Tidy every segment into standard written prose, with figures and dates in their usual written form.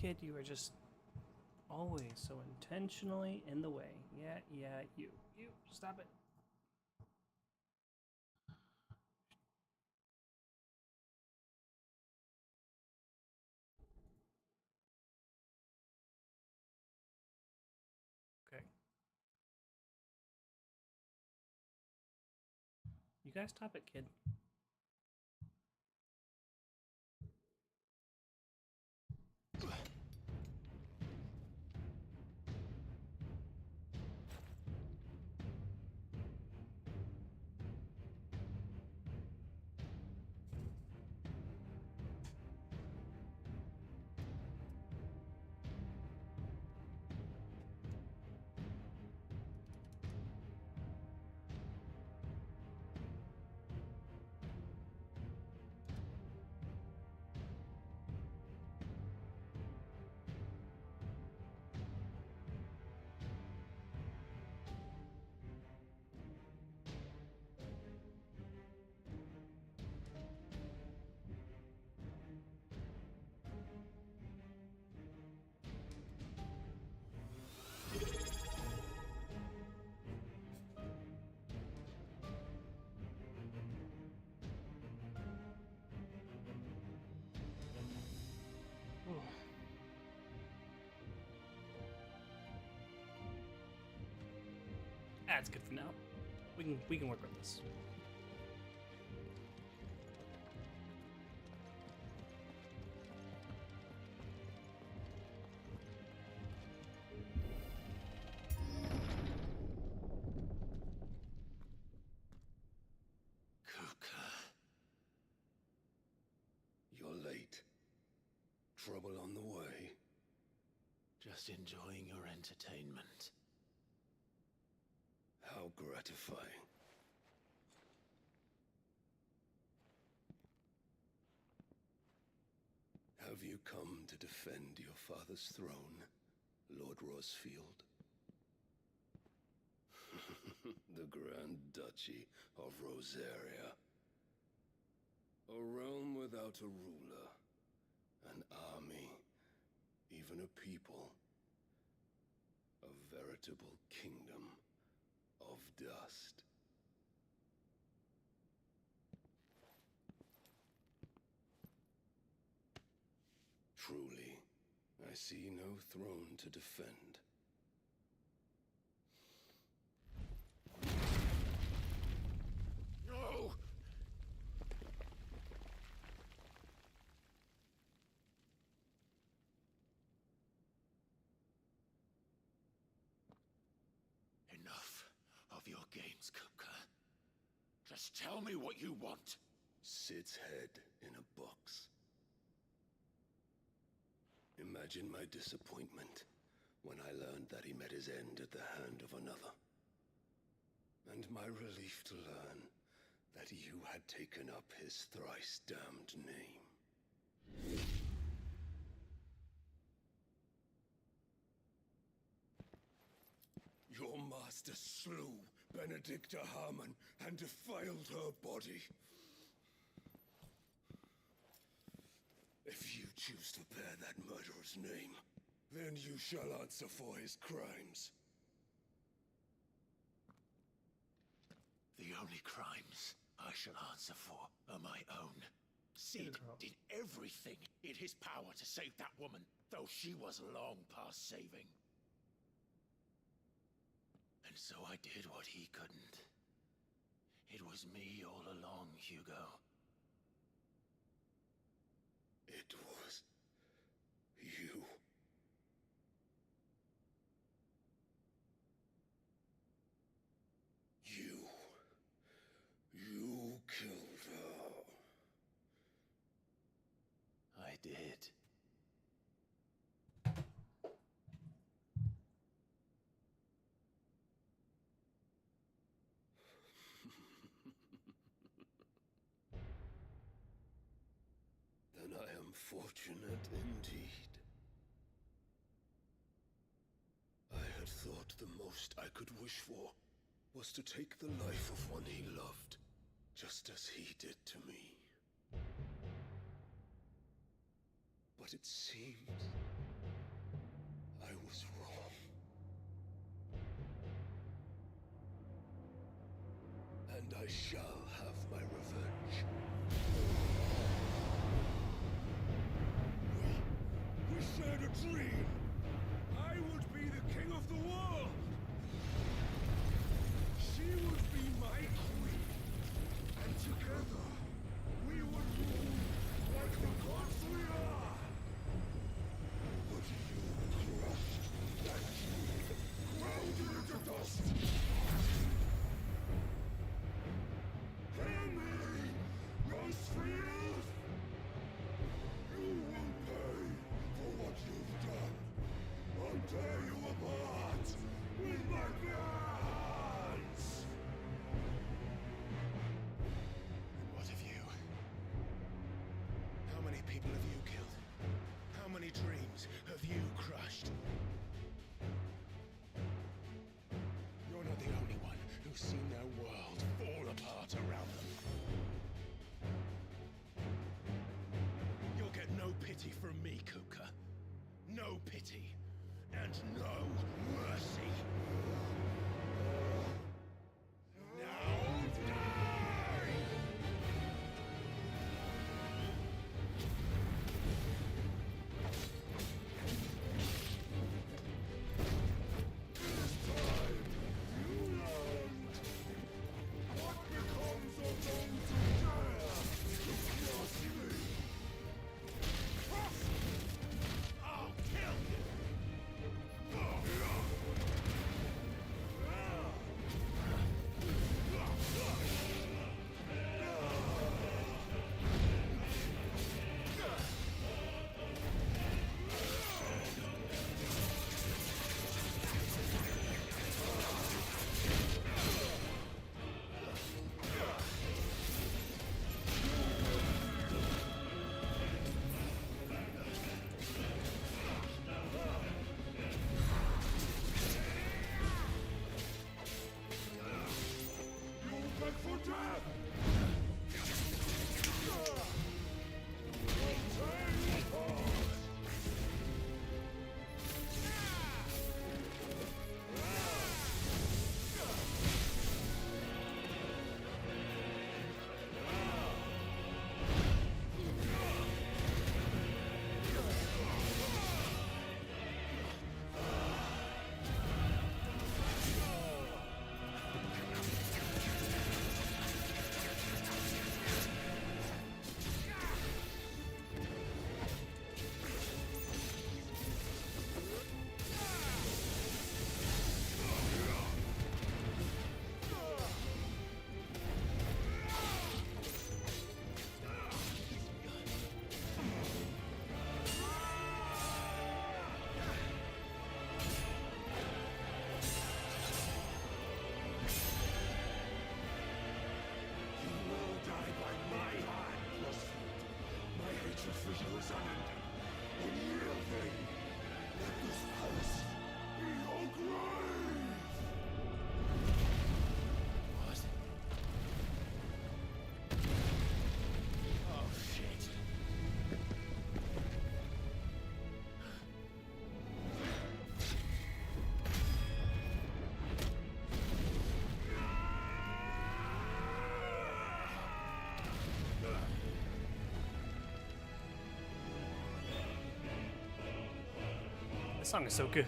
Kid, you are just always so intentionally in the way. Yeah, you. Stop it. Okay. You guys stop it, kid. That's good for now. We can work with this. You're late. Trouble on the way? Just enjoying your entertainment. How gratifying. Have you come to defend your father's throne, Lord Rosfield? The Grand Duchy of Rosaria. A realm without a ruler, an army, even a people. A veritable kingdom of dust. Truly, I see no throne to defend. No! Enough of your games, Kupka. Just tell me what you want. Sid's head in a box. Imagine my disappointment when I learned that he met his end at the hand of another. And my relief to learn that you had taken up his thrice-damned name. Your master slew Benedicta Harmon and defiled her body. If you choose to bear that murderer's name, then you shall answer for his crimes. The only crimes I shall answer for are my own. Sid did everything in his power to save that woman, though she was long past saving. And so I did what he couldn't. It was me all along, Hugo. It was you. You killed her. I did. Then I am fortunate indeed. I had thought the most I could wish for was to take the life of one he loved, just as he did to me. But it seems shall have my revenge. We shared a dream. I would be the king of the world. She would be my queen. And together, we would rule like the gods we are. But you crushed that dream, ground it into dust. Hear me, Rosefield! You will pay for what you've done. I'll tear you apart with my bare hands! And what of you? How many people have you killed? How many dreams have you crushed? You're not the only one who's seen their world fall apart around them. You'll get no pity from me, Kuka. No pity. And no mercy. Now die! This time, you learned what becomes of those who dare to cross me. I'll kill you! This song is so good.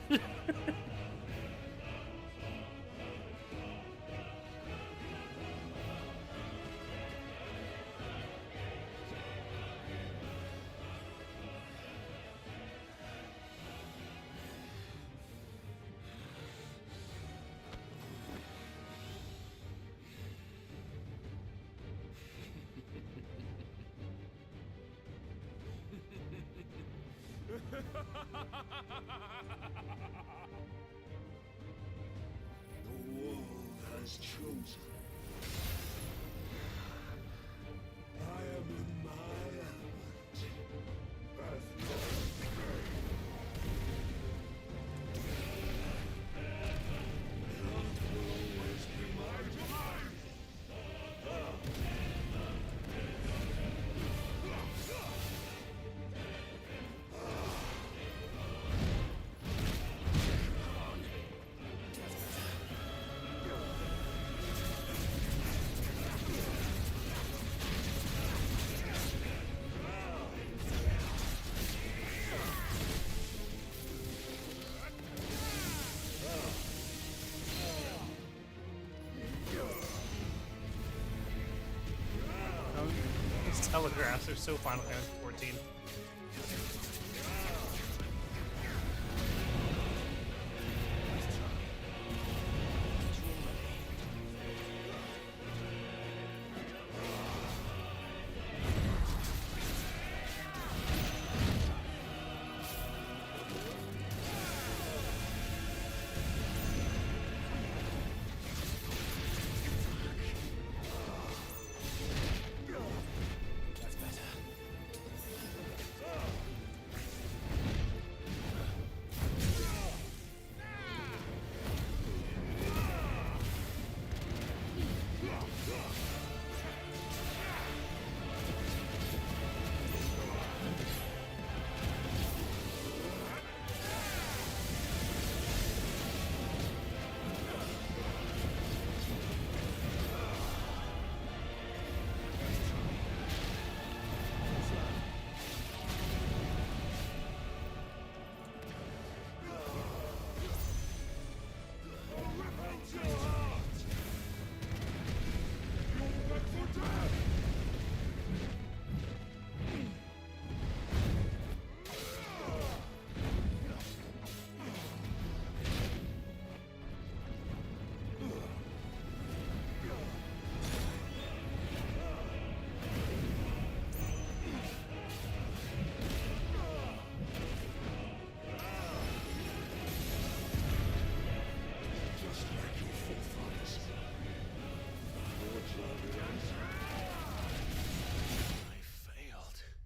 telegraphs are so Final Fantasy 14.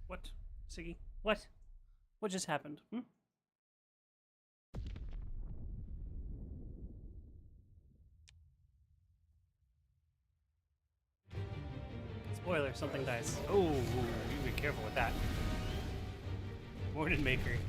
What? Siggy? What? What just happened? Hmm? Spoiler, something dies. Oh, you be careful with that. Morning Maker.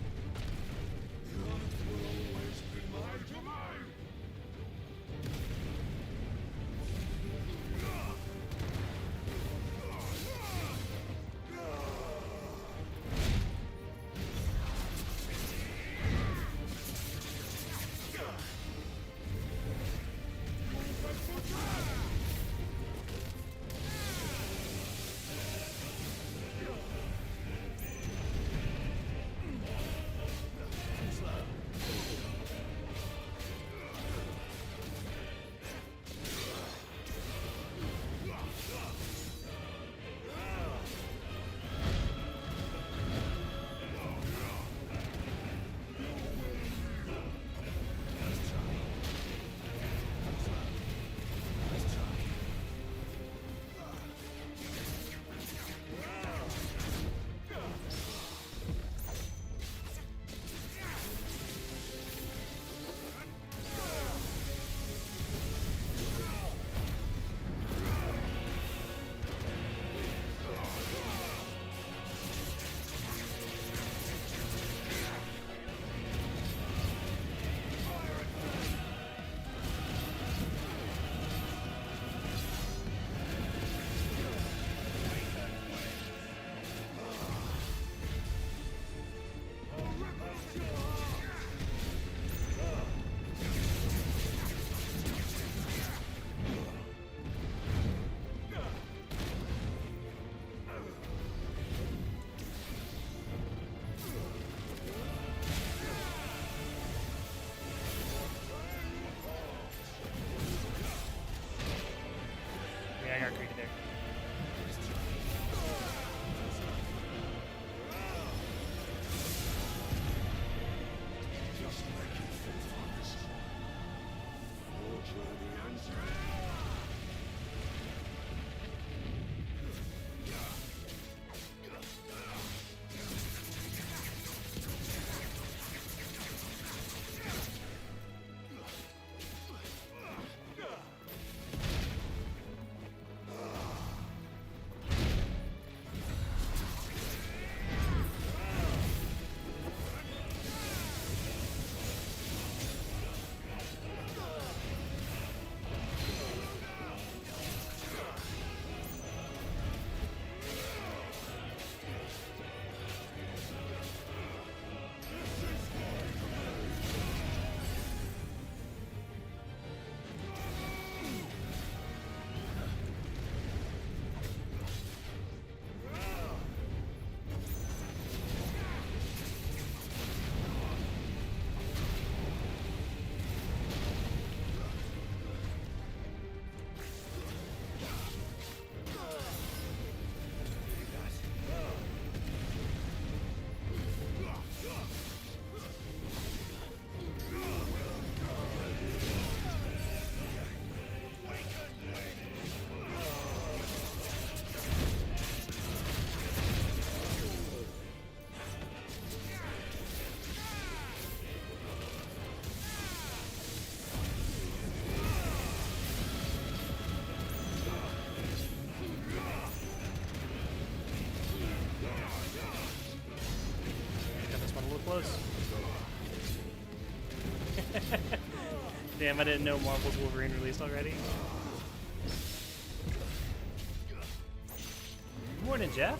close. Damn, I didn't know Marvel's Wolverine released already. Morning, Jeff.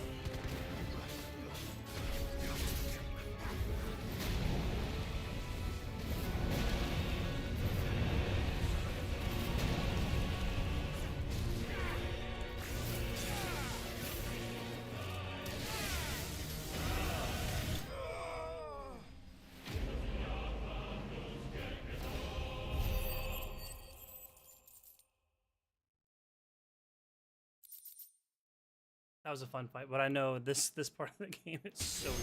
That was a fun fight, but I know this part of the game is so long.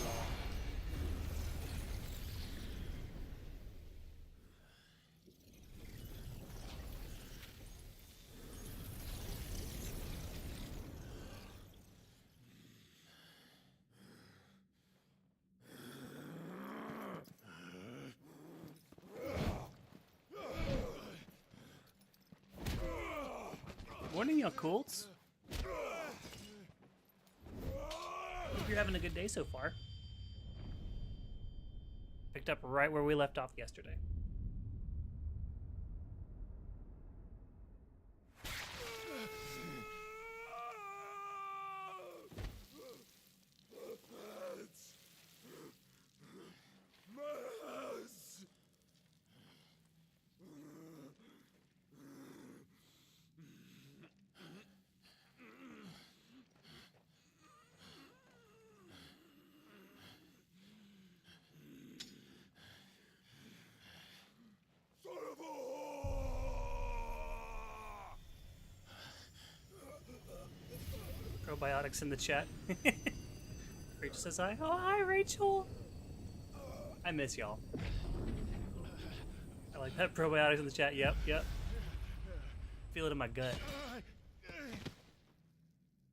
Morning, y'all colts. Hope you're having a good day so far. Picked up right where we left off yesterday. Probiotics in the chat. Rachel says hi. Oh, hi, Rachel. I miss y'all. I like that. Probiotics in the chat. Yep, yep. Feel it in my gut.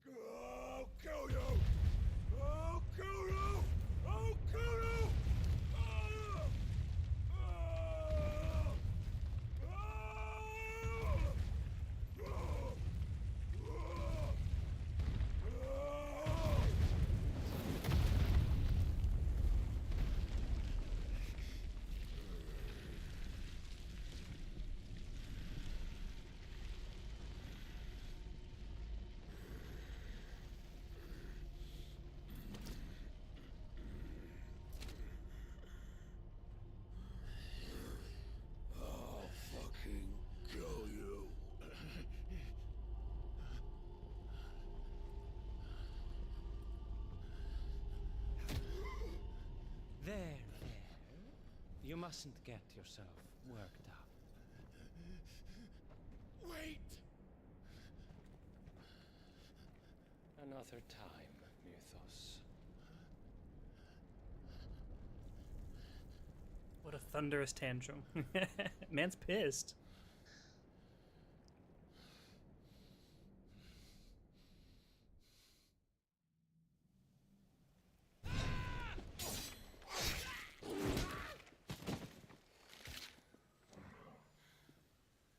I'll kill you! I'll kill you! I'll kill you! There. You mustn't get yourself worked up. Wait! Another time, Mythos. What a thunderous tantrum. Man's pissed.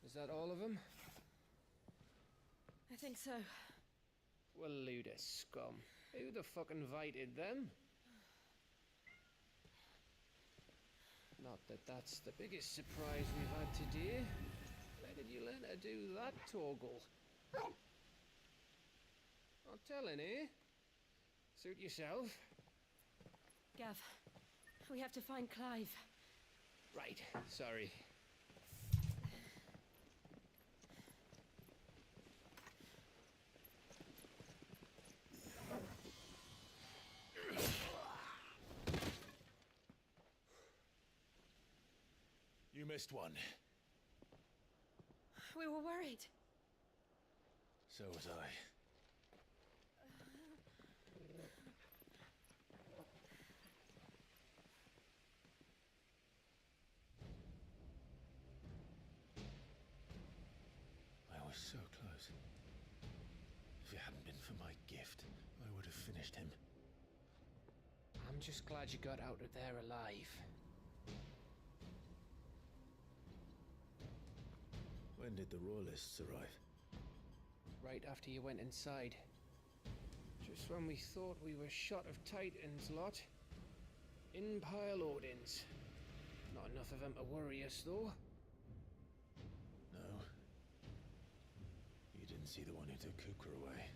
Is that all of them? I think so. Well, load of scum. Who the fuck invited them? Not that that's the biggest surprise we've had today. Where did you learn to do that, Toggle? Not telling, eh? Suit yourself. Gav, we have to find Clive. Right, sorry. You missed one. We were worried. So was I. I was so close. If it hadn't been for my gift, I would have finished him. I'm just glad you got out of there alive. When did the Royalists arrive? Right after you went inside. Just when we thought we were shot of Titans, lot. In-pile Odins. Not enough of them to worry us, though. No. You didn't see the one who took Kupka away.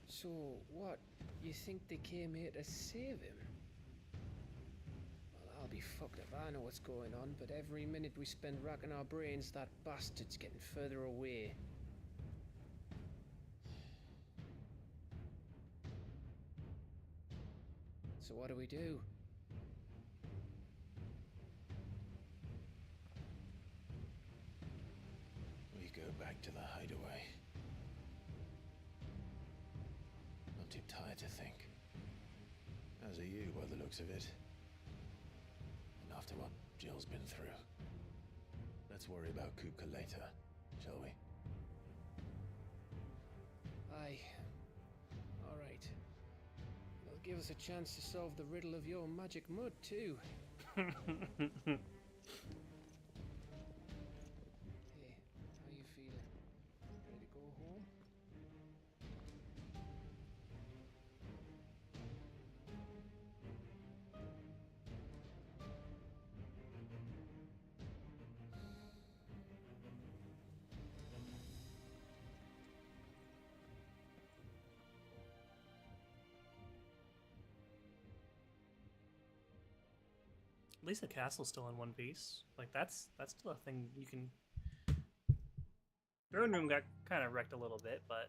So, what? You think they came here to save him? Well, I'll be fucked if I know what's going on, but every minute we spend racking our brains, that bastard's getting further away. So what do we do? We go back to the hideaway. I'm too tired to think. As are you, by the looks of it. And after what Jill's been through. Let's worry about Kupka later, shall we? Aye. All right. It'll give us a chance to solve the riddle of your magic mud, too. Hey, how you feeling? Ready to go home? At least the castle's still in one piece. Like that's still a thing you can. Throne room got kind of wrecked a little bit, but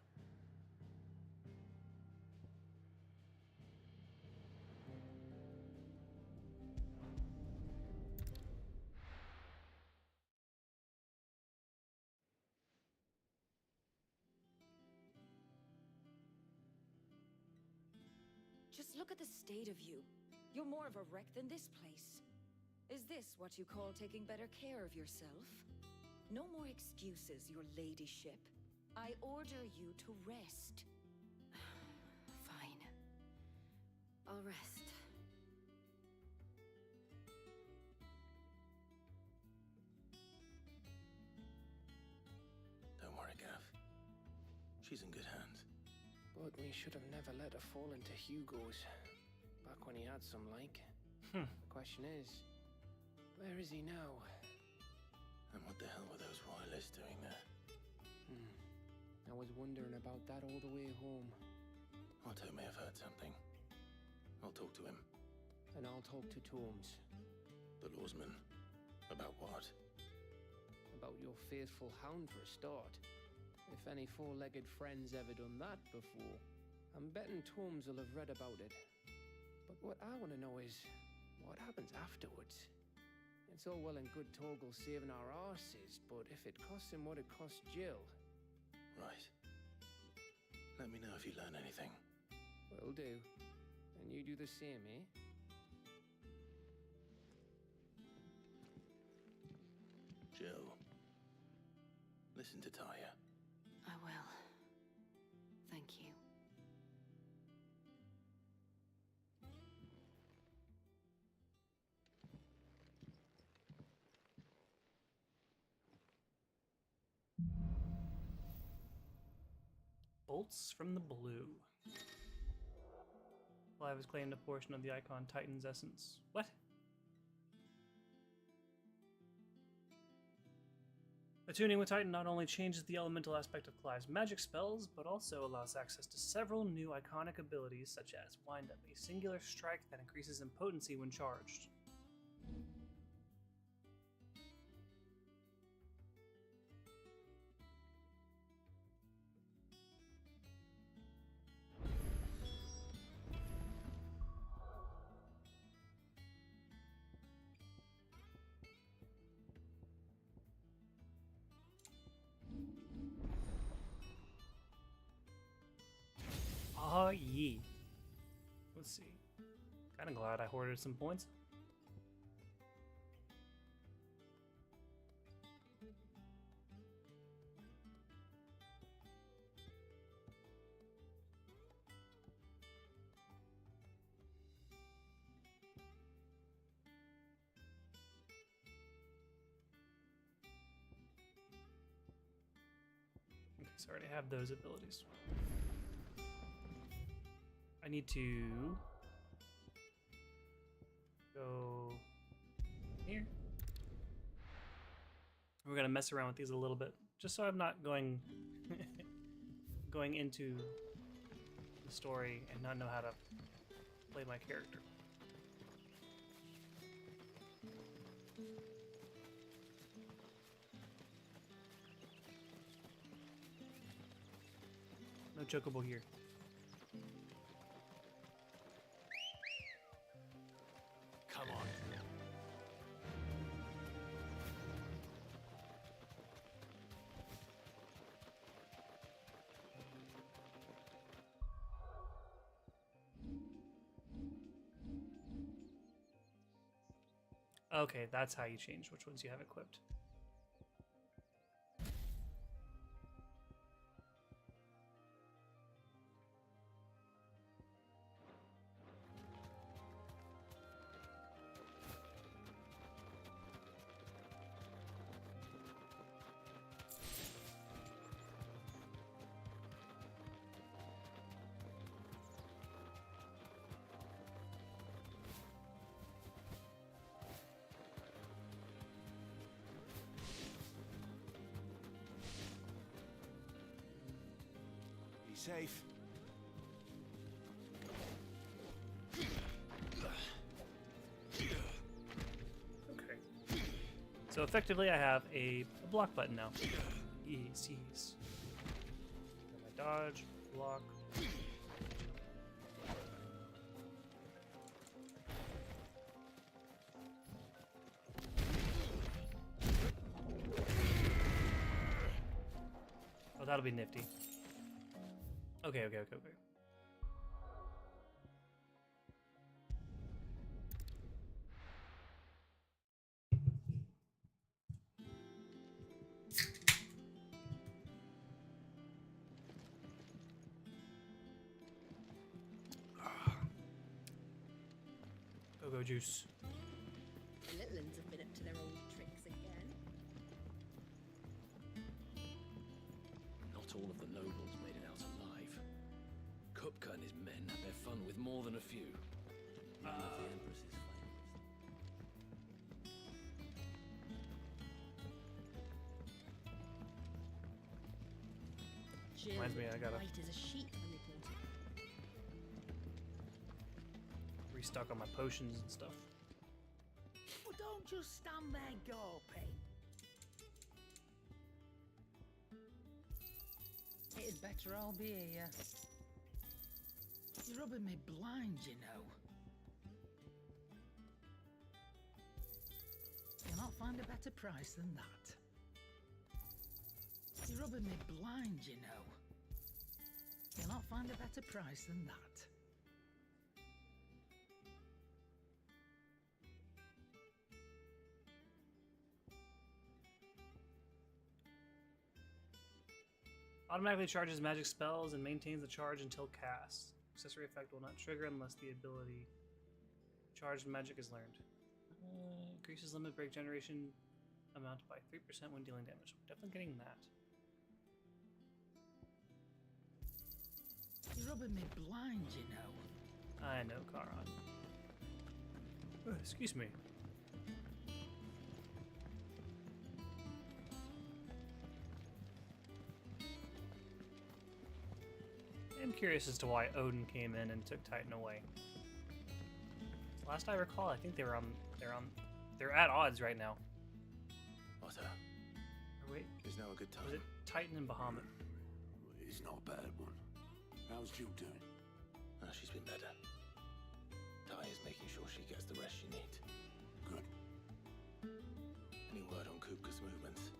Just look at the state of you. You're more of a wreck than this place. Is this what you call taking better care of yourself? No more excuses, your ladyship. I order you to rest. Fine. I'll rest. Don't worry, Gav. She's in good hands. But we should have never let her fall into Hugo's. Back when he had some like. Hmm. The question is, where is he now? And what the hell were those royalists doing there? I was wondering about that all the way home. Otto may have heard something. I'll talk to him. And I'll talk to Tomes. The lawsman. About what? About your faithful hound for a start. If any four-legged friend's ever done that before. I'm betting Tomes will have read about it. But what I want to know is, what happens afterwards? It's all well and good Torgal saving our arses, but if it costs him what it cost Jill... Right. Let me know if you learn anything. Will do. And you do the same, eh? Jill. Listen to Taya. I will. Thank you. bolts from the blue. Clive has claimed a portion of the Eikon Titan's essence. What? Attuning with Titan not only changes the elemental aspect of Clive's magic spells, but also allows access to several new iconic abilities such as Wind Up, a singular strike that increases in potency when charged. Ah, yee. Let's see. Kinda glad I hoarded some points. Okay, so I already have those abilities. I need to Go here. We're gonna mess around with these a little bit, just so I'm not going going into the story and not know how to play my character. No chocobo here. Come on. Okay, that's how you change which ones you have equipped. Be safe. Okay. So effectively, I have a block button now. Yes, yes. My dodge, block. Oh, that'll be nifty. Okay. Go juice. The little ones have been up to their old tricks again. Not all of the nobles made it out alive. Kupka and his men had their fun with more than a few. None of the Empress's Jill Reminds me, I gotta white as a sheet when they pulled it. restock on my potions and stuff. Well, don't just stand there gawping. It'd better all be here. You're rubbing me blind, you know. You'll not find a better price than that. You're rubbing me blind, you know. You'll not find a better price than that. Automatically charges magic spells and maintains the charge until cast. Accessory effect will not trigger unless the ability charged magic is learned. Increases limit break generation amount by 3% when dealing damage. I'm definitely getting that. You're rubbing me blind, you know. I know, Karan. Excuse me. I'm curious as to why Odin came in and took Titan away. Last I recall, I think they're at odds right now. Otter, Or wait, is now a good time? was it Titan and Bahamut? It's not a bad one. How's Jill doing? She's been better. Tai is making sure she gets the rest she needs. Good. Any word on Kupka's movements?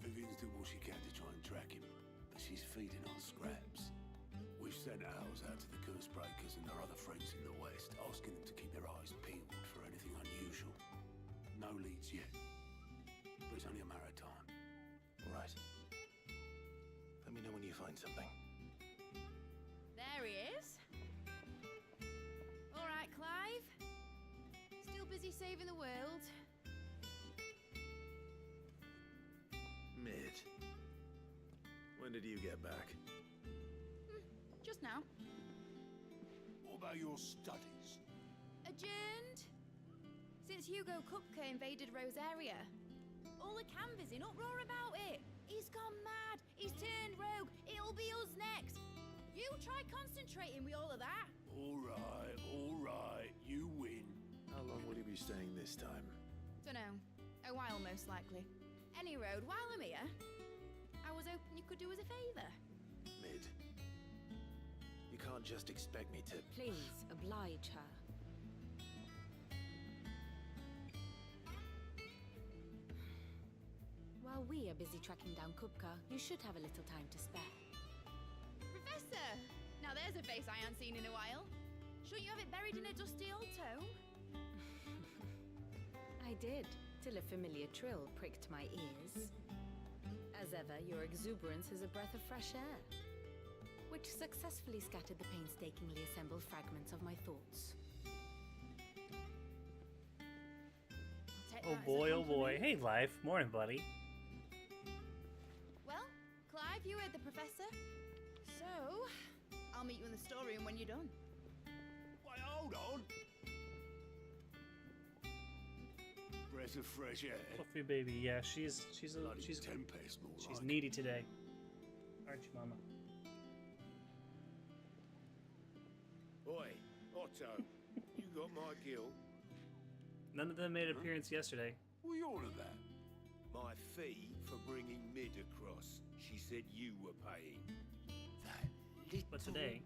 Vivian's doing what she can to try and track him, but she's feeding on scraps. We've sent ours out to the curse breakers and their other friends in the west, asking them to keep their eyes peeled for anything unusual. No leads yet, but it's only a matter of time. All right. Let me know when you find something. There he is. All right, Clive. Still busy saving the world. Mid. When did you get back? Just now. What about your studies? Adjourned. Since Hugo Kupka invaded Rosaria, all the canva's in uproar about it. He's gone mad. He's turned rogue. It'll be us next. You try concentrating with all of that. All right, you win. How long will you be staying this time? Dunno. A while, most likely. Any road, while I'm here, I was hoping you could do us a favour. Mid. You can't just expect me to... Please, oblige her. While we are busy tracking down Kupka, you should have a little time to spare. Professor! Now there's a face I haven't seen in a while. Shouldn't you have it buried in a dusty old tome? I did, till a familiar trill pricked my ears. As ever, your exuberance is a breath of fresh air, which successfully scattered the painstakingly assembled fragments of my thoughts. I'll take Oh that as a boy, oh boy. compliment. Hey, Life. Morning, buddy. Well, Clive, you heard the professor. So, I'll meet you in the storeroom when you're done. Wait, hold on. Breath of fresh air. Fluffy baby. Yeah, she's Bloody tempest, more she's like. needy today. Aren't you, Mama? Oi, Otto, you got my gill? None of them made an appearance yesterday. What you all of that? My fee for bringing Mid across. She said you were paying. That little... But today,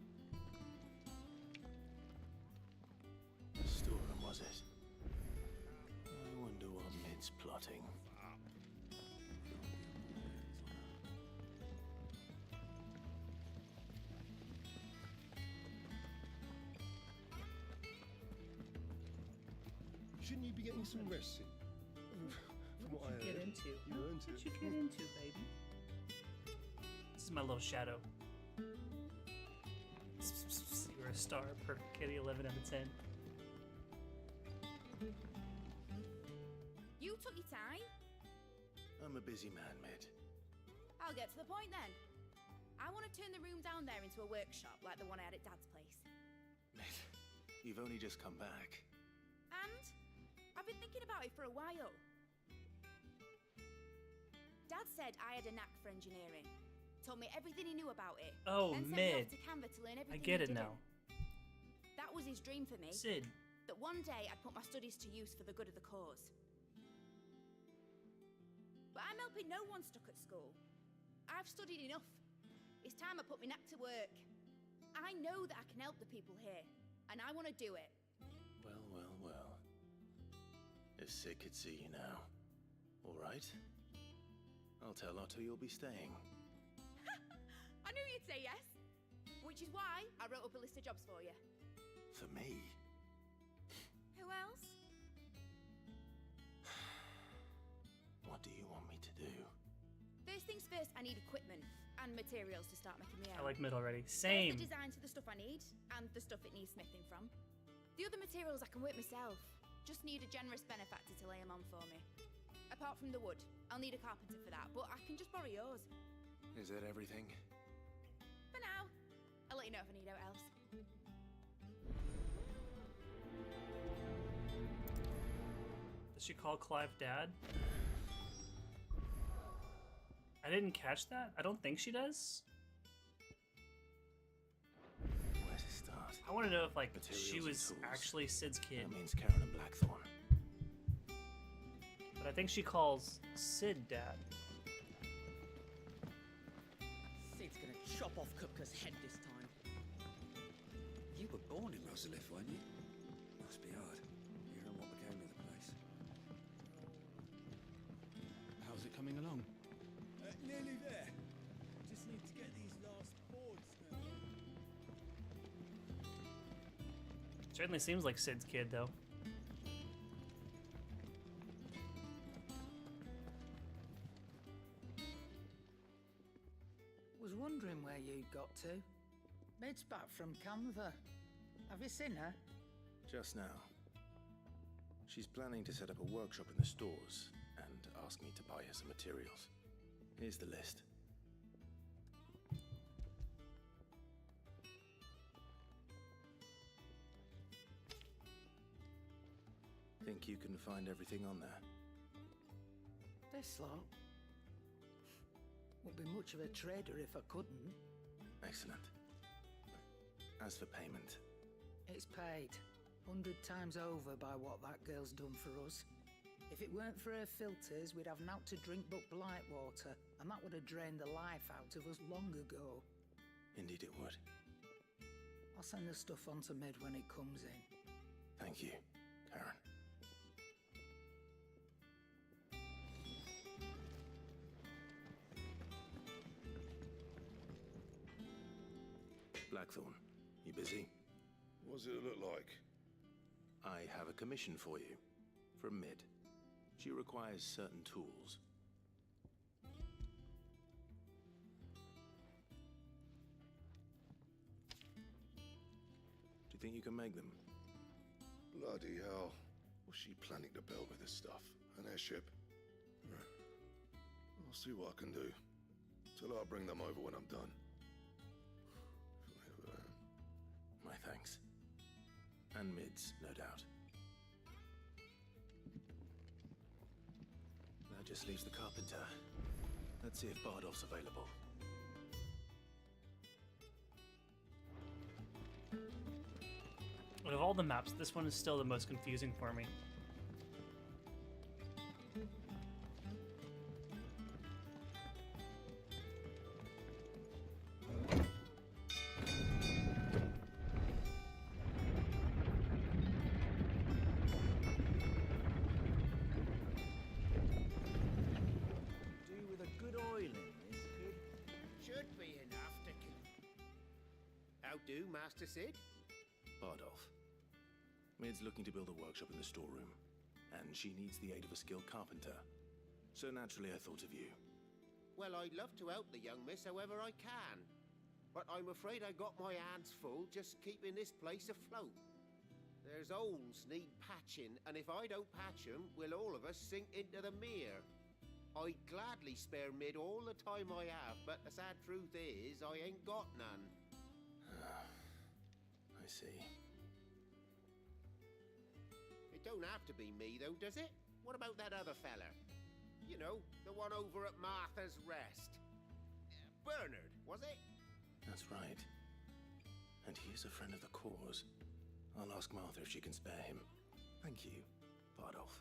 Storeroom, was it? I wonder what Mid's plotting. Shouldn't you be getting some rest soon? From what I heard. into? You earned What it. you get into, baby? This is my little shadow. You're a star, perfect kitty, 11 out of 10. You took your time. I'm a busy man, Mid. I'll get to the point then. I want to turn the room down there into a workshop like the one I had at Dad's place. Mid, you've only just come back. And I've been thinking about it for a while. Dad said I had a knack for engineering. Told me everything he knew about it. Oh, then sent me Mid. off to Canva to learn I everything get he it did now. That was his dream for me. Sid. That one day I'd put my studies to use for the good of the cause. But I'm helping no one stuck at school. I've studied enough. It's time I put my knack to work. I know that I can help the people here, and I want to do it. Well, well, well. If Sid could see you now. All right. I'll tell Otto you'll be staying. I knew you'd say yes. Which is why I wrote up a list of jobs for you. For me? Who else? What do you want me to do? First things first, I need equipment and materials to start making my I own. like Mid already. There's Same. the designs for the stuff I need, and the stuff it needs smithing from. The other materials I can work myself. Just need a generous benefactor to lay them on for me. Apart from the wood, I'll need a carpenter for that, but I can just borrow yours. Is that everything? For now. I'll let you know if I need out else. Does she call Clive Dad? I didn't catch that. I don't think she does. Where to start? I want to know if like Materials she and was tools. actually Sid's kid. That means Karen and Blackthorn. But I think she calls Sid Dad. Sid's gonna chop off Kupka's head this time. You were born in Rosalith, weren't you? Must be hard, hearing what became of the place. How's it coming along? Nearly there. Just need to get these last boards now. Certainly seems like Sid's kid though. Was wondering where you got to. Mid's back from Canva. Have you seen her? Just now. She's planning to set up a workshop in the stores and ask me to buy her some materials. Here's the list. Think you can find everything on there? This lot. Wouldn't be much of a trader if I couldn't. Excellent. As for payment... It's paid 100 times over by what that girl's done for us. If it weren't for her filters, we'd have naught to drink but blight water, and that would have drained the life out of us long ago. Indeed it would. I'll send the stuff on to Mid when it comes in. Thank you, Karen. Blackthorn, you busy? What does it look like? I have a commission for you. From Mid. She requires certain tools. Do you think you can make them? Bloody hell. What's she planning to build with this stuff? An airship? I'll see what I can do. Tell her I'll bring them over when I'm done. My thanks. And Mid's, no doubt. That just leaves the carpenter. Let's see if Bardolph's available. Out of all the maps, this one is still the most confusing for me. Master Sid? Bardolph. Mid's looking to build a workshop in the storeroom, and she needs the aid of a skilled carpenter. So naturally I thought of you. Well, I'd love to help the young miss however I can. But I'm afraid I got my hands full just keeping this place afloat. There's holes need patching, and if I don't patch them, will all of us sink into the mere. I'd gladly spare Mid all the time I have, but the sad truth is, I ain't got none. I see. It don't have to be me, though, does it? What about that other fella? You know, the one over at Martha's Rest. Bernard, was it? That's right. And he is a friend of the cause. I'll ask Martha if she can spare him. Thank you, Bardolph.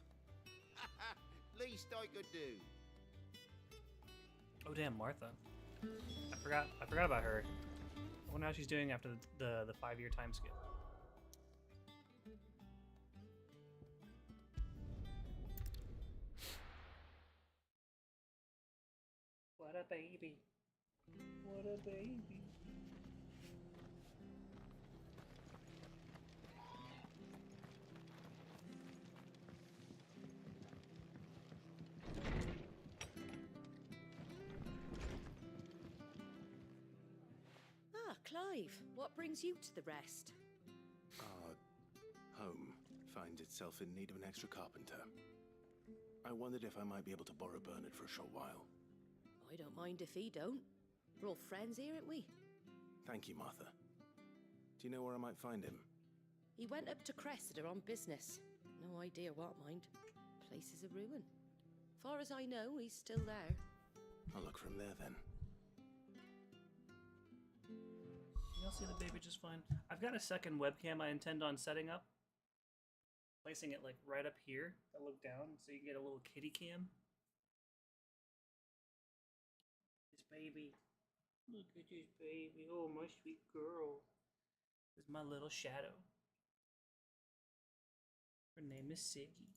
Least I could do. Oh damn, Martha. I forgot about her. I wonder how she's doing after the 5-year time skip. What a baby. What a baby. Clive, what brings you to the Rest? Our home finds itself in need of an extra carpenter. I wondered if I might be able to borrow Bernard for a short while. I don't mind if he don't. We're all friends here, aren't we? Thank you, Martha. Do you know where I might find him? He went up to Cressida on business. No idea what, mind. Place is a ruin. Far as I know, he's still there. I'll look from there then. You'll see the baby just fine. I've got a second webcam I intend on setting up. Placing it like right up here. I look down so you can get a little kitty cam. This baby. Look at this baby. Oh, my sweet girl. This is my little shadow. Her name is Siggy.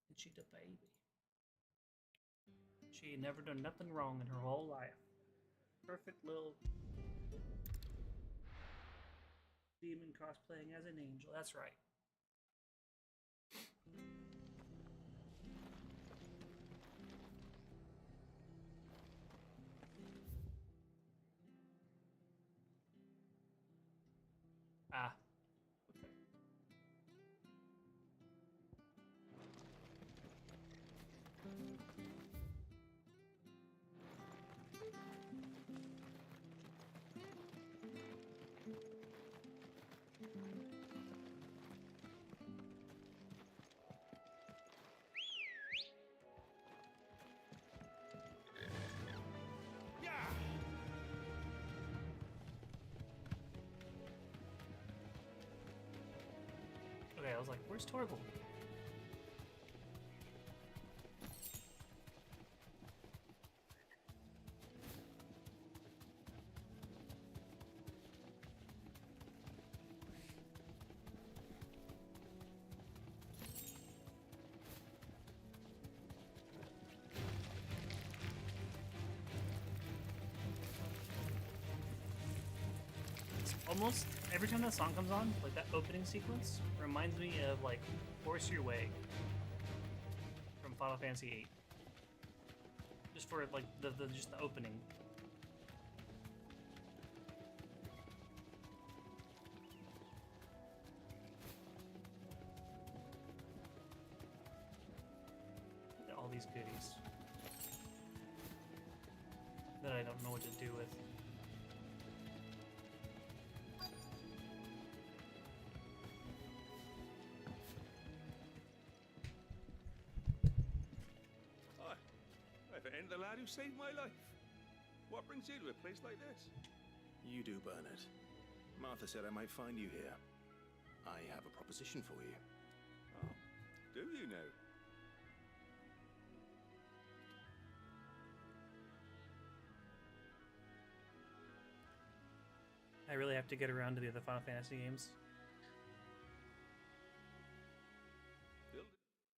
And she's a baby. She ain't never done nothing wrong in her whole life. Perfect little demon cosplaying as an angel. That's right. Ah. Okay. I was like, where's Torval? Almost every time that song comes on, like that opening sequence, reminds me of like "Force Your Way" from Final Fantasy VIII. Just for like just the opening. All these goodies that I don't know what to do with. And the lad who saved my life. What brings you to a place like this? You do, Bernard. Martha said I might find you here. I have a proposition for you. Oh, do you know? I really have to get around to the other Final Fantasy games.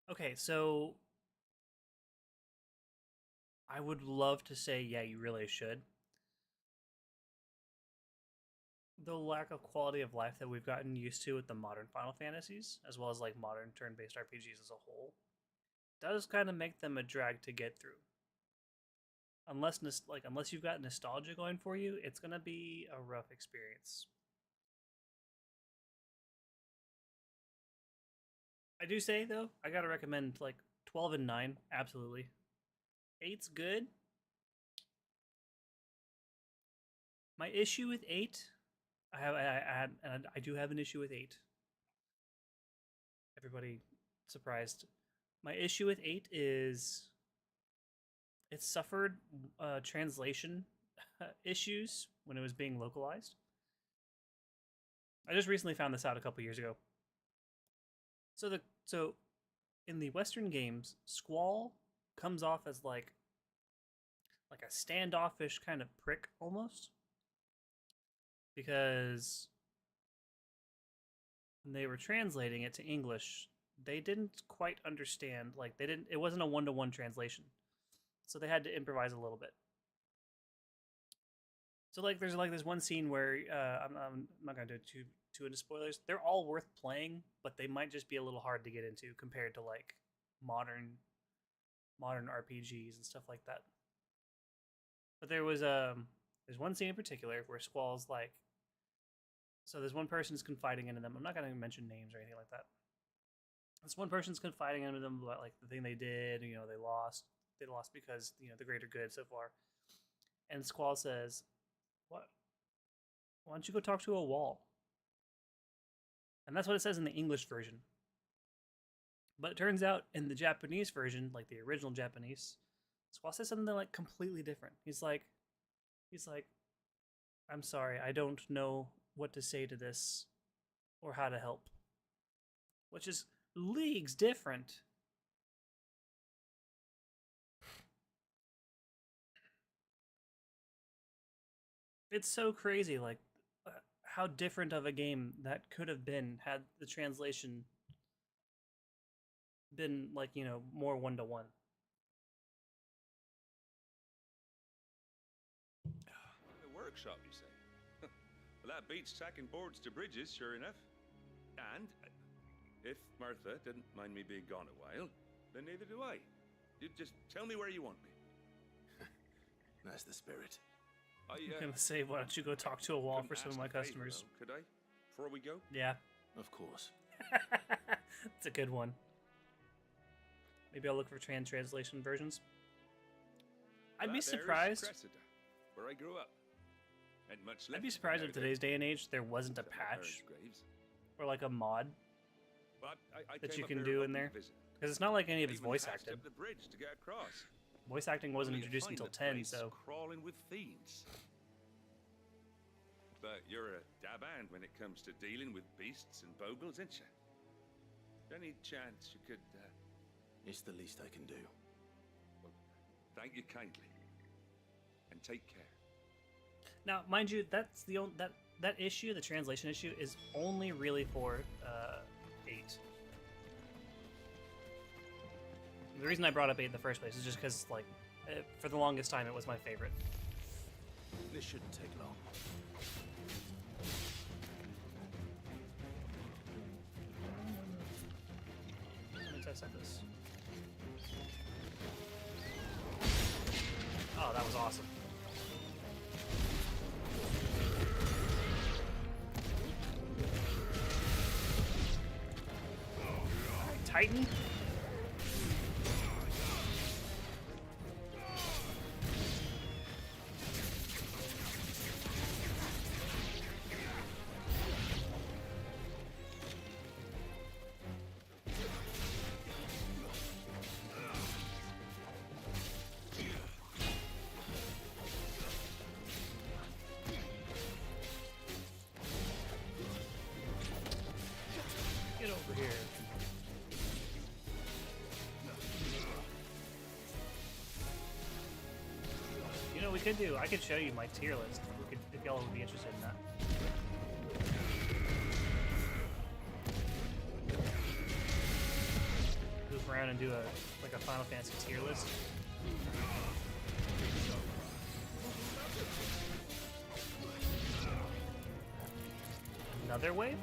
Okay, so I would love to say, yeah, you really should. The lack of quality of life that we've gotten used to with the modern Final Fantasies, as well as like modern turn-based RPGs as a whole, does kind of make them a drag to get through. Unless you've got nostalgia going for you, it's gonna be a rough experience. I do say though, I gotta recommend like 12 and 9, absolutely. 8's good. My issue with 8, I do have an issue with 8. Everybody surprised. My issue with 8 is it suffered translation issues when it was being localized. I just recently found this out a couple years ago. So in the Western games, Squall comes off as like a standoffish kind of prick almost, because when they were translating it to English, they didn't quite understand, like it wasn't a one-to-one translation, so they had to improvise a little bit. So like there's this one scene where I'm not gonna do too into spoilers. They're all worth playing, but they might just be a little hard to get into compared to like modern RPGs and stuff like that. But there's one scene in particular where Squall's like, so there's one person's confiding into them. I'm not gonna mention names or anything like that. This one person's confiding into them about like the thing they did. You know, they lost because the greater good so far. And Squall says, "What? Why don't you go talk to a wall?" And that's what it says in the English version. But it turns out in the Japanese version, like the original Japanese, Squall says something like completely different. He's like, "I'm sorry, I don't know what to say to this or how to help." Which is leagues different. It's so crazy, like how different of a game that could have been had the translation been like, more one-to-one. The workshop, you say? Well, that beats tacking boards to bridges, sure enough. And if Martha didn't mind me being gone a while, then neither do I. You just tell me where you want me. That's the spirit. I'm gonna say, why don't you go talk to a wall for some of my customers? Could I? Before we go? Yeah. Of course. It's a good one. Maybe I'll look for translation versions. I'd be surprised. Cressida, where I grew up. And much I'd be surprised if today's day and age there wasn't a patch or like a mod that you can do in there. Because it's not like any of it's voice acted. The bridge to get across. Voice acting wasn't introduced until 10, so crawling with fiends. But you're a dab hand when it comes to dealing with beasts and bogles, ain't you? Any chance you could, It's the least I can do. Well, thank you kindly. And take care. Now, mind you, that's the only, that issue, the translation issue, is only really for 8. The reason I brought up 8 in the first place is just because, like, for the longest time, it was my favorite. This shouldn't take long. Let me test out this. Oh, that was awesome. Alright, Titan. Get over here. You know what we could do? I could show you my tier list. If y'all would be interested in that. Goof around and do a Final Fantasy tier list. Another wave?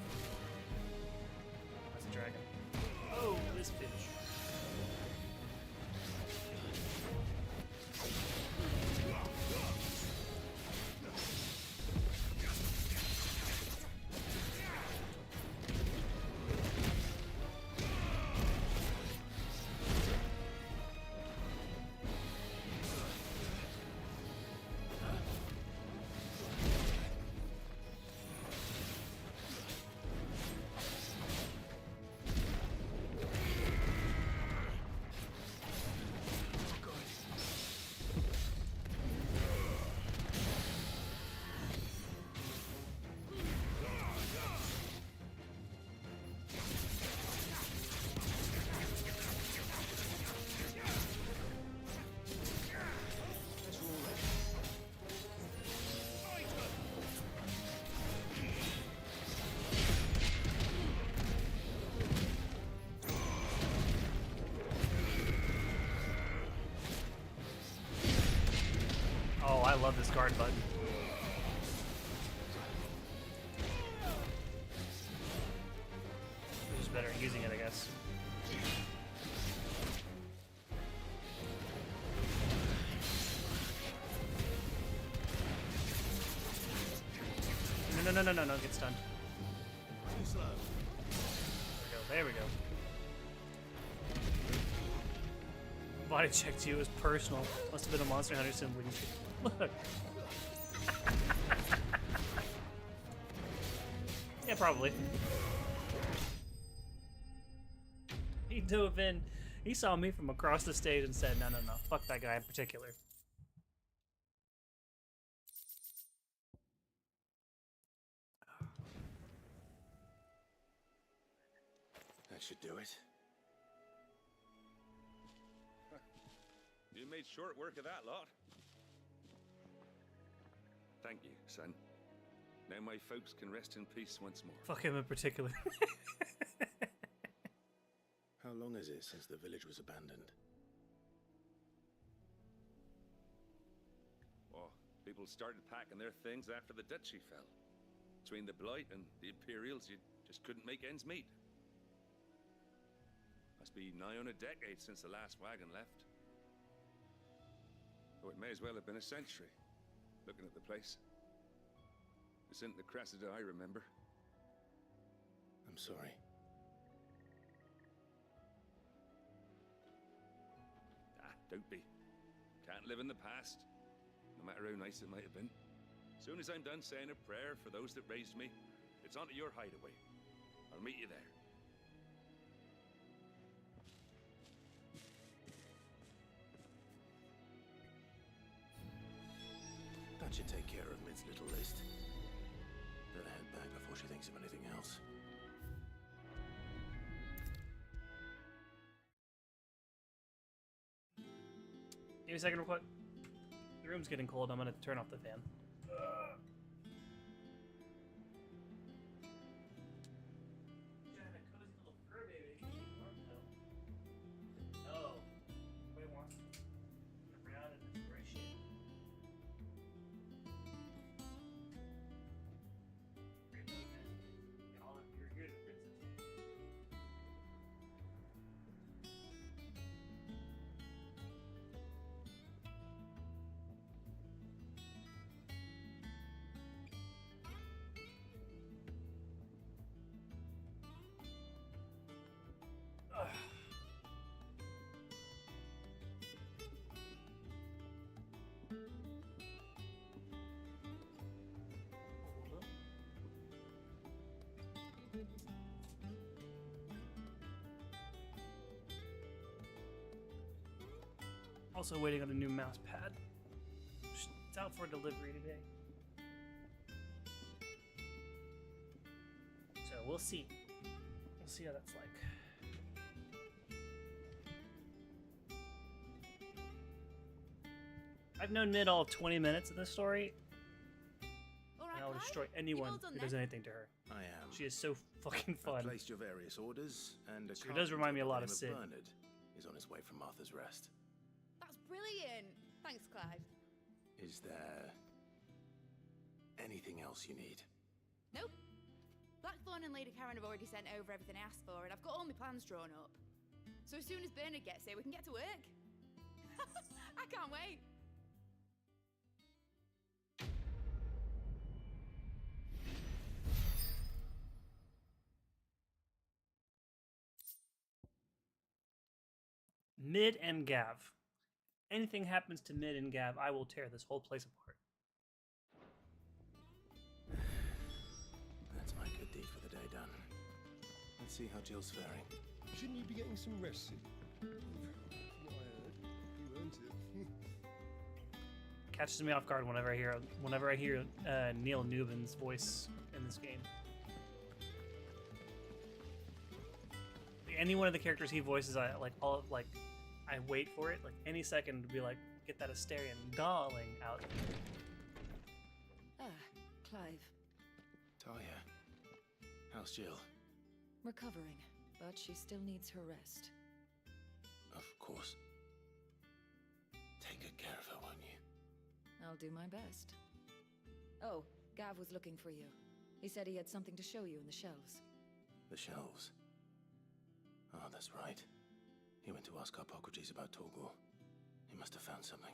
That's a dragon. Oh, this bitch. Oh, I love this guard button. Who's better at using it, I guess. No, get stunned. Too slow. There we go. Body check to you was personal. Must have been a Monster Hunter symbol. Look. Yeah, probably. He dove in. He saw me from across the stage and said, no, fuck that guy in particular. That should do it. You made short work of that lot. Thank you, son. Now my folks can rest in peace once more. Fuck him in particular. How long is it since the village was abandoned? Oh, people started packing their things after the duchy fell. Between the Blight and the Imperials, you just couldn't make ends meet. Must be nigh on a decade since the last wagon left. Oh, it may as well have been a century, looking at the place. This isn't the Cressida I remember. I'm sorry. Ah, don't be. Can't live in the past, no matter how nice it might have been. As soon as I'm done saying a prayer for those that raised me, it's on to your hideaway. I'll meet you there. That should take care of Mid's little list. Better head back before she thinks of anything else. Give me a second real quick. The room's getting cold. I'm gonna turn off the fan. Also waiting on a new mouse pad. It's out for delivery today. So we'll see. We'll see how that's like. I've known Mid all of 20 minutes of this story. And I'll destroy anyone who does anything to her. I am. She is so fucking fun. I've placed your various orders, and She does remind me a lot of Sid. Bernard is on his way from Martha's Rest. That's brilliant. Thanks, Clive. Is there anything else you need? Nope. Blackthorn and Lady Karen have already sent over everything I asked for, and I've got all my plans drawn up. So as soon as Bernard gets here, we can get to work. I can't wait. Mid and Gav. Anything happens to Mid and Gav, I will tear this whole place apart. That's my good deed for the day done. Let's see how Jill's faring. Shouldn't you be getting some rest soon? From what I heard, you earned it. Catches me off guard whenever I hear Neil Newman's voice in this game. Any one of the characters he voices, I wait for it, like any second to be like, get that Asterian darling out. Ah, Clive. Talia, how's Jill? Recovering, but she still needs her rest. Of course. Take good care of her, won't you? I'll do my best. Oh, Gav was looking for you. He said he had something to show you in the shelves. The shelves? Oh, that's right. He went to ask Harpocrates about Torgor. He must have found something.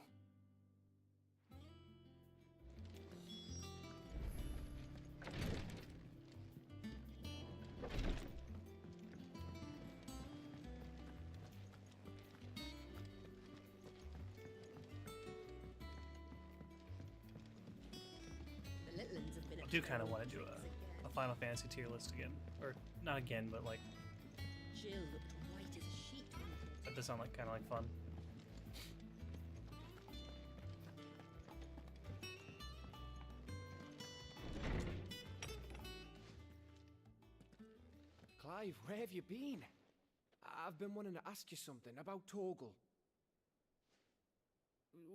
The little ones have been I do kind of want to do a Final Fantasy tier list again. Or, not again, but like... Jill looked white as a sheet. That does sound like kind of like fun. Clive, where have you been? I've been wanting to ask you something about Torgal.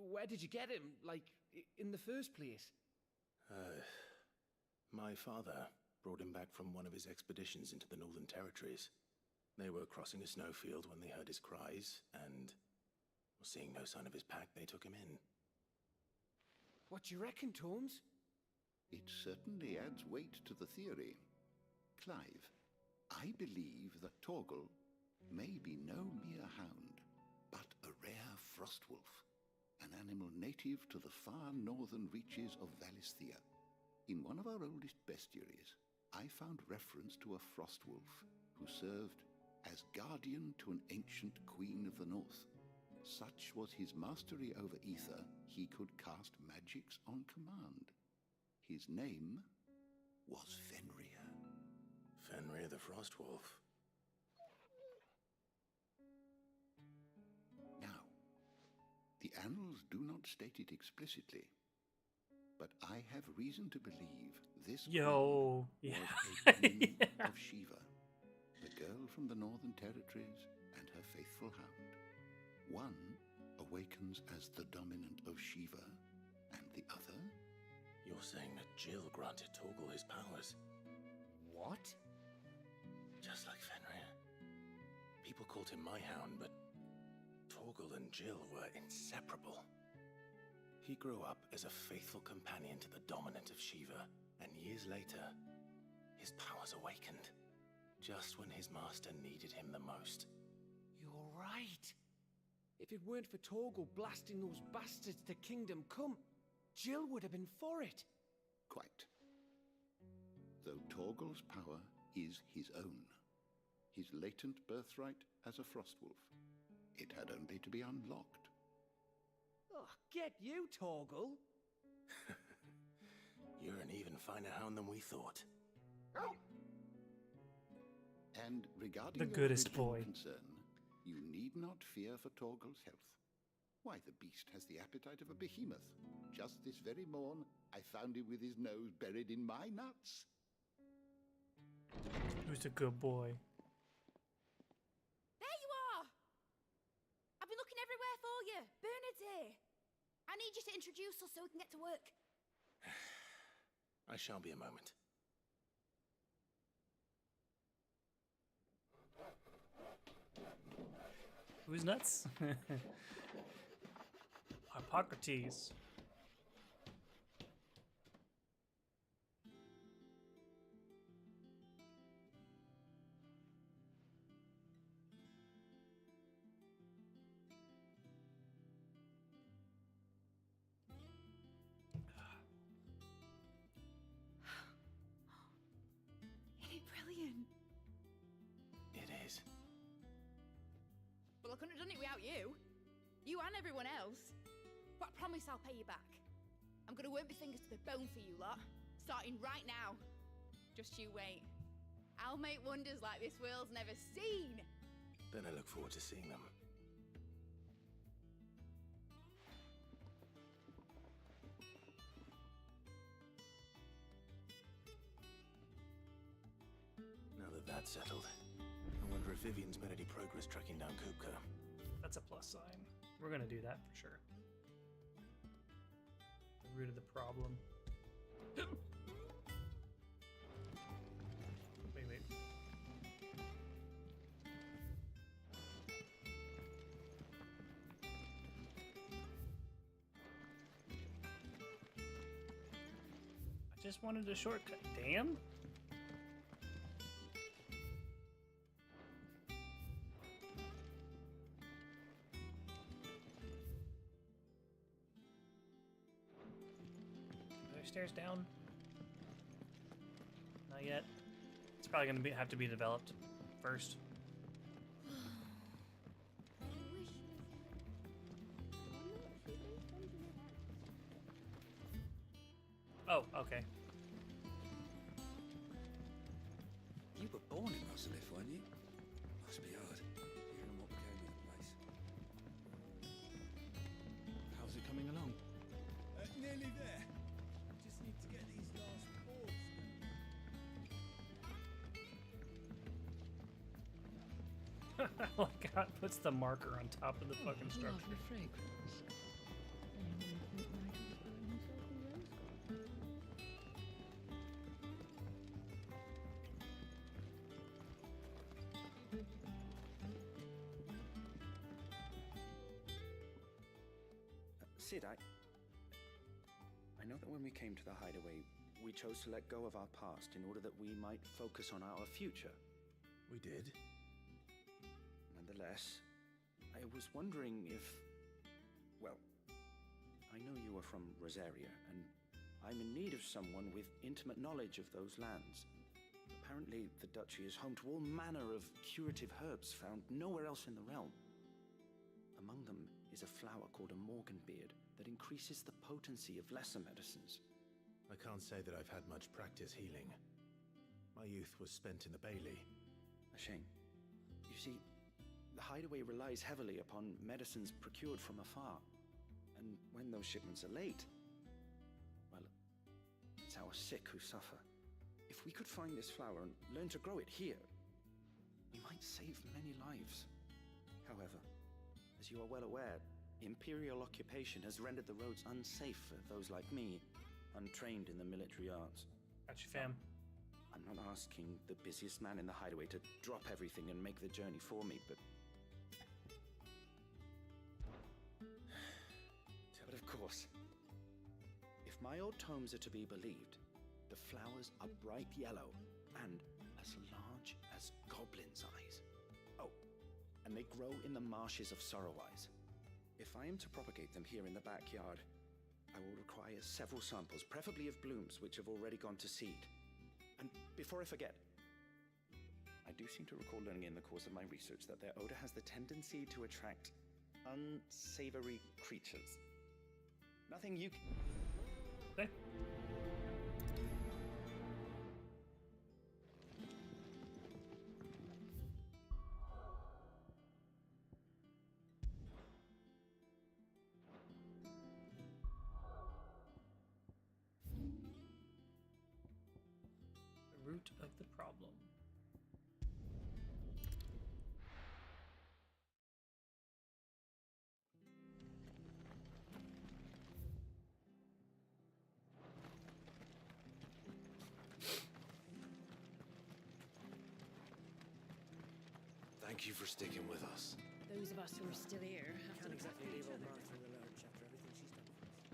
Where did you get him? Like, in the first place? My father brought him back from one of his expeditions into the Northern Territories. They were crossing a snowfield when they heard his cries, and seeing no sign of his pack, they took him in. What do you reckon, Torms? It certainly adds weight to the theory. Clive, I believe that Torgal may be no mere hound, but a rare frostwolf, an animal native to the far northern reaches of Valisthea. In one of our oldest bestiaries, I found reference to a frostwolf who served as guardian to an ancient queen of the north. Such was his mastery over ether, he could cast magics on command. His name was Fenrir. Fenrir the Frostwolf. Now, the annals do not state it explicitly, but I have reason to believe this was a queen of Shiva, the girl from the Northern Territories and her faithful hound. One awakens as the dominant of Shiva, and the other? You're saying that Jill granted Torgal his powers? What? Just like Fenrir. People called him my hound, but Torgal and Jill were inseparable. He grew up as a faithful companion to the dominant of Shiva, and years later, his powers awakened, just when his master needed him the most. You're right. If it weren't for Torgal blasting those bastards to Kingdom Come, Jill would have been for it. Quite. Though Torgal's power is his own, his latent birthright as a Frostwolf, it had only to be unlocked. Oh, get you, Torgal! You're an even finer hound than we thought. And regarding The your goodest original boy. concern, you need not fear for Torgal's health. Why, the beast has the appetite of a behemoth. Just this very morn, I found him with his nose buried in my nuts. Who's a good boy? There you are! I've been looking everywhere for you. Bernard's here. I need you to introduce us so we can get to work. I shan't be a moment. Who's nuts? Hippocrates. Isn't it brilliant? It is. Well, I couldn't have done it without you. You and everyone else. But I promise I'll pay you back. I'm gonna work my fingers to the bone for you lot, starting right now. Just you wait. I'll make wonders like this world's never seen. Then I look forward to seeing them. Now that that's settled, I wonder if Vivian's made any progress tracking down Kupka. That's a plus sign. We're gonna do that for sure. The root of the problem. Wait. I just wanted a shortcut. Damn. Stairs down? Not yet. It's probably gonna have to be developed first. Oh, okay. You were born in Rosalith, weren't you? Must be hard, hearing what became of the place. How's it coming along? Nearly there. Just need to get these last boards I like how it puts the marker on top of the fucking structure. Sid, I know that when we came to the hideaway, we chose to let go of our past in order that we might focus on our future. We did. Nonetheless, I was wondering if... Well, I know you are from Rosaria, and I'm in need of someone with intimate knowledge of those lands. Apparently, the duchy is home to all manner of curative herbs found nowhere else in the realm. Among them is a flower called a Morganbeard that increases the potency of lesser medicines. I can't say that I've had much practice healing. My youth was spent in the Bailey. A shame. You see, the hideaway relies heavily upon medicines procured from afar. And when those shipments are late, well, it's our sick who suffer. If we could find this flower and learn to grow it here, we might save many lives. However, as you are well aware, Imperial occupation has rendered the roads unsafe for those like me, untrained in the military arts. Gotcha, fam. I'm not asking the busiest man in the hideaway to drop everything and make the journey for me, but... But of course, if my old tomes are to be believed, the flowers are bright yellow and as large as goblins' eyes. Oh, and they grow in the marshes of Sorrowise. If I am to propagate them here in the backyard, I will require several samples, preferably of blooms which have already gone to seed. And before I forget, I do seem to recall learning in the course of my research that their odor has the tendency to attract unsavory creatures. Nothing you can... Okay. The root of the problem. Thank you for sticking with us. Those of us who are still here have to Can't look exactly after leave each old other. Martha in the lurch after everything she's done for us.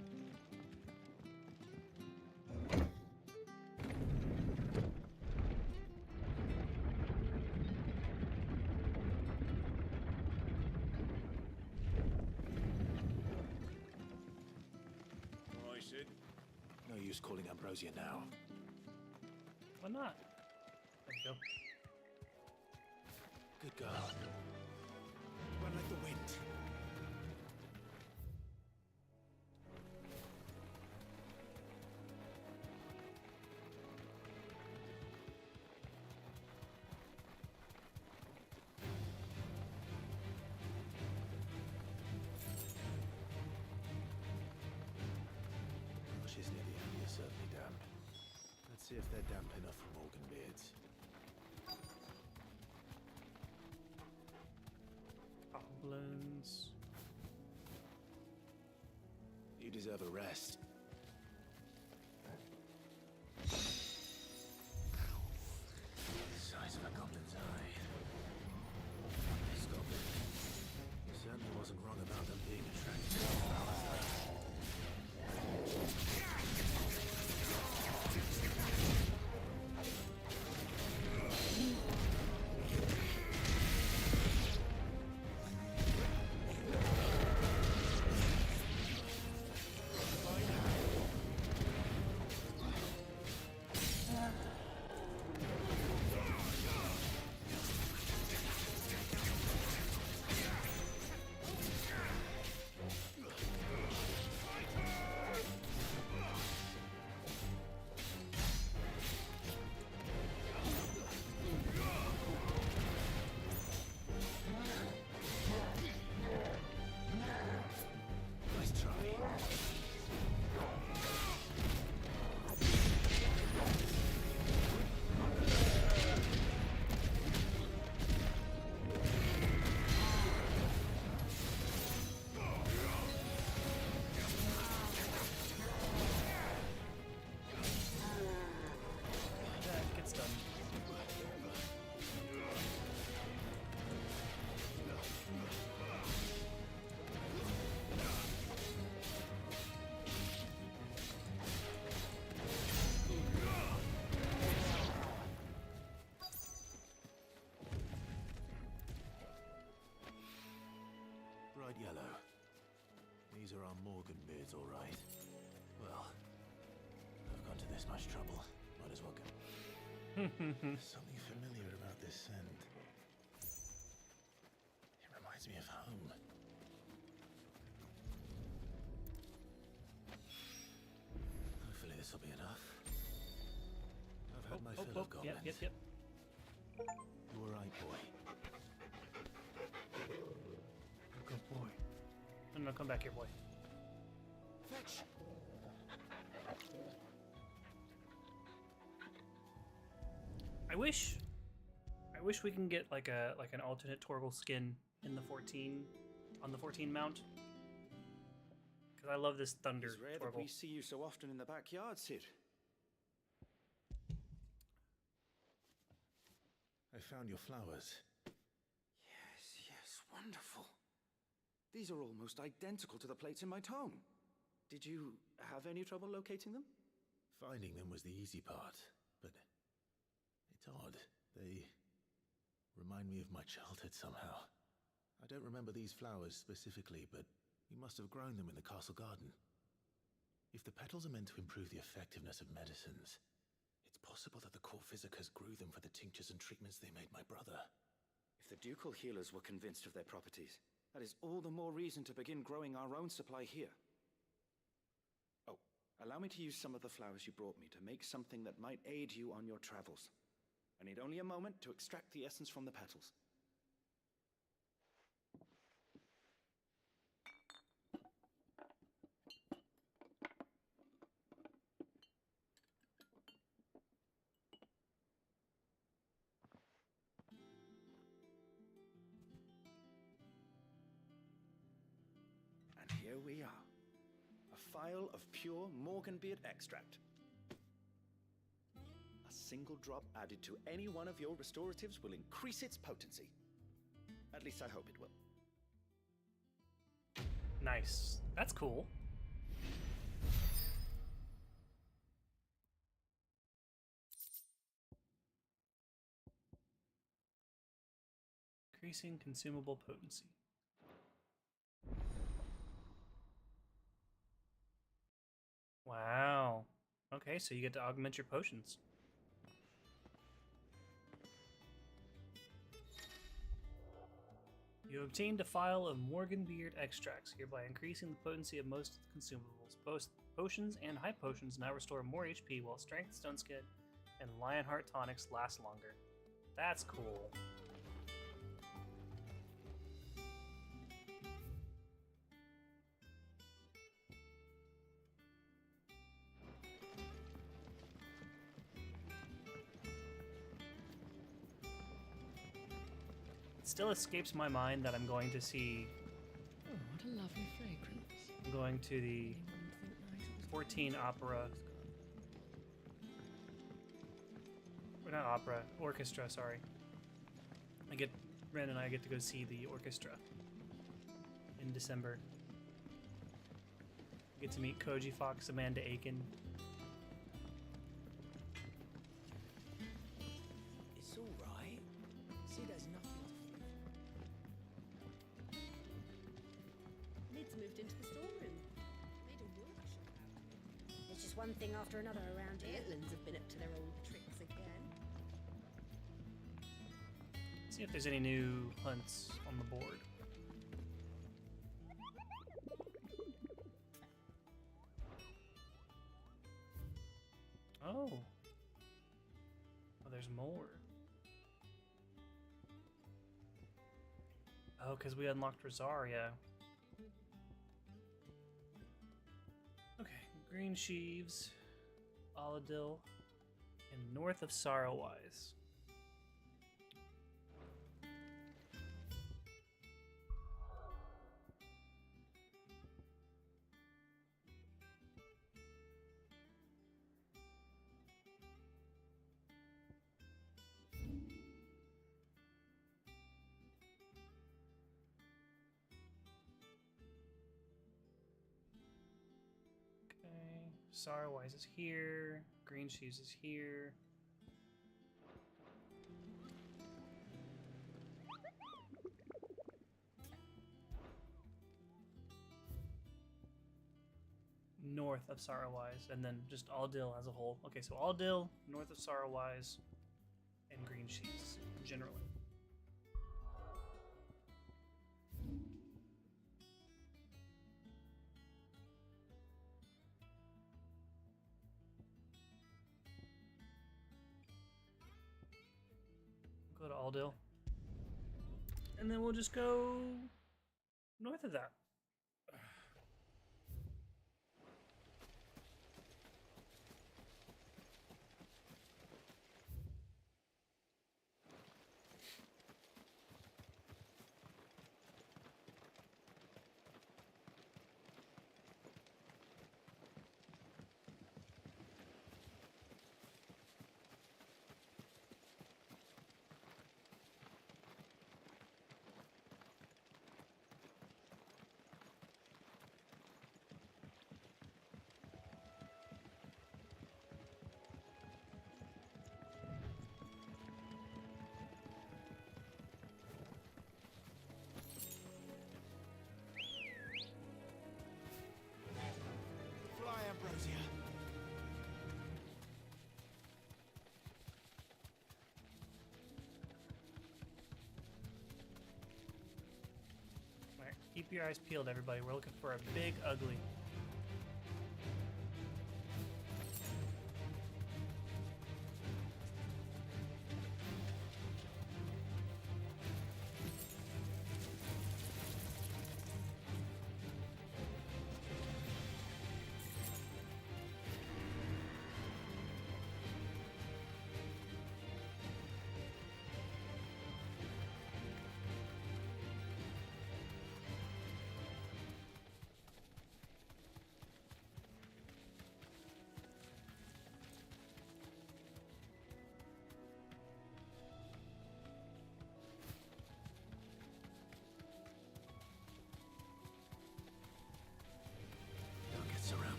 All right, Sid. No use calling Ambrosia now. Why not? There you go. Good girl. Run like the wind. Marshes near the end are certainly damp. Let's see if they're damp enough for Morgan beards. Goblins. You deserve a rest. Size of a goblin's eye. This goblin certainly wasn't wrong about them being attracted to flowers, though. Nice try. That gets done. Bright yellow. These are our Morgan beards, all right. Well, I've gone to this much trouble. Might as well go. Something familiar about this scent. It reminds me of home. Hopefully this will be enough. I've had my fill of goblins. Yep. You all right, boy? Good boy. No, come back here, boy. Fetch! I wish we can get like an alternate Torgal skin in the 14 on the 14 mount. Because I love this thunder. It's rare that we see you so often in the backyard, Sid. I found your flowers. Yes, wonderful. These are almost identical to the plates in my tome. Did you have any trouble locating them? Finding them was the easy part, but it's odd. They remind me of my childhood somehow. I don't remember these flowers specifically, but you must have grown them in the castle garden. If the petals are meant to improve the effectiveness of medicines, it's possible that the court physicers grew them for the tinctures and treatments they made my brother. If the ducal healers were convinced of their properties, that is all the more reason to begin growing our own supply here. Oh, allow me to use some of the flowers you brought me to make something that might aid you on your travels. I need only a moment to extract the essence from the petals. And here we are. A phial of pure Morganbeard extract. A single drop added to any one of your restoratives will increase its potency. At least I hope it will. Nice. That's cool. Increasing consumable potency. Wow. Okay, so you get to augment your potions. You obtained a phial of Morganbeard extracts, hereby increasing the potency of most of the consumables. Both potions and high potions now restore more HP, while Strength, Stone Skin, and Lionheart tonics last longer. That's cool. It still escapes my mind that I'm going to see. Oh, what a lovely fragrance. I'm going to the 14 opera. Or not opera, orchestra, sorry. Ren and I get to go see the orchestra in December. Get to meet Koji Fox, Amanda Eikon. It's all right. Sid has nothing to fear. Lid's moved into the storeroom. Made a workshop out of it. It's just one thing after another around here. Itlands have been up to their old tricks again. See if there's any new hunts on the board. Oh. Oh, there's more. Oh, because we unlocked Rosaria. Okay, Green Sheaves, Aladil, and north of Sorrowwise. Sorrowwise is here. Green Sheaves is here. North of Sorrowwise, and then just Aldil as a whole. Okay, so Aldil, north of Sorrowwise, and Green Sheaves generally. Go to Aldil. And then we'll just go north of that. Keep your eyes peeled, everybody. We're looking for a big ugly. Don't get surrounded.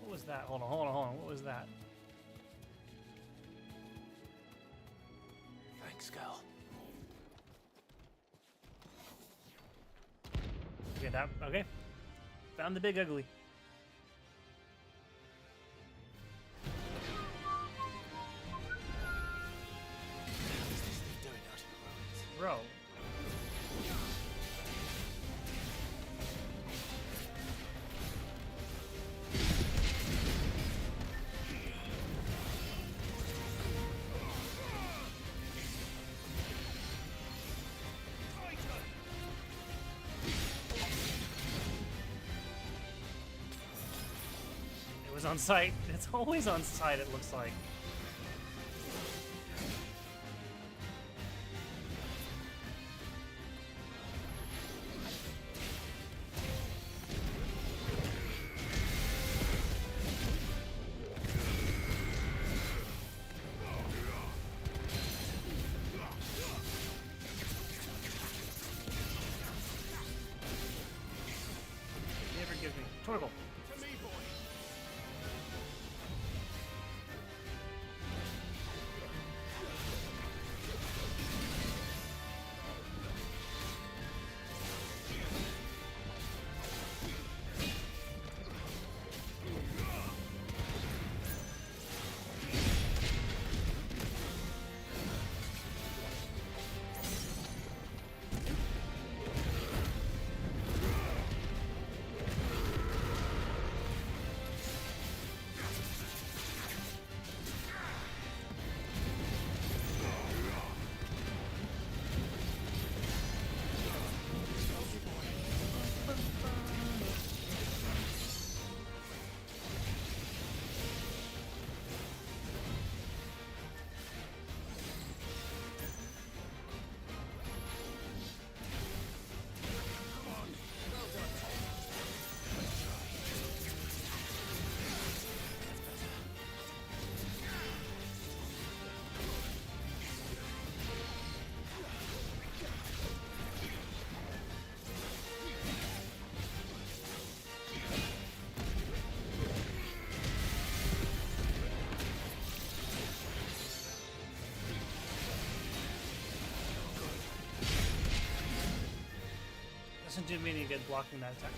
What was that? Hold on. What was that? Thanks, girl. Okay. Found the big ugly. What's this thing doing out in the ruins? Bro. It was on site. It's always on site, it looks like. Never give me. Torgal. To me, boy. Doesn't do me any good blocking that attack.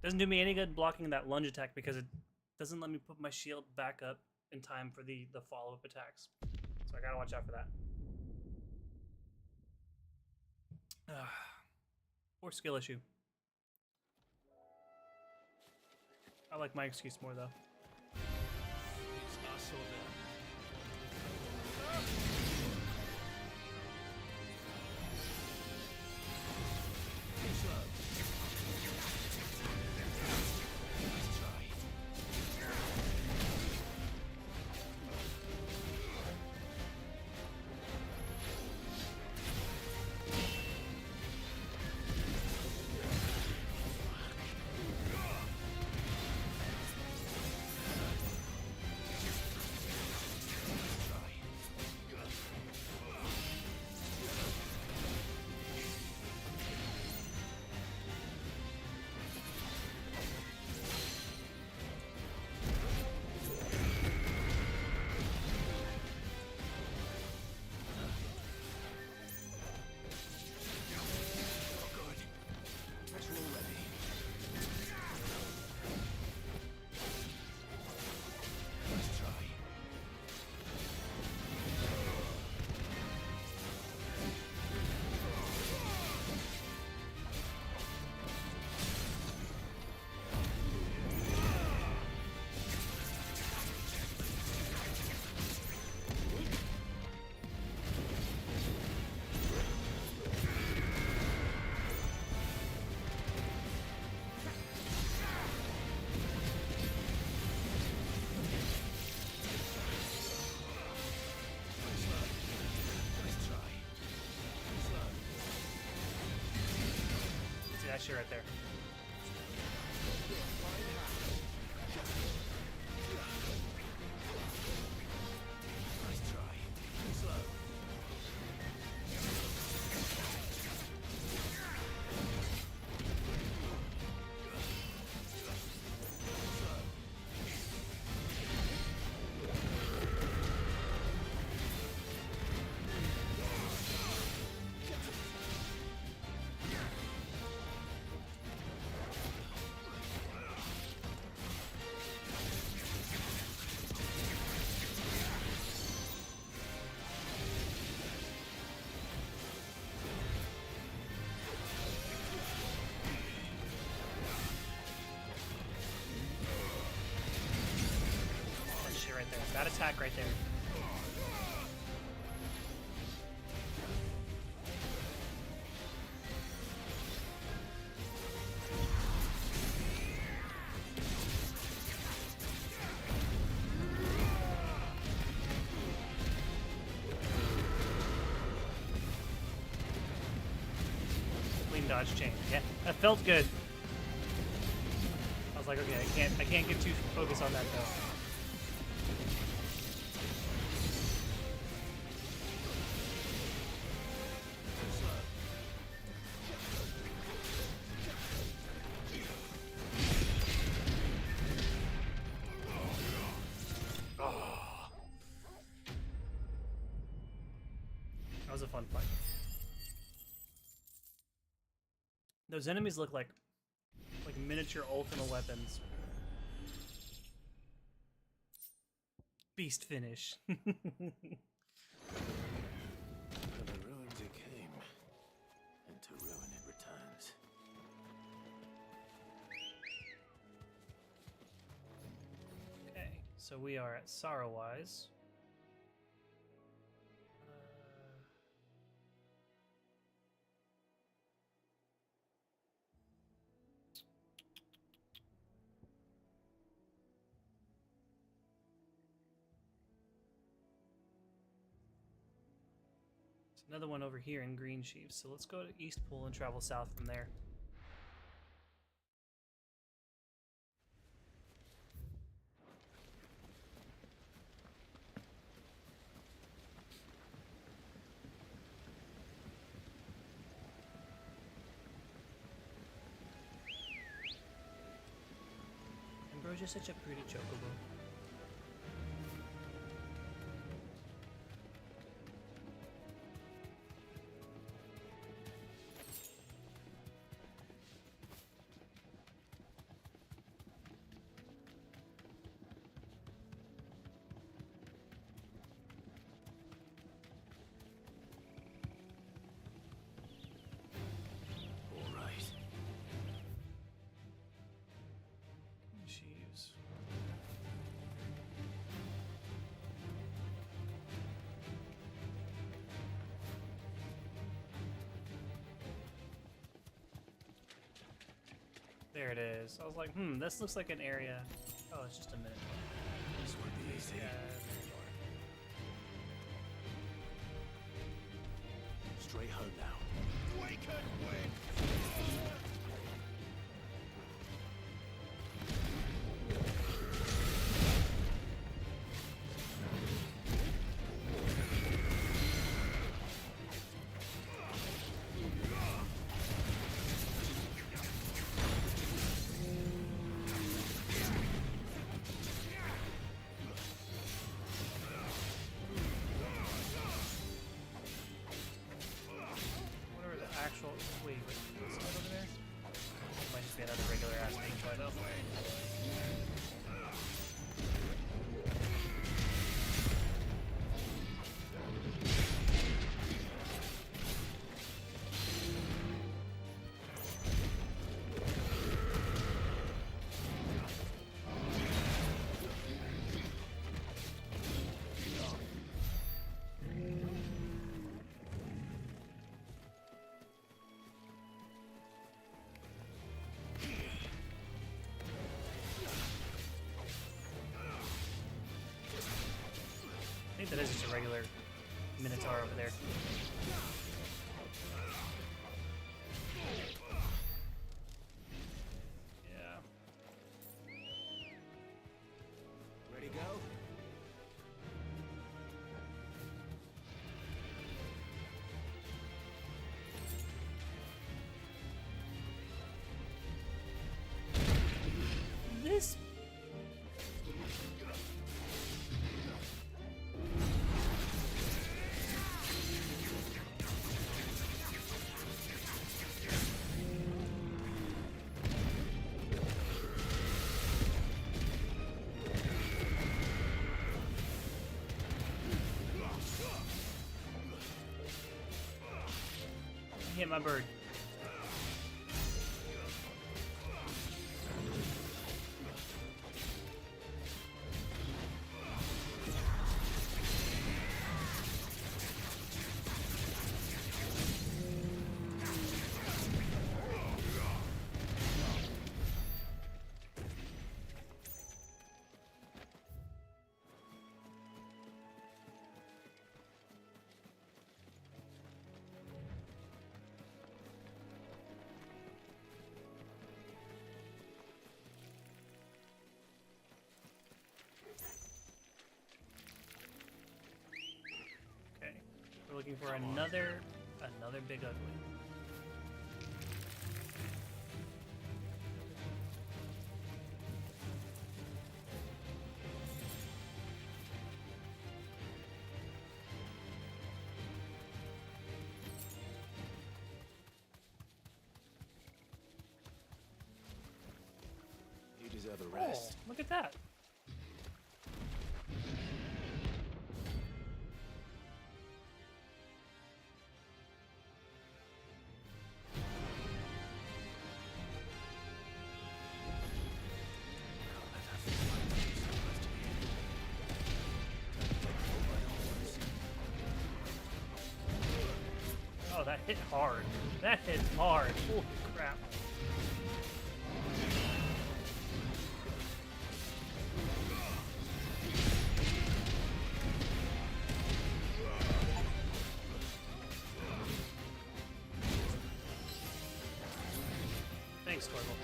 Doesn't do me any good blocking that lunge attack because it doesn't let me put my shield back up in time for the follow-up attacks. So I gotta watch out for that. Poor skill issue. I like my excuse more though. It's us or them. Too slow. Let's try. That shit right there. Nice try. Slow. That attack right there. Clean dodge chain. Yeah, that felt good. I was like, okay, I can't get too focused on that though. That was a fun fight. Those enemies look like miniature ultimate weapons. Beast finish. From the ruins it came, and to ruin it returns. Okay, so we are at Sorrowwise. Another one over here in Green Sheaves, so let's go to East Pool and travel south from there. Ambrosia's such a pretty chocobo. There it is. I was like, this looks like an area. Oh, it's just a minute. This would be easy. Straight home now. We can win! Wait, what's that over there? Might just be another regular ass thing, but I know. I think that is just a regular Minotaur over there. my bird. We're looking for another big ugly. You deserve a rest. Oh, look at that. Oh, that hit hard. That hit hard. Holy crap. Thanks, Torval.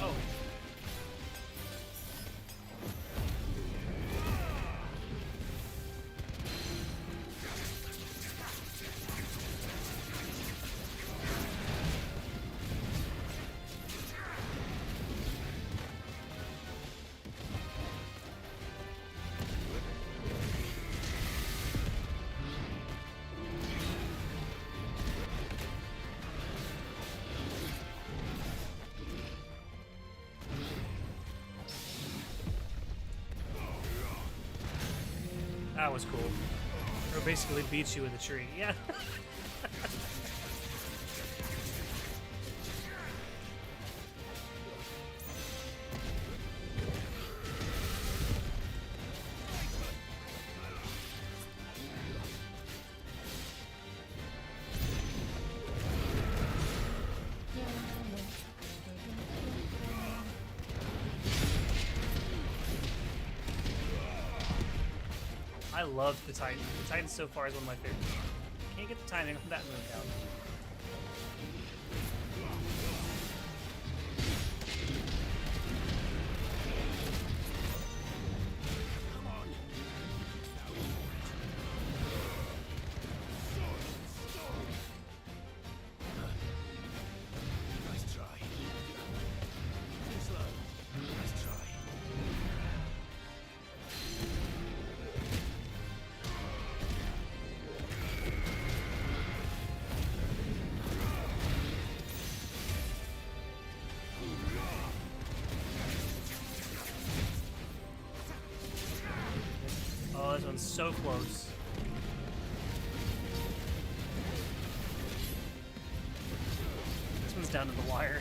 Oh. That was cool. Or basically beats you with a tree. Yeah. I love the Titan. The Titan so far is one of my favorites. Can't get the timing of that move down. Oh, this one's so close. This one's down to the wire.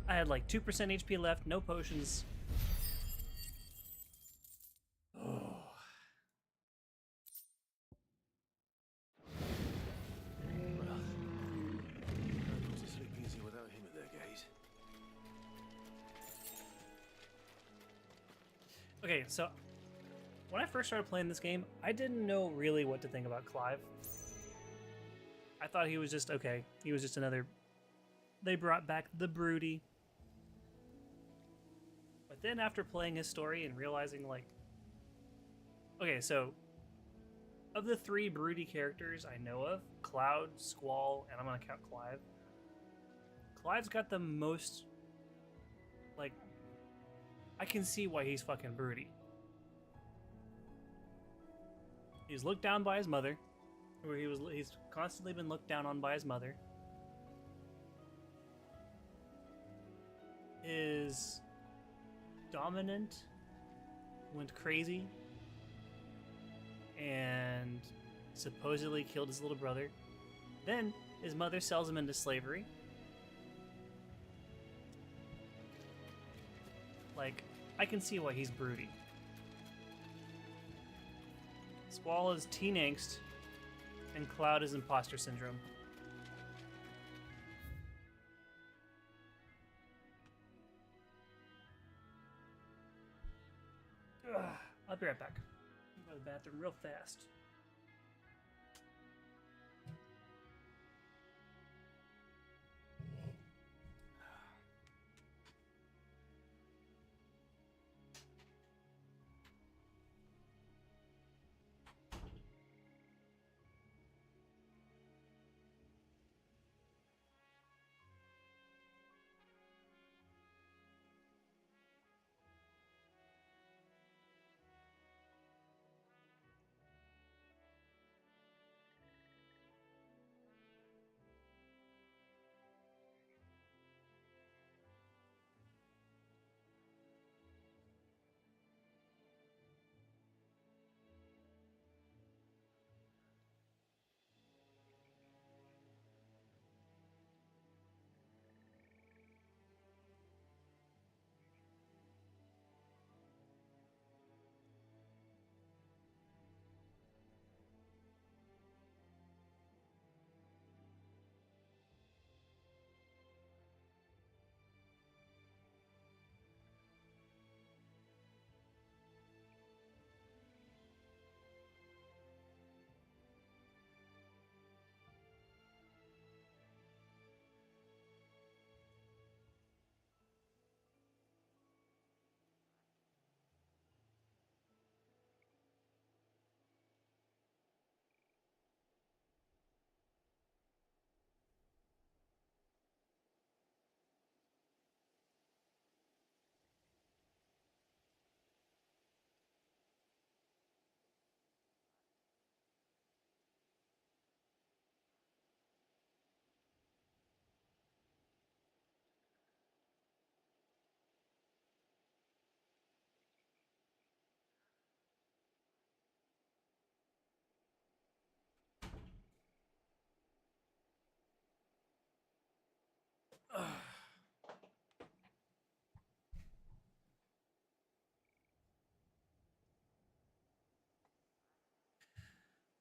I had like 2% HP left, no potions. Okay, so when I first started playing this game, I didn't know really what to think about Clive. I thought he was just okay. He was just another. They brought back the broody. But then after playing his story and realizing, like, okay, so of the 3 broody characters I know of, Cloud, Squall, and I'm gonna count Clive. Clive's got the most, like, I can see why he's fucking broody. He's looked down by his mother, or he's constantly been looked down on by his mother. His dominant went crazy and supposedly killed his little brother. Then his mother sells him into slavery. Like, I can see why he's broody. Squall is teen angst, and Cloud is imposter syndrome. Ugh, I'll be right back. I'll go to the bathroom real fast.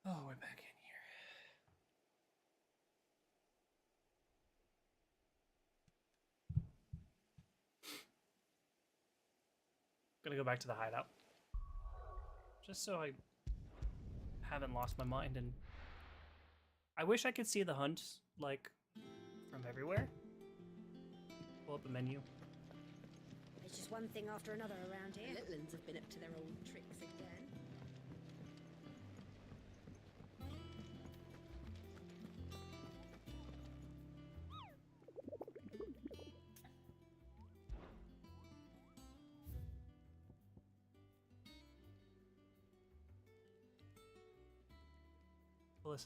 Oh, we're back in here. Gonna go back to the hideout. Just so I haven't lost my mind, and I wish I could see the hunt, like, from everywhere. Pull up a menu. It's just one thing after another around here. The Littlands have been up to their old tricks again.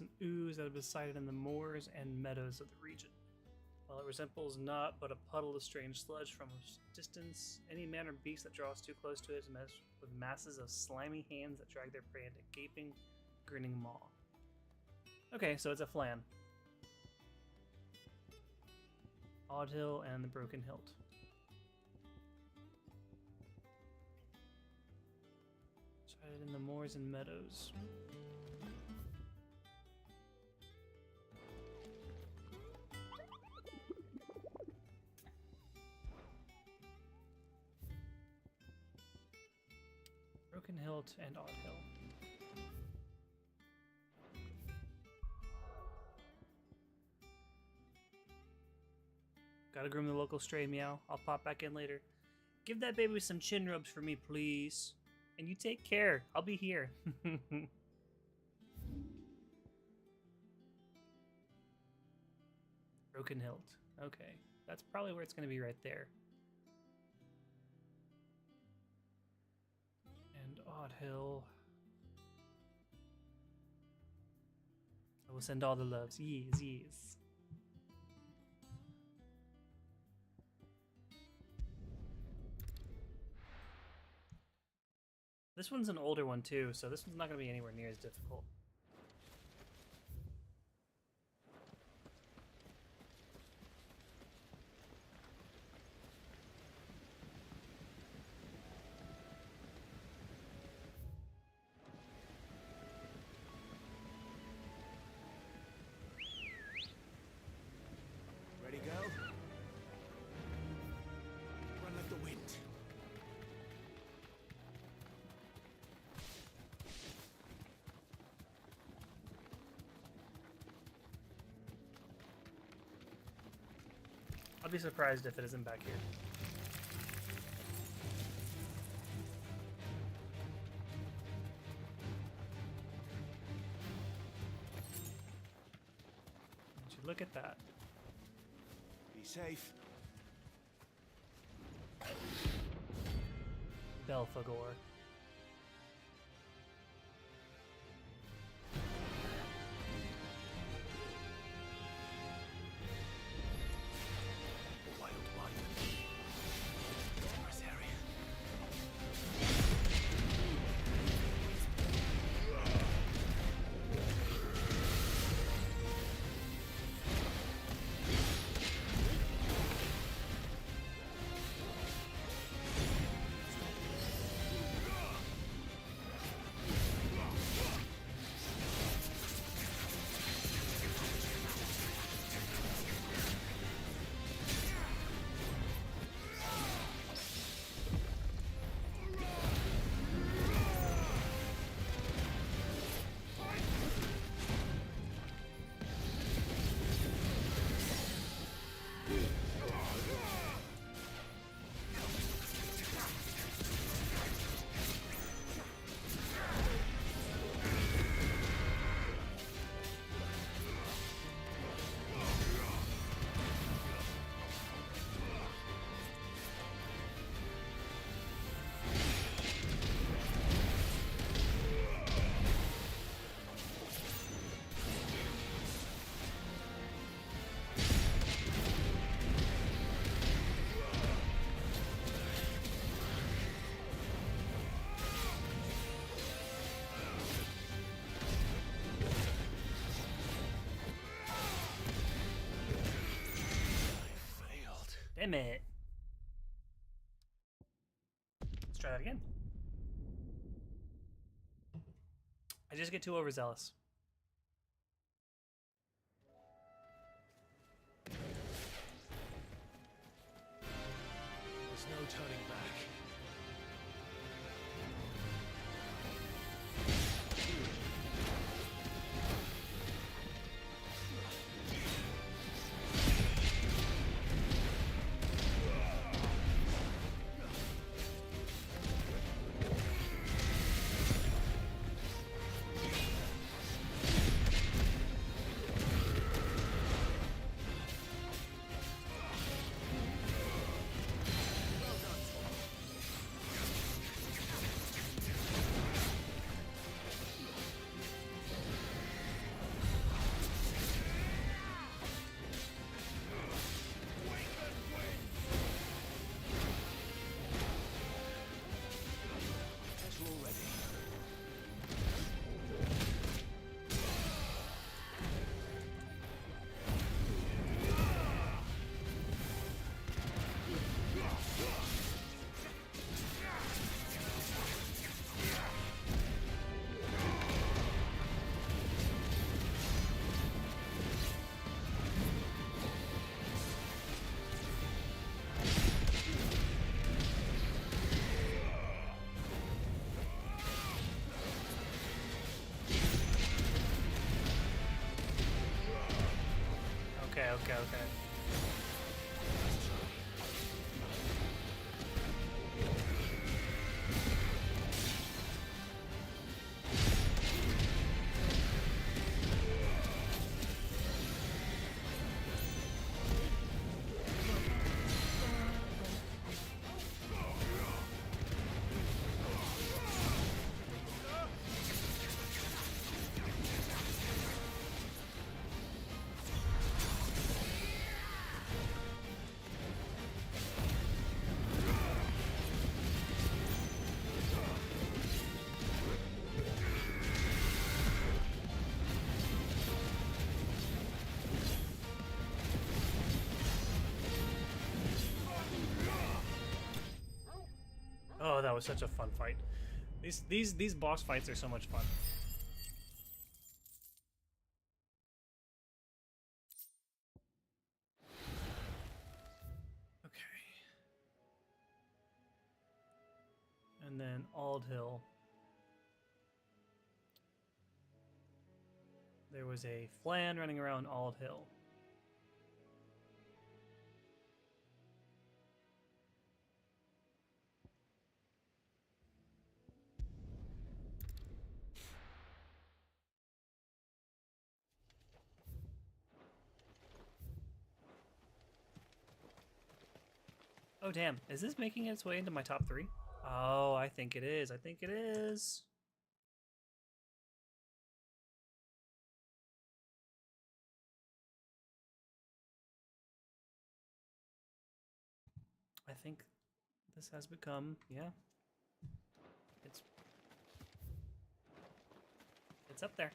An ooze that have been sighted in the moors and meadows of the region. While it resembles naught but a puddle of strange sludge from a distance, any man or beast that draws too close to it is met with masses of slimy hands that drag their prey into gaping, grinning maw. Okay, so it's a flan. Odd Hill and the Broken Hilt. Sighted in the moors and meadows. Broken Hilt and Odd Hill. Gotta groom the local stray, meow. I'll pop back in later. Give that baby some chin rubs for me, please. And you take care. I'll be here. Broken Hilt. Okay. That's probably where it's gonna be right there. And Odd Hill. will send all the loves. Yes, yes. This one's an older one too, so this one's not going to be anywhere near as difficult. Ready, go? Run like the wind. I'll be surprised if it isn't back here. Would you look at that? Be safe. Belphegor. Damn it. Let's try that again. I just get too overzealous. There's no turning back. Okay. was such a fun fight. These boss fights are so much fun. Okay. And then Ald Hill. There was a flan running around Ald Hill. Oh damn, is this making its way into my top 3? Oh, I think it is. I think it is. I think this has become, yeah. It's up there.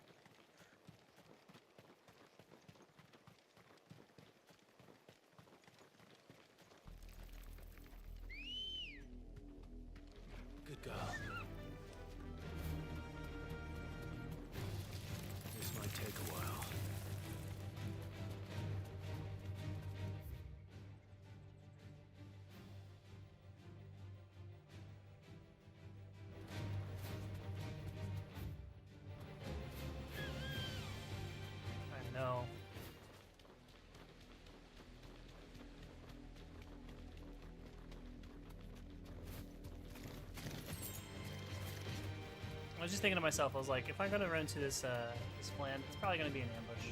Good girl. This might take a while. I know. I was just thinking to myself, I was like, if I'm gonna run into this this flan, it's probably gonna be an ambush.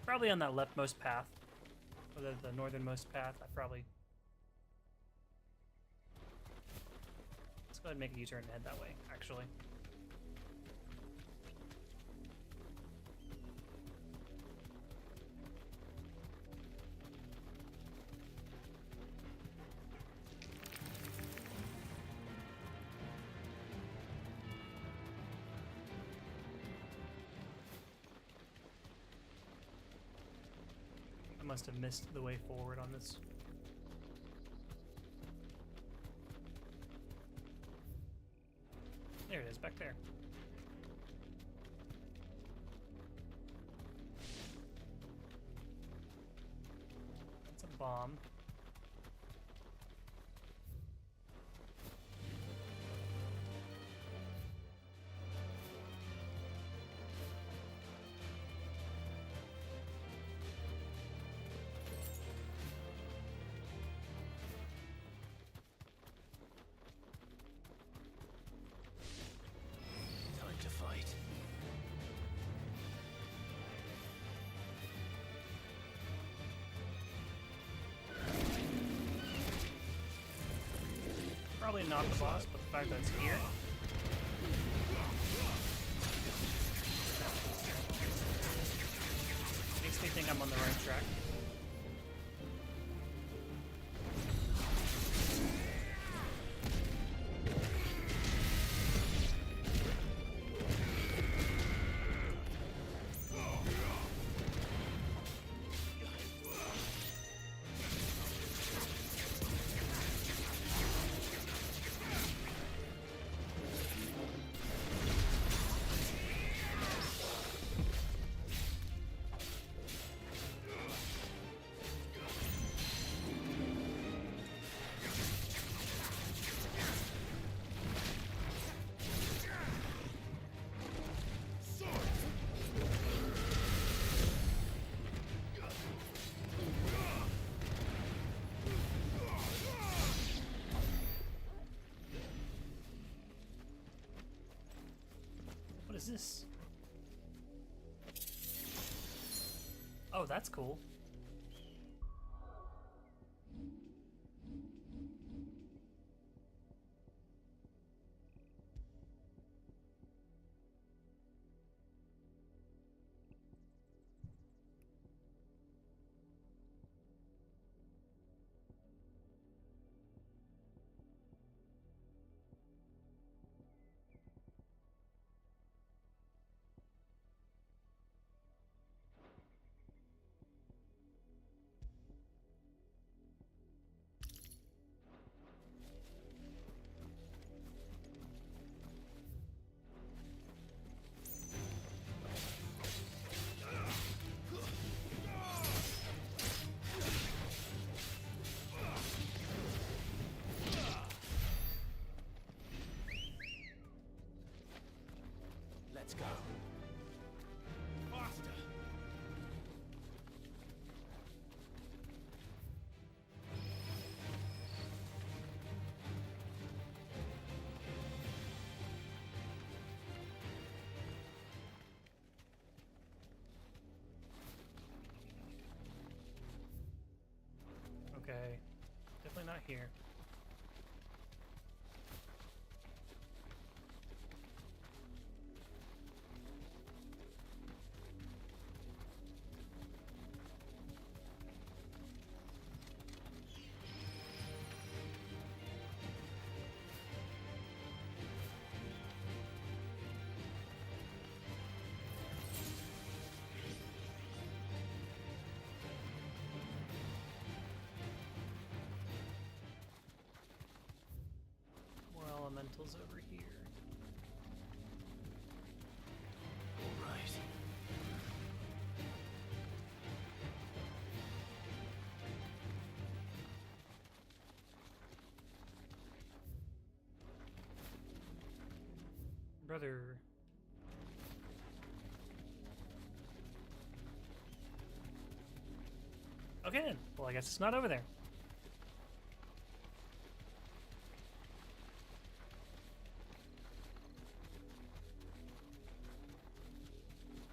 Probably on that leftmost path, or the northernmost path. Let's go ahead and make a U-turn and head that way, actually. Must have missed the way forward on this. There it is, back there. That's a bomb. Probably not the boss, but the fact that it's here. Makes me think I'm on the right track. is this? Oh, that's cool. Let's go. Faster. Okay, definitely not here. More elementals over here. All right. Brother. Okay then. Well, I guess it's not over there.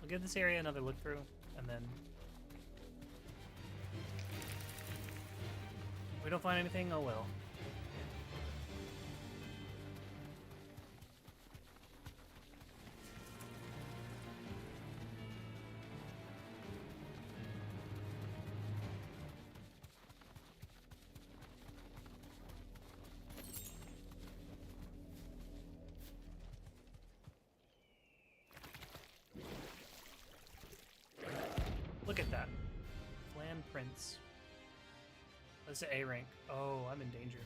I'll give this area another look through, and then if we don't find anything, oh well. Look at that. Flan Prince. That's an A rank. Oh, I'm in danger.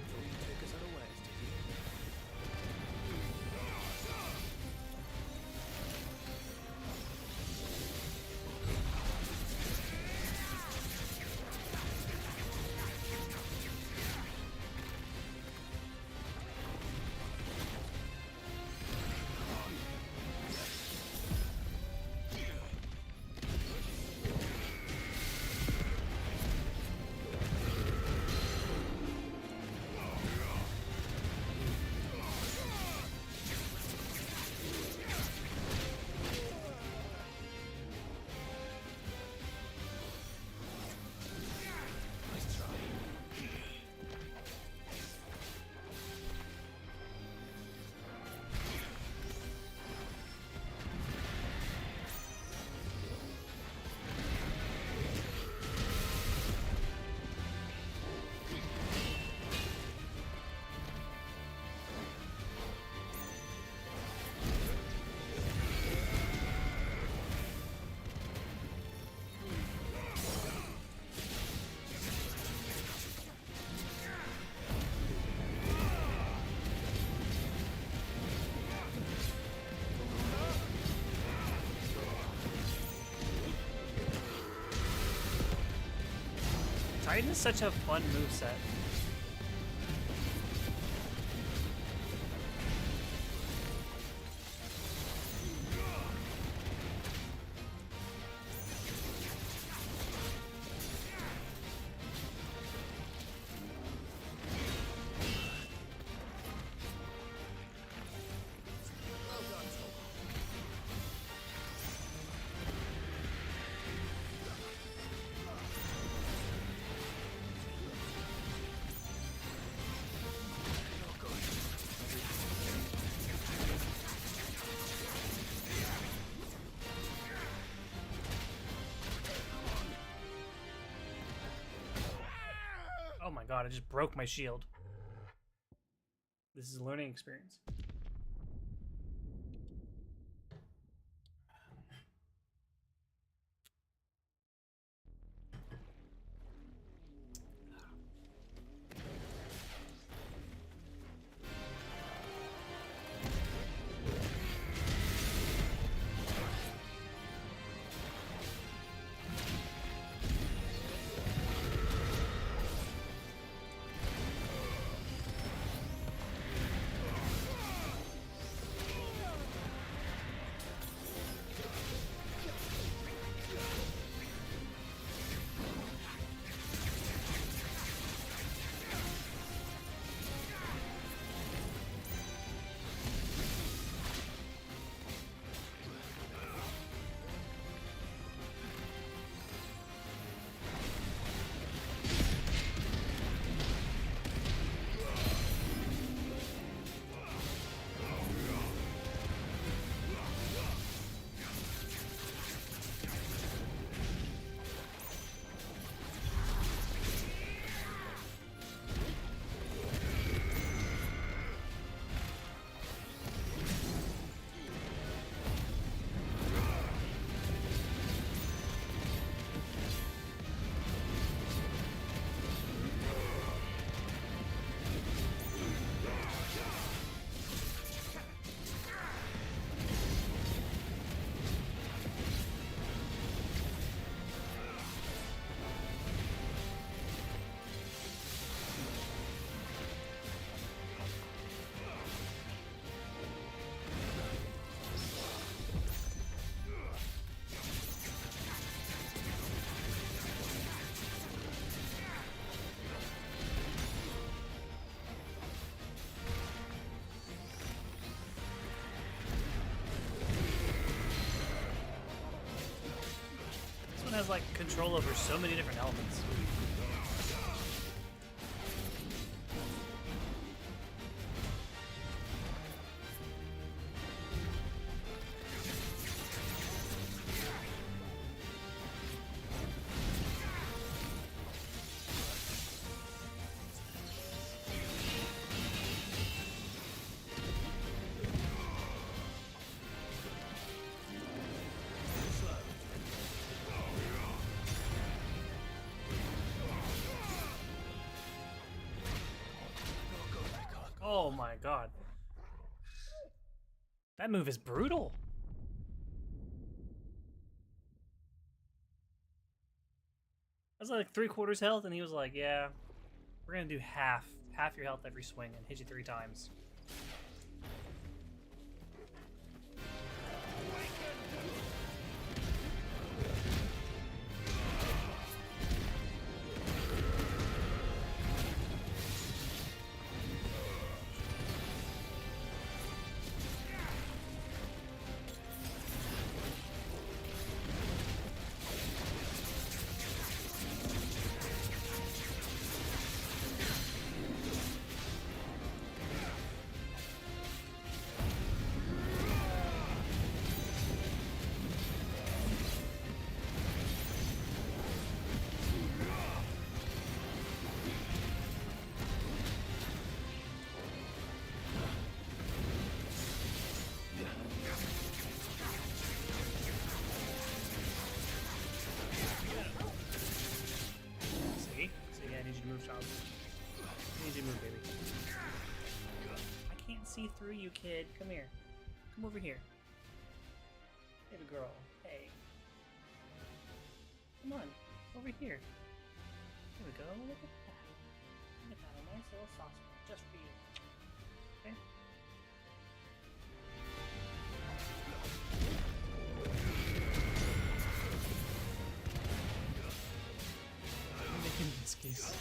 Thought you'd take us unawares, did you? Titan is such a fun moveset. god, I just broke my shield. This is a learning experience. Has like control over so many different elements. Oh my god. That move is brutal. I was like 3/4 health, and he was like, yeah, we're gonna do half your health every swing and hit you 3 times. See through you, kid. Come here. Come over here. Baby girl. Hey. Come on. Over here. There we go. Look at that. Look at that. A nice little saucer just for you. Okay? I'm making this case.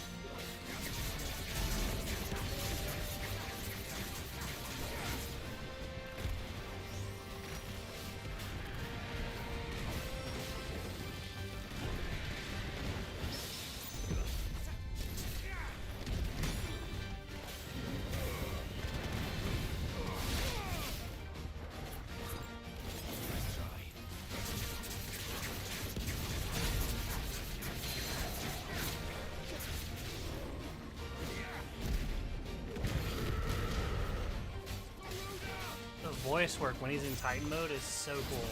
voice work when he's in Titan mode is so cool.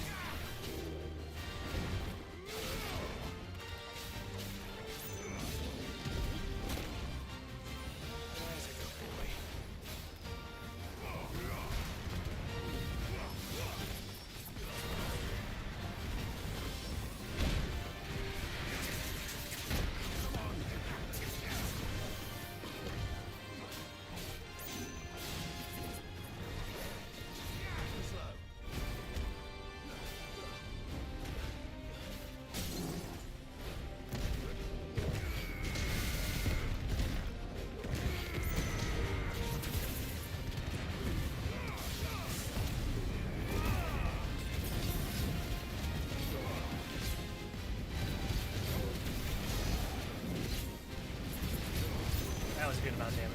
That was a good amount of damage.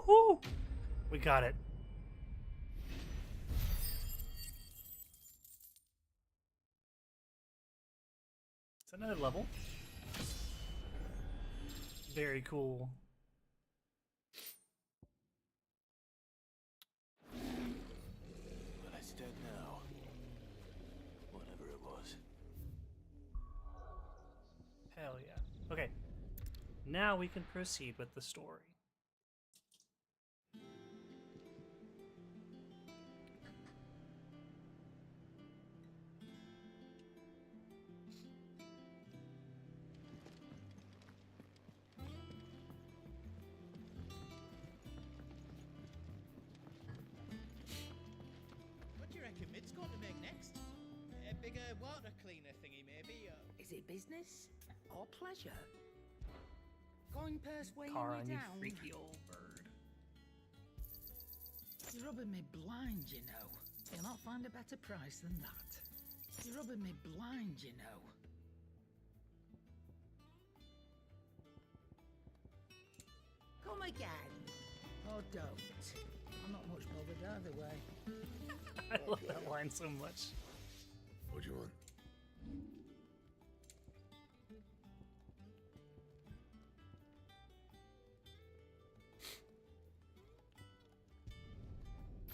Woohoo! We got it. It's another level. Very cool. Well, it's dead now. Whatever it was. Hell yeah. Okay. Now we can proceed with the story. What do you reckon Mid's going to make next? A bigger water cleaner thingy, maybe? Or... Is it business or pleasure? Going persuading Kara, me you down? freaky old bird. You're rubbing me blind, you know. You'll not find a better price than that. You're rubbing me blind, you know. Come again. Or don't. I'm not much bothered either way. I love that line so much. What do you want?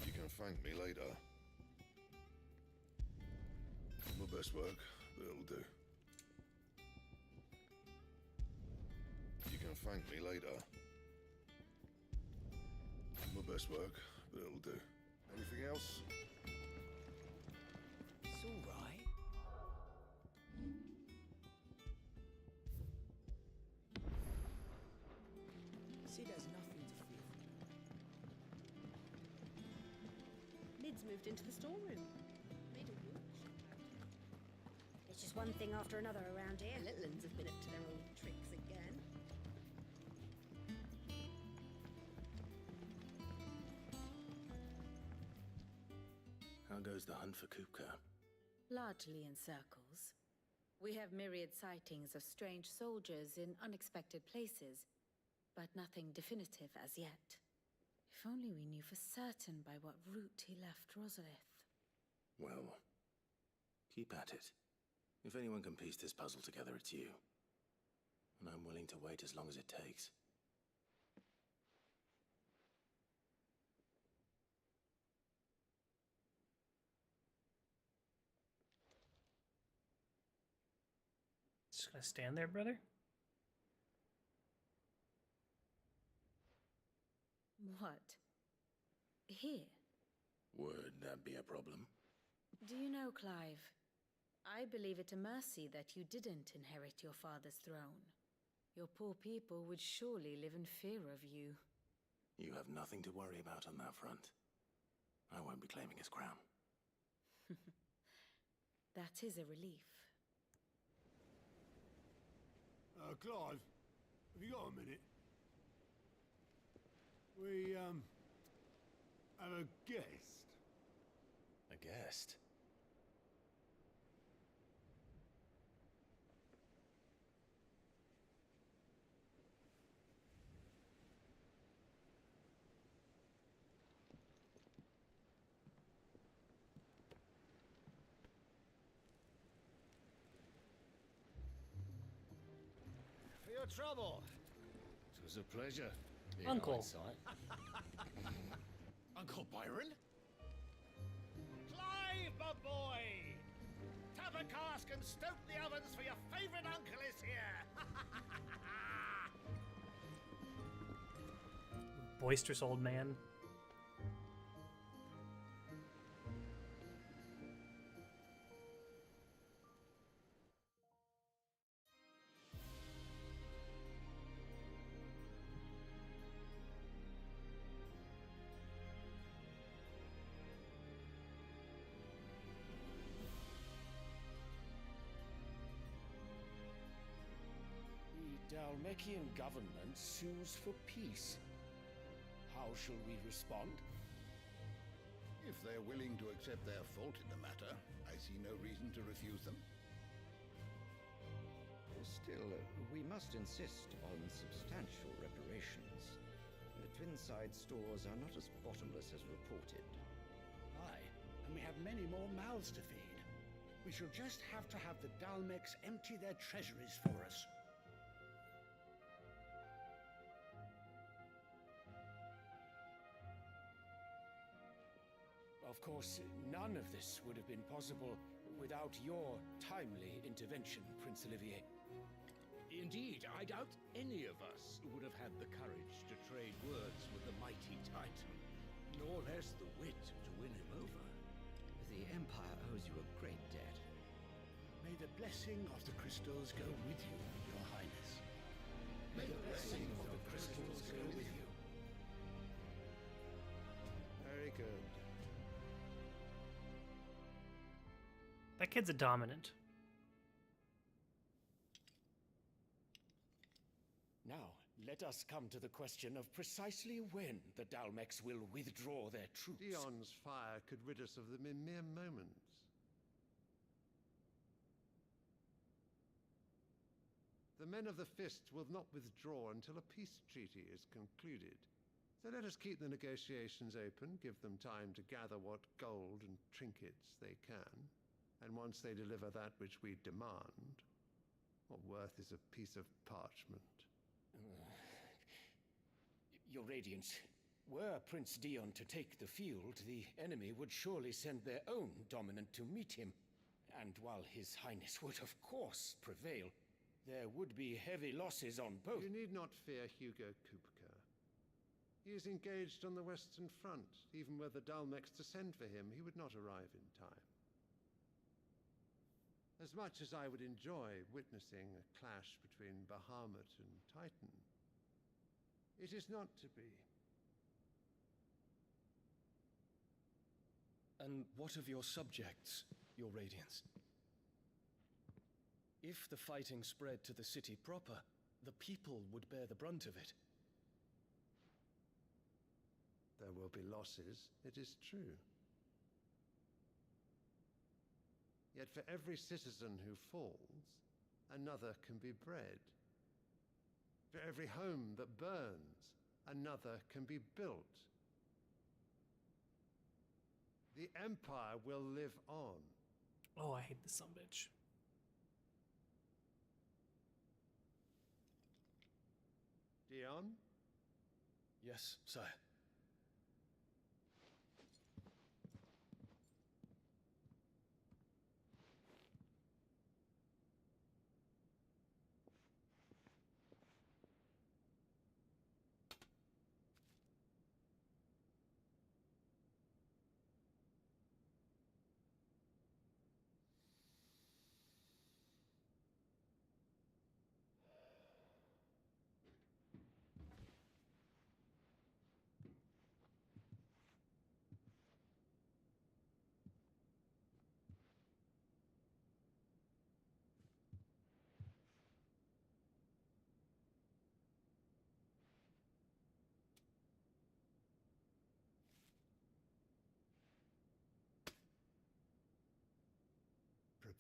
You can thank me later. My best work, but it'll do. You can thank me later. My best work, but it'll do. Anything else? It's all right. See, there's nothing to fear. Mid's moved into the storeroom. Made a workshop out of it. It's just one thing after another around here. Little uns have been up to their old tricks again. How goes the hunt for Kupka? Largely in circles. We have myriad sightings of strange soldiers in unexpected places, but nothing definitive as yet. If only we knew for certain by what route he left Rosalith. Well, keep at it. If anyone can piece this puzzle together, it's you. And I'm willing to wait as long as it takes. Just gonna stand there, brother? What? Here? Would that be a problem? Do you know, Clive? I believe it a mercy that you didn't inherit your father's throne. Your poor people would surely live in fear of you. You have nothing to worry about on that front. I won't be claiming his crown. That is a relief. Clive, have you got a minute? We, have a guest. A guest? For your trouble. It was a pleasure. in Uncle. hindsight. Uncle Byron? Clive, my boy! Tap a cask and stoke the ovens, for your favourite uncle is here! Boisterous old man. The Dalmekian government sues for peace. How shall we respond? If they're willing to accept their fault in the matter, I see no reason to refuse them. Still, we must insist on substantial reparations. The Twinside stores are not as bottomless as reported. Aye, and we have many more mouths to feed. We shall just have to have the Dalmecs empty their treasuries for us. Of course, none of this would have been possible without your timely intervention, Prince Olivier. Indeed, I doubt any of us would have had the courage to trade words with the mighty Titan, nor less the wit to win him over. The Empire owes you a great debt. May the blessing of the crystals go with you, Your Highness. May the blessing of the crystals go with you. Very good. That kid's a dominant. Now, let us come to the question of precisely when the Dalmecs will withdraw their troops. Dion's fire could rid us of them in mere moments. The men of the Fist will not withdraw until a peace treaty is concluded. So let us keep the negotiations open, give them time to gather what gold and trinkets they can, and once they deliver that which we demand, what worth is a piece of parchment? Your Radiance, were Prince Dion to take the field, the enemy would surely send their own dominant to meet him. And while His Highness would, of course, prevail, there would be heavy losses on both. You need not fear Hugo Kupka. He is engaged on the Western Front. Even were the Dalmecs to send for him, he would not arrive in time. As much as I would enjoy witnessing a clash between Bahamut and Titan, it is not to be. And what of your subjects, Your Radiance? If the fighting spread to the city proper, the people would bear the brunt of it. There will be losses, it is true. Yet for every citizen who falls, another can be bred. For every home that burns, another can be built. The Empire will live on. Oh, I hate this sumbitch. Dion? Yes, sire.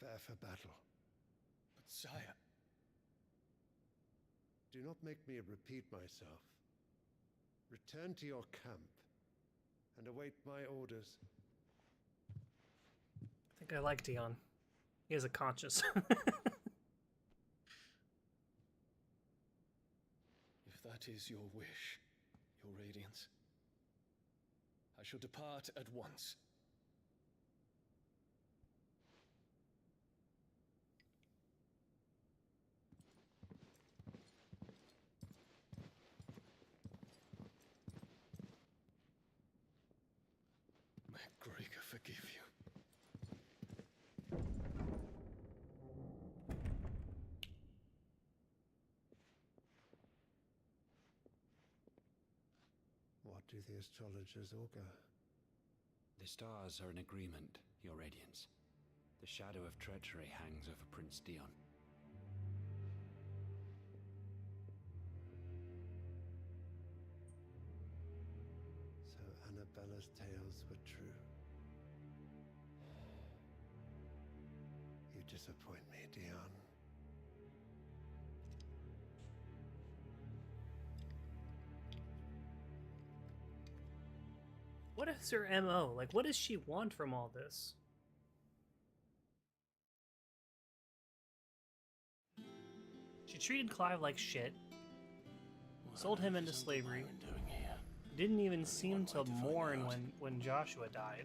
Prepare for battle. But sire... Do not make me repeat myself. Return to your camp and await my orders. I think I like Dion. He has a conscience. If that is your wish, Your Radiance, I shall depart at once. May Gregor forgive you. What do the astrologers augur? The stars are in agreement, Your Radiance. The shadow of treachery hangs over Prince Dion. So Annabella's tales were true. You disappoint me, Dion. What is her MO? Like, what does she want from all this? She treated Clive like shit, sold him into slavery, didn't even seem to mourn when Joshua died.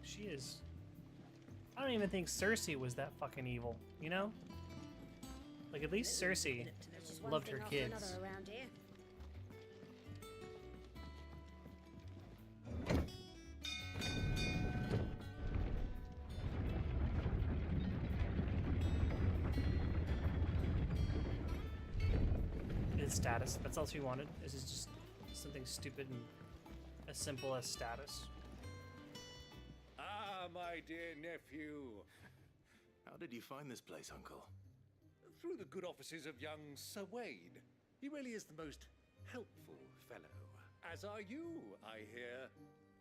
She is... I don't even think Cersei was that fucking evil, you know? Like, at least Cersei loved her kids. Around here. His status. That's all she wanted. This is just something stupid and as simple as status. Ah, my dear nephew. How did you find this place, Uncle? Through the good offices of young Sir Wade. He really is the most helpful fellow. As are you, I hear.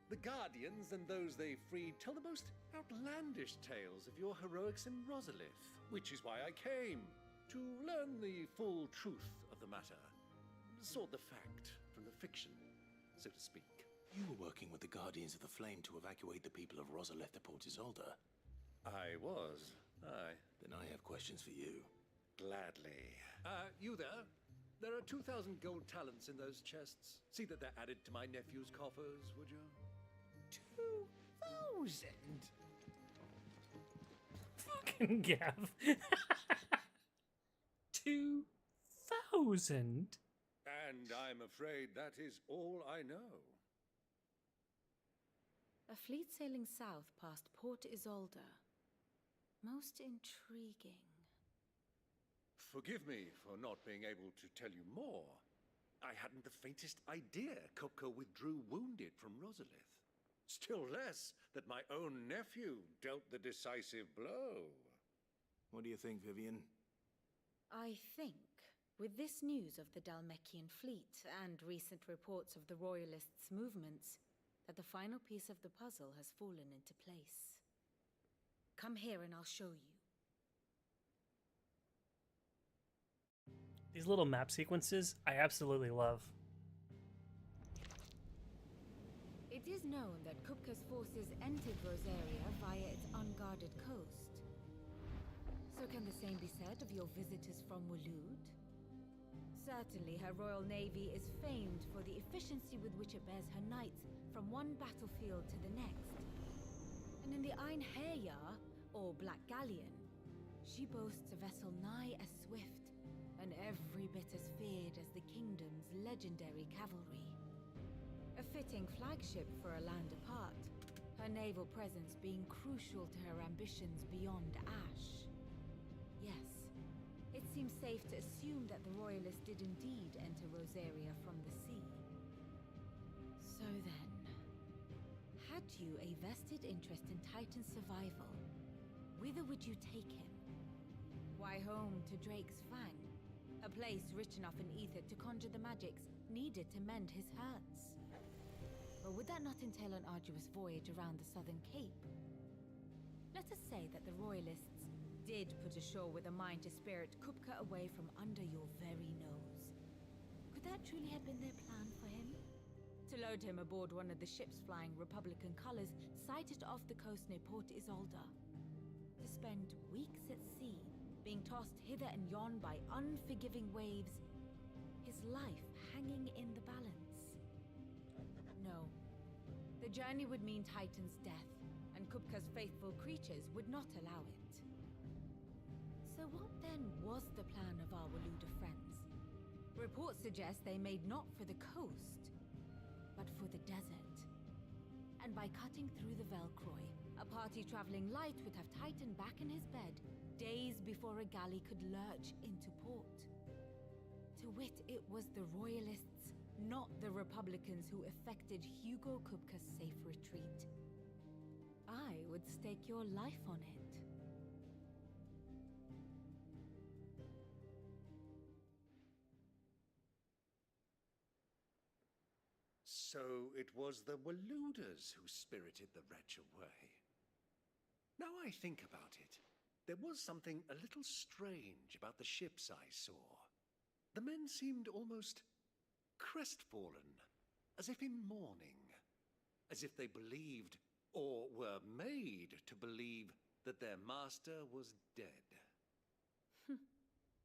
The Guardians and those they freed tell the most outlandish tales of your heroics in Rosalith, which is why I came, to learn the full truth of the matter. Sort the fact from the fiction, so to speak. You were working with the Guardians of the Flame to evacuate the people of Rosalith to Port Isolde. I was, aye. Then I have questions for you. Gladly. You there? There are 2,000 gold talents in those chests. See that they're added to my nephew's coffers, would you? 2,000? Fucking Gav. 2,000? And I'm afraid that is all I know. A fleet sailing south past Port Isolde. Most intriguing. Forgive me for not being able to tell you more. I hadn't the faintest idea Kupka withdrew wounded from Rosalith. Still less that my own nephew dealt the decisive blow. What do you think, Vivian? I think, with this news of the Dhalmekian fleet and recent reports of the Royalists' movements, that the final piece of the puzzle has fallen into place. Come here and I'll show you. These little map sequences, I absolutely love. It is known that Kupka's forces entered Rosaria via its unguarded coast. So can the same be said of your visitors from Waloed? Certainly her royal navy is famed for the efficiency with which it bears her knights from one battlefield to the next. And in the Einherjar, or Black Galleon, she boasts a vessel nigh as swift and every bit as feared as the kingdom's legendary cavalry. A fitting flagship for a land apart, her naval presence being crucial to her ambitions beyond Ash. Yes, it seems safe to assume that the Royalists did indeed enter Rosaria from the sea. So then, had you a vested interest in Titan's survival, whither would you take him? Why, home to Drake's Fang, a place rich enough in ether to conjure the magics needed to mend his hurts. But would that not entail an arduous voyage around the southern cape? Let us say that the Royalists did put ashore with a mind to spirit Kupka away from under your very nose. Could that truly have been their plan for him? To load him aboard one of the ships flying Republican colors sighted off the coast near Port Isolde. To spend weeks at sea, being tossed hither and yon by unforgiving waves, his life hanging in the balance. No. The journey would mean Titan's death, and Kupka's faithful creatures would not allow it. So what then was the plan of our Waluda friends? Reports suggest they made not for the coast, but for the desert. And by cutting through the Velcroy, a party traveling light would have Titan back in his bed days before a galley could lurch into port. To wit, it was the Royalists, not the Republicans, who effected Hugo Kupka's safe retreat. I would stake your life on it. So it was the Waludas who spirited the wretch away. Now I think about it, there was something a little strange about the ships I saw. The men seemed almost crestfallen, as if in mourning, as if they believed, or were made to believe, that their master was dead.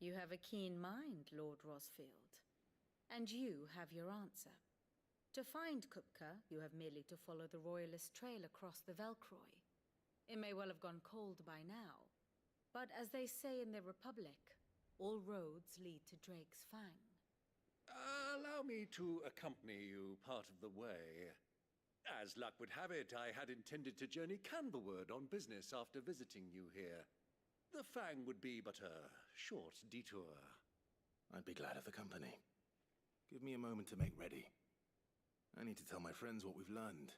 You have a keen mind, Lord Rosfield. And you have your answer. To find Kupka, you have merely to follow the Royalist trail across the Velcroy. It may well have gone cold by now, but as they say in the Republic, all roads lead to Drake's Fang. Allow me to accompany you part of the way. As luck would have it, I had intended to journey Canberward on business after visiting you here. The Fang would be but a short detour. I'd be glad of the company. Give me a moment to make ready. I need to tell my friends what we've learned,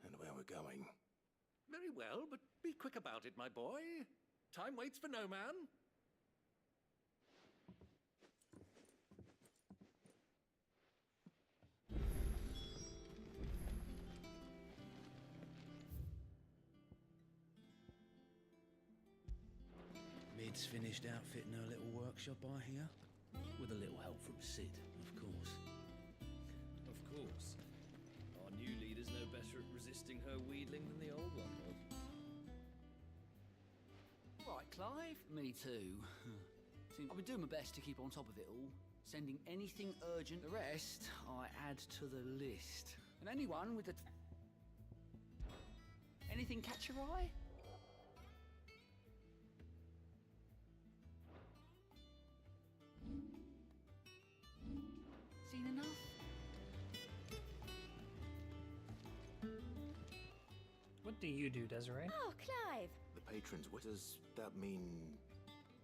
and where we're going. Very well, but be quick about it, my boy. Time waits for no man. Mid's finished outfitting her little workshop, I hear. With a little help from Sid, of course. Of course. Our new leader's no better at resisting her wheedling than the old one was. Right, Clive? Me too. See, I've been doing my best to keep on top of it all, sending anything urgent. The rest, I add to the list. And anyone with a... Anything catch your eye? Seen enough? What do you do, Desiree? Oh, Clive! The patrons, what does that mean?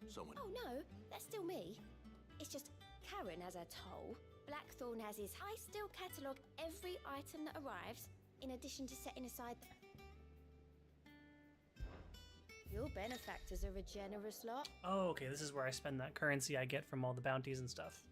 Someone? Oh, no, that's still me. It's just Karen has her toll, Blackthorn has his. I still catalogue every item that arrives, in addition to setting aside... Your benefactors are a generous lot. Oh, okay, this is where I spend that currency I get from all the bounties and stuff.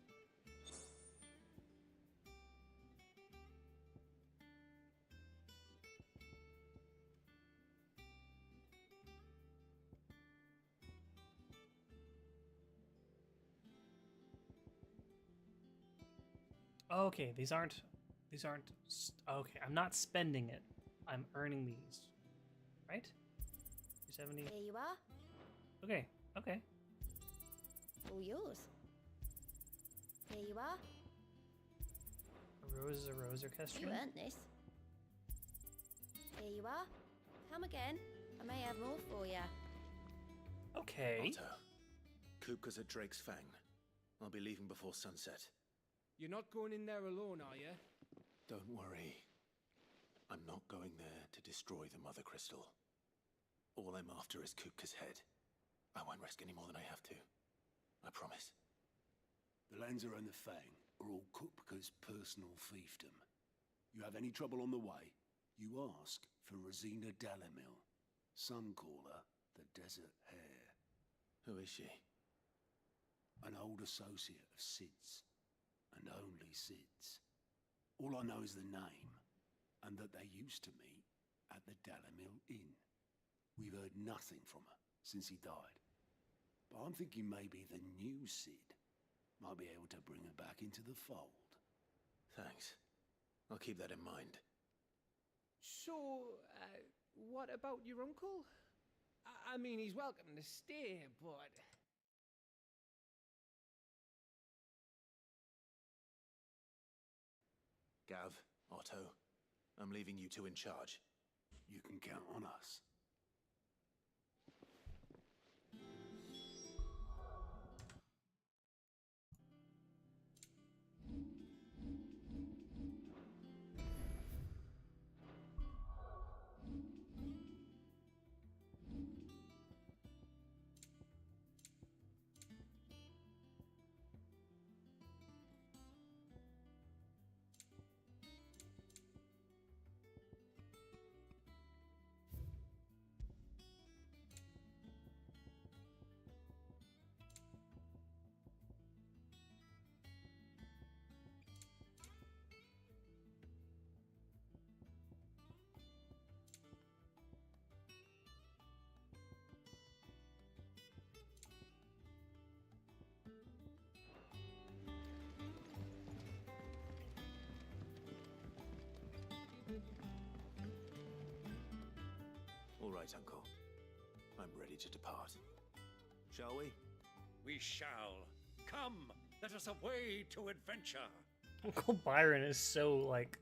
Okay, these aren't, okay, I'm not spending it. I'm earning these. Right? 270. Here you are. Okay, okay. All yours. Here you are. A rose is a rose orchestra. You earned this. Here you are. Come again. I may have more for you. Okay. Otto. Kupka's at Drake's Fang. I'll be leaving before sunset. You're not going in there alone, are you? Don't worry. I'm not going there to destroy the Mother Crystal. All I'm after is Kupka's head. I won't risk any more than I have to. I promise. The lands around the Fang are all Kupka's personal fiefdom. You have any trouble on the way, you ask for Rosina Dalamil. Some call her the Desert Hare. Who is she? An old associate of Sid's. And only Sid's. All I know is the name, and that they used to meet at the Dalamil Inn. We've heard nothing from her since he died. But I'm thinking maybe the new Cid might be able to bring her back into the fold. Thanks. I'll keep that in mind. So, what about your uncle? I mean, he's welcome to stay, but... Gav, Otto, I'm leaving you two in charge. You can count on us. All right, Uncle. I'm ready to depart. Shall we? We shall. Come, let us away to adventure. Uncle Byron is so like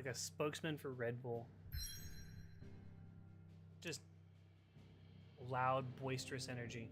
a spokesman for Red Bull. Just loud, boisterous energy.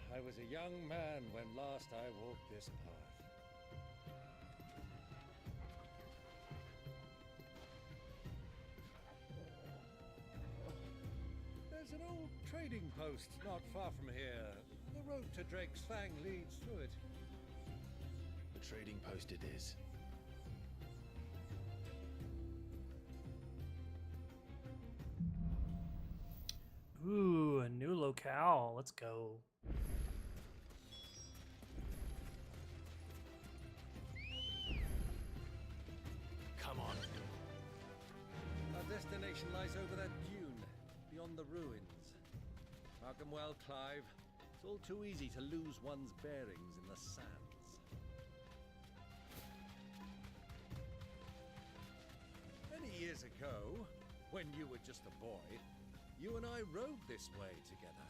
I was a young man when last I walked this path. There's an old trading post not far from here. The road to Drake's Fang leads through it. The trading post it is. Ooh, a new locale. Let's go. Come on. Our destination lies over that dune, beyond the ruins. Mark 'em well, Clive. It's all too easy to lose one's bearings in the sands. Many years ago, when you were just a boy, you and I rode this way together,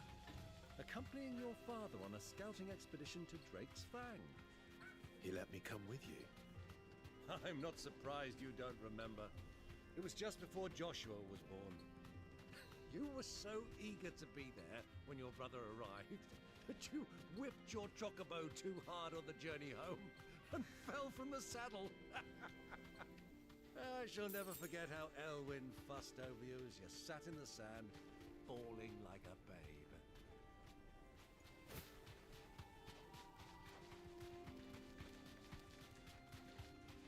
accompanying your father on a scouting expedition to Drake's Fang. He let me come with you. I'm not surprised you don't remember. It was just before Joshua was born. You were so eager to be there when your brother arrived that you whipped your chocobo too hard on the journey home and fell from the saddle. I shall never forget how Elwyn fussed over you as you sat in the sand, bawling like a babe.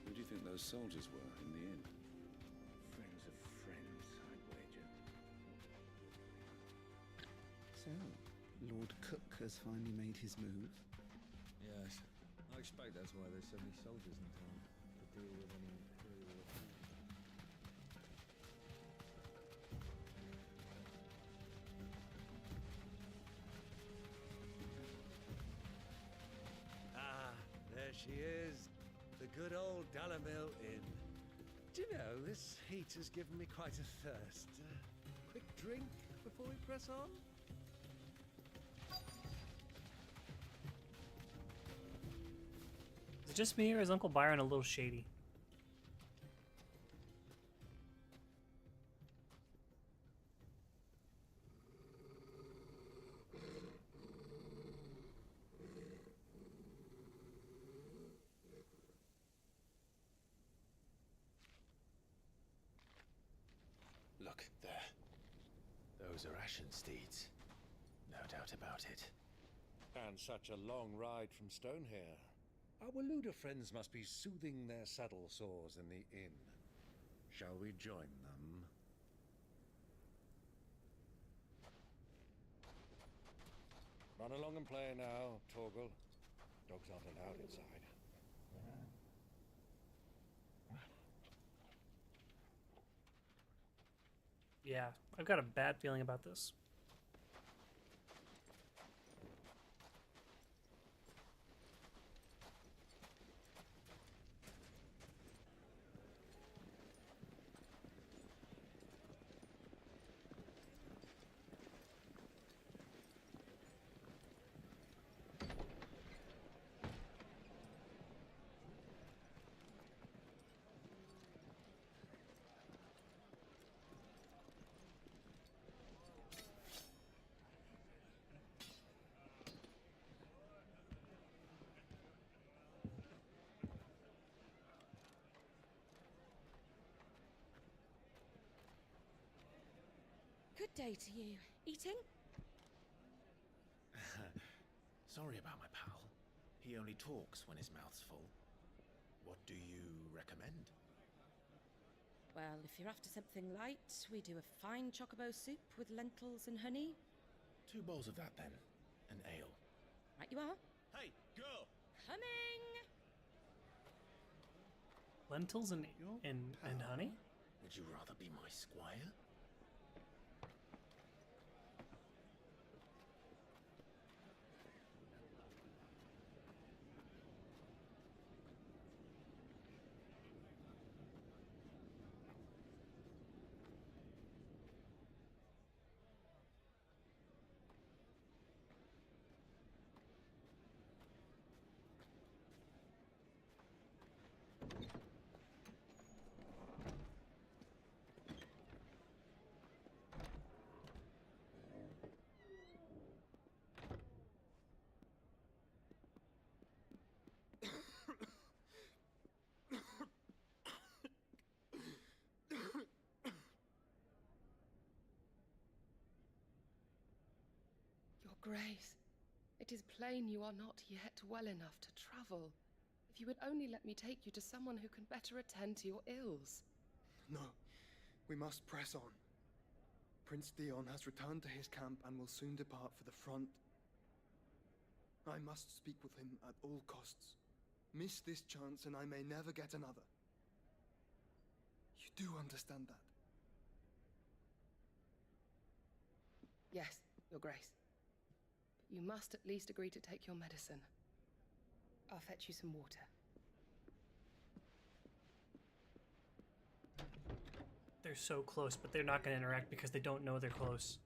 Who do you think those soldiers were in the inn? Friends of friends, I'd wager. So, Lord Cook has finally made his move. Yes. I expect that's why there's so many soldiers in town, to deal with any imperial affairs. Ah, there she is. The good old Dalamil Inn. Do you know, this heat has given me quite a thirst. Quick drink before we press on? Is it just me, or is Uncle Byron a little shady? Those are ashen steeds. No doubt about it. And such a long ride from Stonehair. Our Luda friends must be soothing their saddle sores in the inn. Shall we join them? Run along and play now, Torgal. Dogs aren't allowed inside. Yeah, I've got a bad feeling about this. Good day to you. Eating? Sorry about my pal. He only talks when his mouth's full. What do you recommend? Well, if you're after something light, we do a fine chocobo soup with lentils and honey. 2 bowls of that, then. An ale. Right you are. Hey, girl! Coming! Lentils and honey? Would you rather be my squire? Grace, it is plain you are not yet well enough to travel. If you would only let me take you to someone who can better attend to your ills. No, we must press on. Prince Dion has returned to his camp and will soon depart for the front. I must speak with him at all costs. Miss this chance and I may never get another. You do understand that? Yes, Your Grace. You must at least agree to take your medicine. I'll fetch you some water. They're so close, but they're not going to interact because they don't know they're close.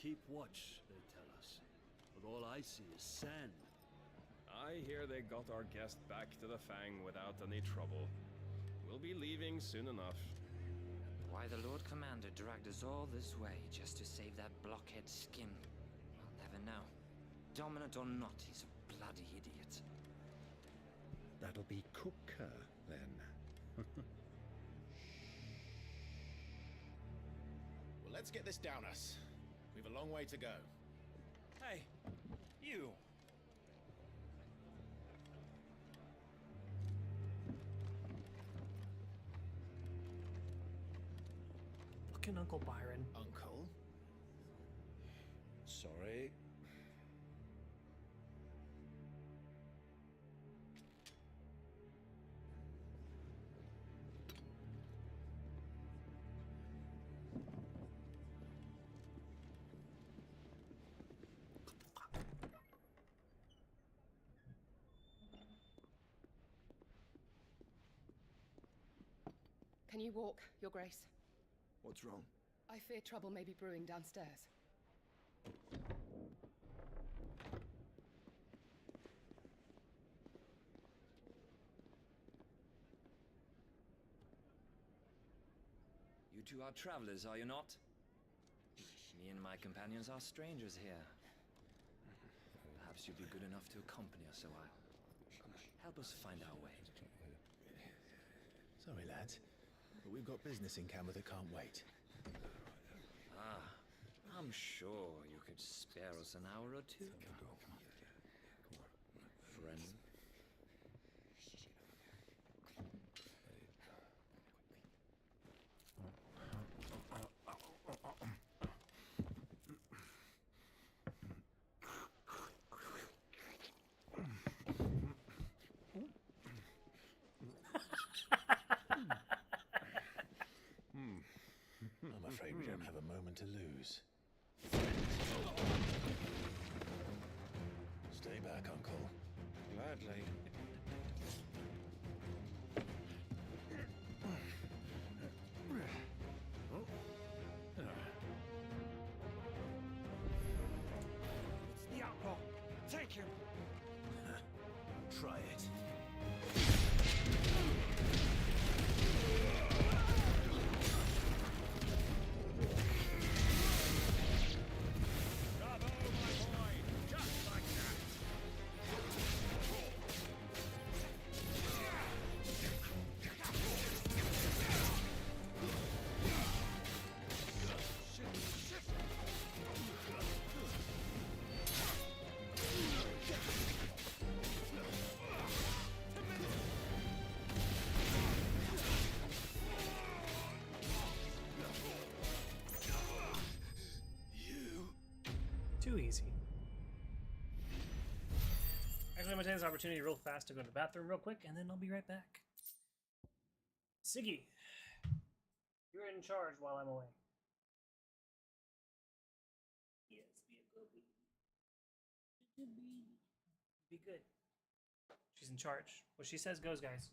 Keep watch, they tell us. But all I see is sand. I hear they got our guest back to the Fang without any trouble. We'll be leaving soon enough. Why the Lord Commander dragged us all this way just to save that blockhead skin, I'll never know. Dominant or not, he's a bloody idiot. That'll be Cooker, then. Well, let's get this down us. We've a long way to go. Hey, you! Fucking Uncle Byron. Uncle? Sorry. Can you walk, Your Grace? What's wrong? I fear trouble may be brewing downstairs. You two are travelers, are you not? Me and my companions are strangers here. Perhaps you'd be good enough to accompany us a while. Help us find our way. Sorry, lads, but we've got business in camera that can't wait. Ah, I'm sure you could spare us an hour or two. Friend. I'm afraid we don't have a moment to lose. Stay back, Uncle. Gladly. It's the outlaw. Take him. Try it. Bravo, my boy. Just like that. Too easy. Actually, I'm gonna take this opportunity real fast to go to the bathroom real quick, and then I'll be right back. Siggy, you're in charge while I'm away. Yes, be a good be good. She's in charge. What she says goes, guys.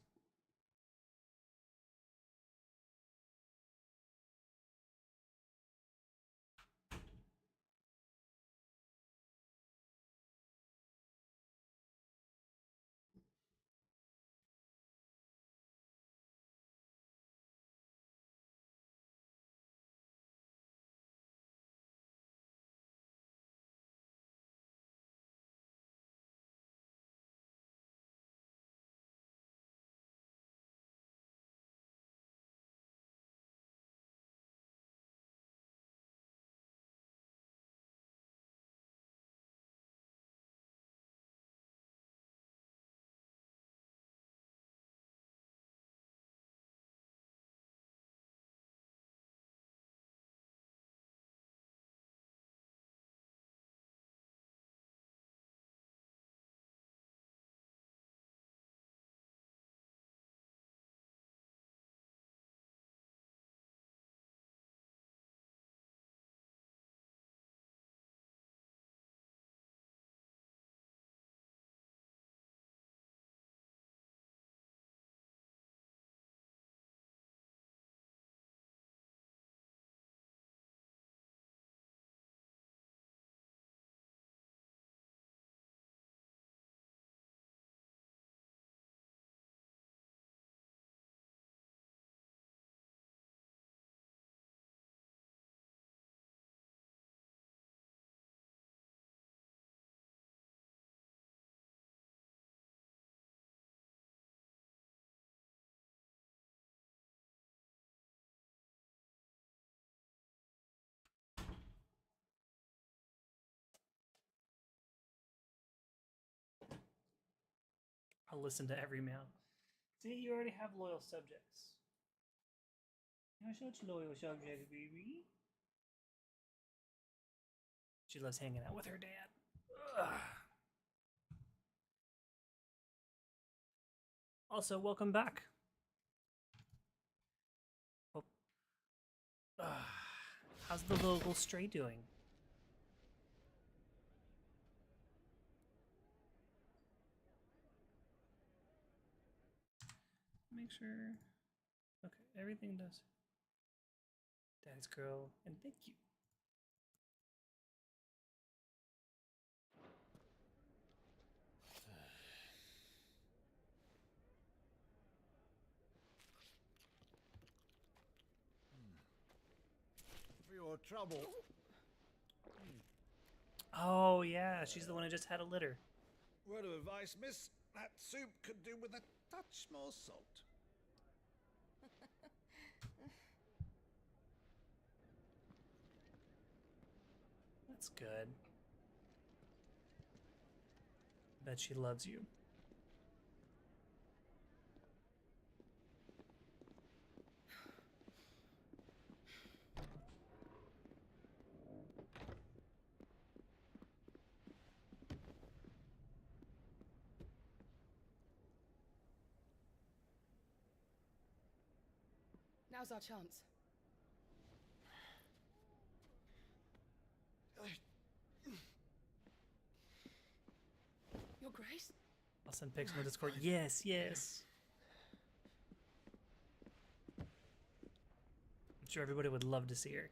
I'll listen to every meow. See, you already have loyal subjects. You're such loyal subjects, baby. She loves hanging out with her dad. Ugh. Also, welcome back. Oh. How's the local stray doing? Make sure. Okay, everything does. Daddy's girl, and thank you. For your trouble. Oh yeah, she's the one who just had a litter. Word of advice, miss. That soup could do with a touch more salt. That's good. Bet she loves you. Now's our chance. Your Grace? I'll send pics in the Discord. Yes, yes. I'm sure everybody would love to see her.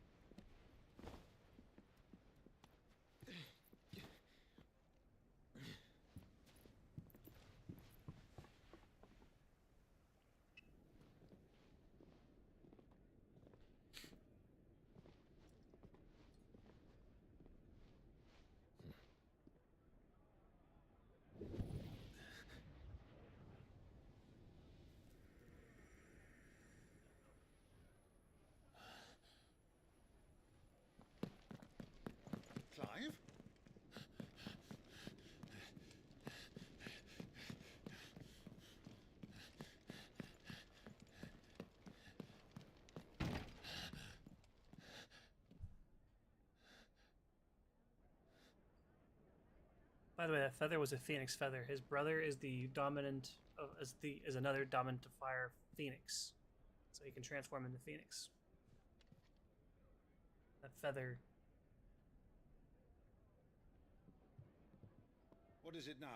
Clive? By the way, that feather was a phoenix feather. His brother is the dominant of is another dominant to fire phoenix, so he can transform into phoenix. That feather. What is it now?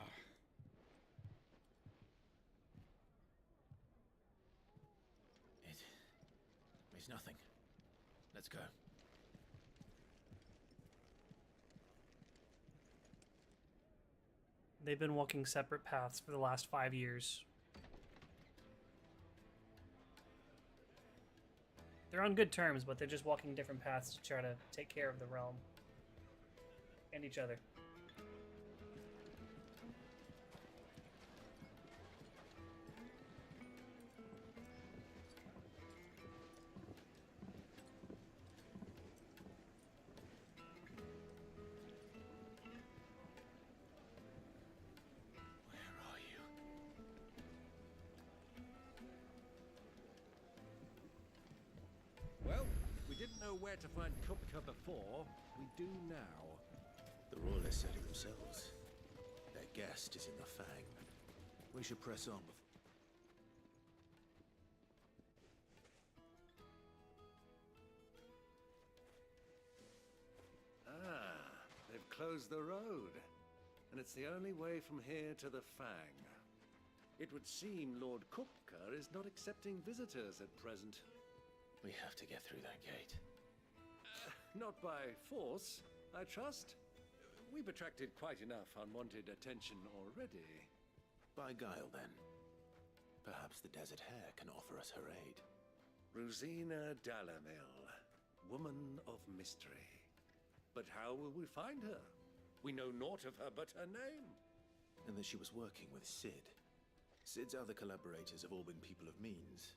It's nothing. Let's go. They've been walking separate paths for the last 5 years. They're on good terms, but they're just walking different paths to try to take care of the realm and each other. Well, if we didn't know where to find Kupka before, we do now. The Royalists said it themselves. Their guest is in the Fang. We should press on before... They've closed the road, and it's the only way from here to the Fang. It would seem Lord Kupka is not accepting visitors at present. We have to get through that gate. Not by force, I trust. We've attracted quite enough unwanted attention already. By guile, then. Perhaps the Desert Hare can offer us her aid. Rosina Dalamil, woman of mystery. But how will we find her? We know naught of her but her name. And that she was working with Sid. Sid's other collaborators have all been people of means.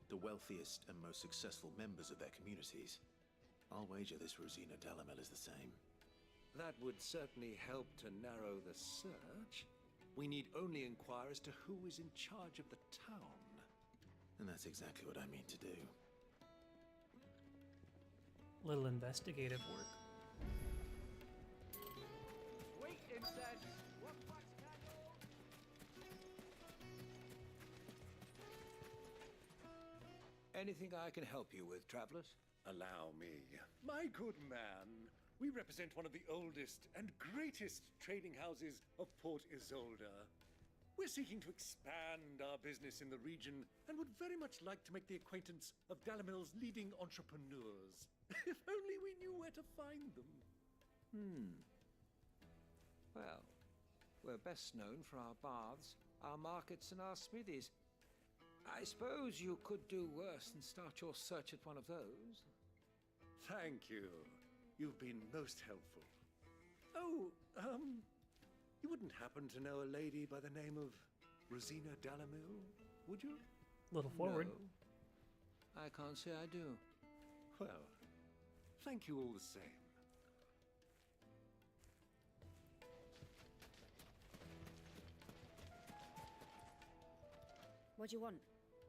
The wealthiest and most successful members of their communities. I'll wager this Rosina Dalamel is the same. That would certainly help to narrow the search. We need only inquire as to who is in charge of the town. And that's exactly what I mean to do. Little investigative work. Wait, insect! What price can you... Anything I can help you with, travelers? Allow me. My good man, we represent one of the oldest and greatest trading houses of Port Isolde. We're seeking to expand our business in the region and would very much like to make the acquaintance of Dalamil's leading entrepreneurs. If only we knew where to find them. Well, we're best known for our baths, our markets, and our smithies. I suppose you could do worse than start your search at one of those. Thank you. You've been most helpful. Oh, you wouldn't happen to know a lady by the name of Rosina Dalamil, would you? A little forward. No, I can't say I do. Well, thank you all the same. What do you want?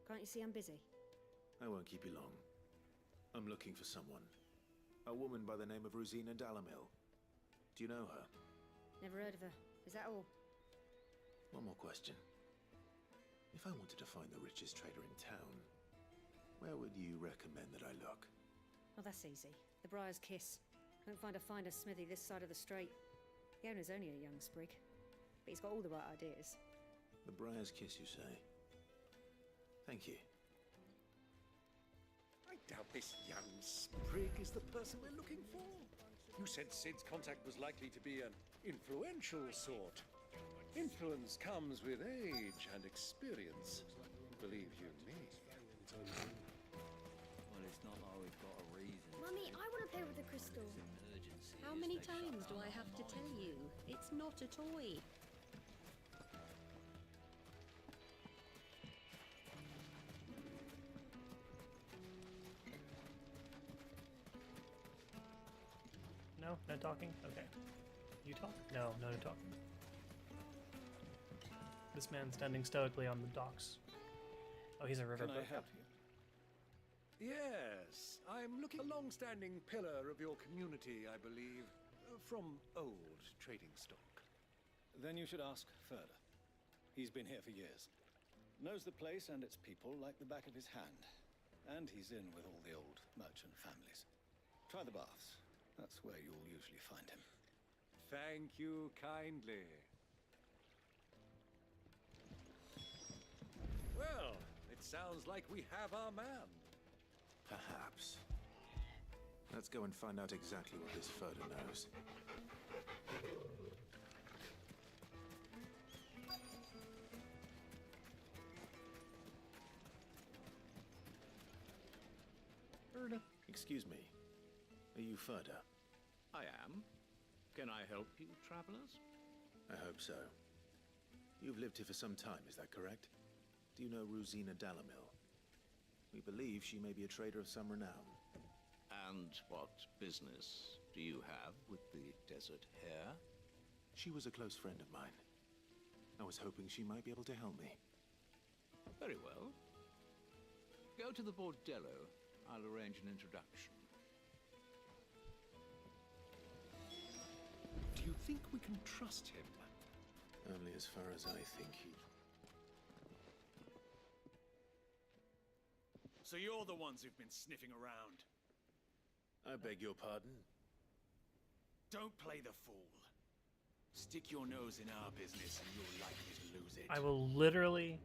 Can't you see I'm busy? I won't keep you long. I'm looking for someone. A woman by the name of Rosina Dalamil. Do you know her? Never heard of her. Is that all? One more question. If I wanted to find the richest trader in town, where would you recommend that I look? Oh, that's easy. The Briar's Kiss. Won't find a finer smithy this side of the strait. The owner's only a young sprig, but he's got all the right ideas. The Briar's Kiss, you say? Thank you. I doubt this young sprig is the person we're looking for. You said Sid's contact was likely to be an influential sort. Influence comes with age and experience. Believe you me. Well, it's not like we've got a reason. Mummy, I want to play with the crystal. Emergency. How many times do I have to tell you? It's not a toy. No? No talking? Okay. You talk? No, no talking. This man standing stoically on the docks. Oh, he's a riverboat. Can I help you? Yes, I'm looking a long-standing pillar of your community, I believe, from old trading stock. Then you should ask further. He's been here for years. Knows the place and its people like the back of his hand. And he's in with all the old merchant families. Try the baths. That's where you'll usually find him. Thank you kindly. Well, it sounds like we have our man. Perhaps. Let's go and find out exactly what this Furder knows. Furder. Excuse me. Are you Furder? I am. Can I help you, travelers? I hope so. You've lived here for some time, is that correct? Do you know Rosina Dalamil? We believe she may be a trader of some renown. And what business do you have with the desert hare? She was a close friend of mine. I was hoping she might be able to help me. Very well. Go to the bordello. I'll arrange an introduction. Do you think we can trust him? Only as far as I think he... So you're the ones who've been sniffing around. I beg your pardon? Don't play the fool. Stick your nose in our business and you're likely to lose it. I will literally...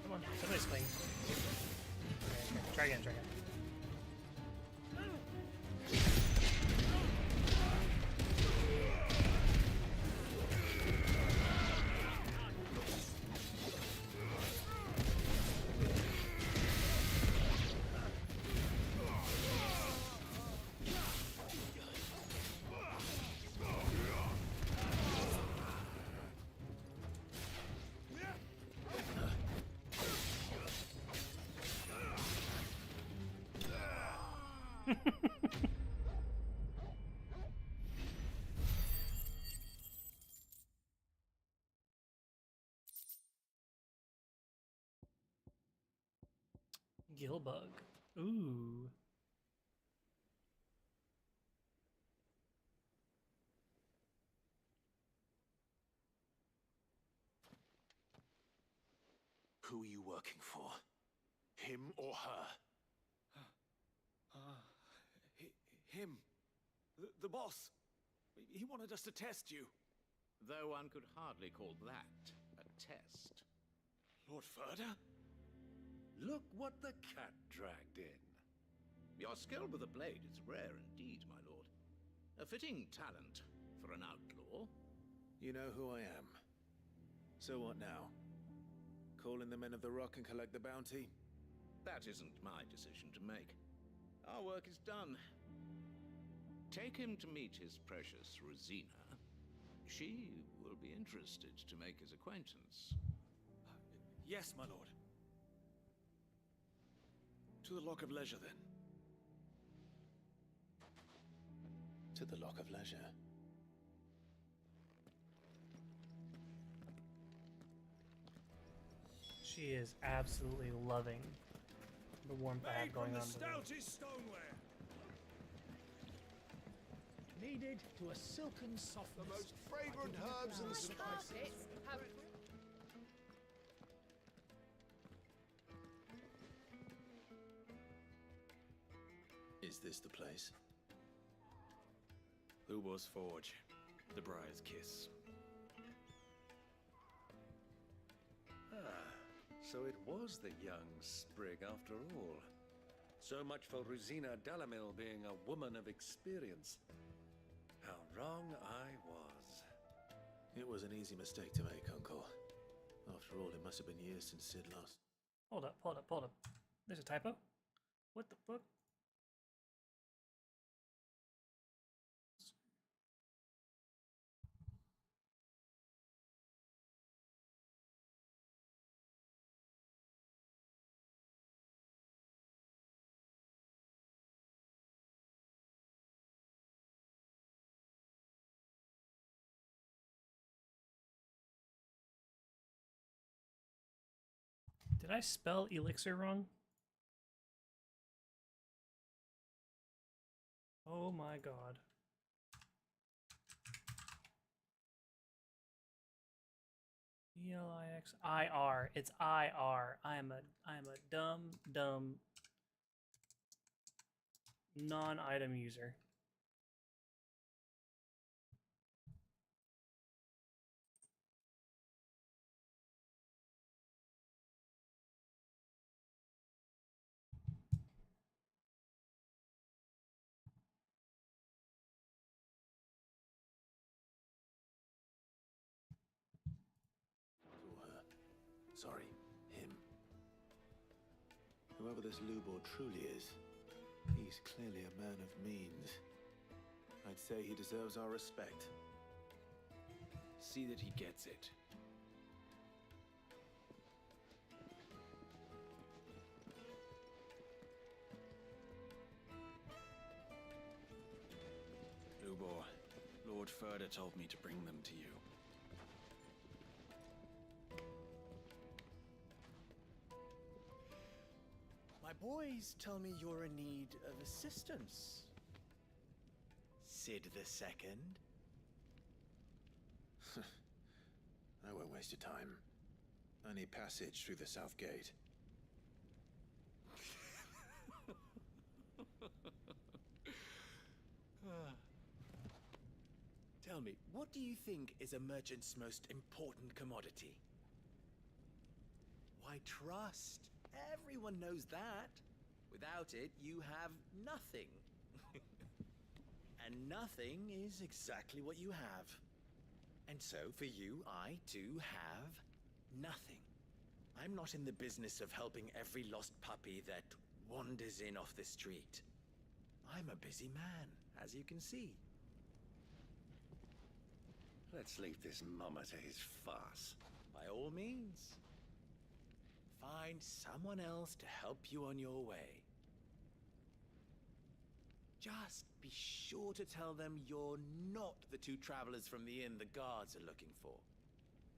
Come on, somebody swing. Okay, try again, try again. Gillbug. Ooh. Who are you working for? Him or her? Him. The boss. He wanted us to test you. Though one could hardly call that a test. Lord Furder? Look what the cat dragged in. Your skill with the blade is rare indeed, my lord. A fitting talent for an outlaw. You know who I am. So what now? Call in the Men of the Rock and collect the bounty? That isn't my decision to make. Our work is done. Take him to meet his precious Rosina. She will be interested to make his acquaintance. Yes, my lord. To the Lock of Leisure, then. To the Lock of Leisure. She is absolutely loving the warmth I have going on. stoutest stoneware. Kneaded to a silken softness. The most fragrant herbs and spices. Is this the place? Ubor's Forge. The Briar's Kiss. So it was the young sprig after all. So much for Rosina Dalamil being a woman of experience. How wrong I was. It was an easy mistake to make, Uncle. After all, it must have been years since Sid last. Hold up, hold up, hold up. There's a typo? What the fuck? Did I spell elixir wrong? Oh my god. ELIXIR. It's IR. I am a dumb non-item user. Sorry, him. Whoever this Lubor truly is, he's clearly a man of means. I'd say he deserves our respect. See that he gets it. Lubor, Lord Furder told me to bring them to you. My boys tell me you're in need of assistance. Sid the Second? I won't waste your time. I need passage through the south gate. Tell me, what do you think is a merchant's most important commodity? Why, trust. Everyone knows that. Without it, you have nothing. And nothing is exactly what you have. And so, for you, I too have nothing. I'm not in the business of helping every lost puppy that wanders in off the street. I'm a busy man, as you can see. Let's leave this mummer to his farce. By all means. Find someone else to help you on your way. Just be sure to tell them you're not the two travelers from the inn the guards are looking for.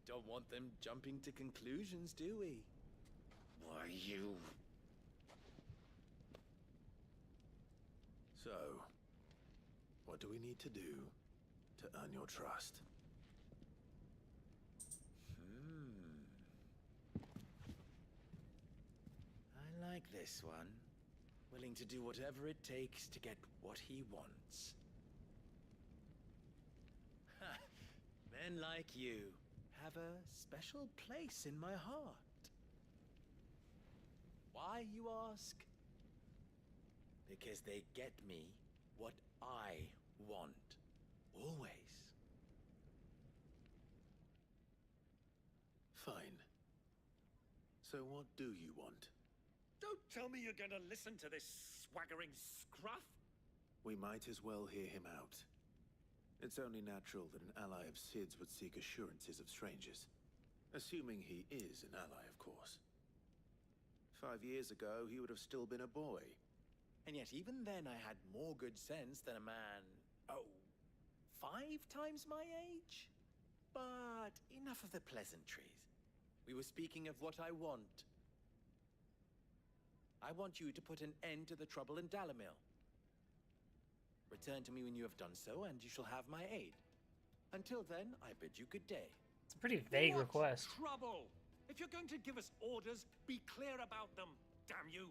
Don't want them jumping to conclusions, do we? Why, you... So, what do we need to do to earn your trust? I like this one. Willing to do whatever it takes to get what he wants. Ha! Men like you have a special place in my heart. Why, you ask? Because they get me what I want. Always. Fine. So what do you want? Don't tell me you're gonna listen to this swaggering scruff! We might as well hear him out. It's only natural that an ally of Sid's would seek assurances of strangers. Assuming he is an ally, of course. 5 years ago, he would have still been a boy. And yet even then I had more good sense than a man, 5 times my age? But enough of the pleasantries. We were speaking of what I want. I want you to put an end to the trouble in Dalamil. Return to me when you have done so, and you shall have my aid. Until then, I bid you good day. It's a pretty vague request. Trouble! If you're going to give us orders, be clear about them, damn you!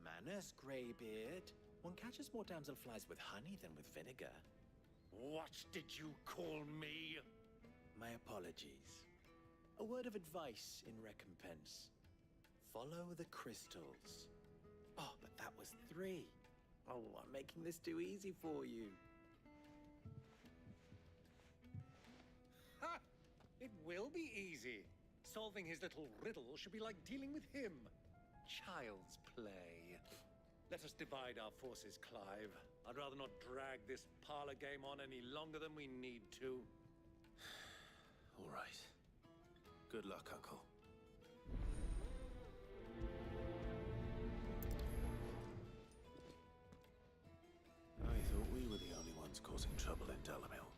Manners, Greybeard. One catches more damselflies with honey than with vinegar. What did you call me? My apologies. A word of advice in recompense. Follow the crystals. Oh, but that was 3. Oh, I'm making this too easy for you. Ha! It will be easy. Solving his little riddle should be like dealing with him. Child's play. Let us divide our forces, Clive. I'd rather not drag this parlor game on any longer than we need to. All right. Good luck, Uncle. I thought we were the only ones causing trouble in Dalamil.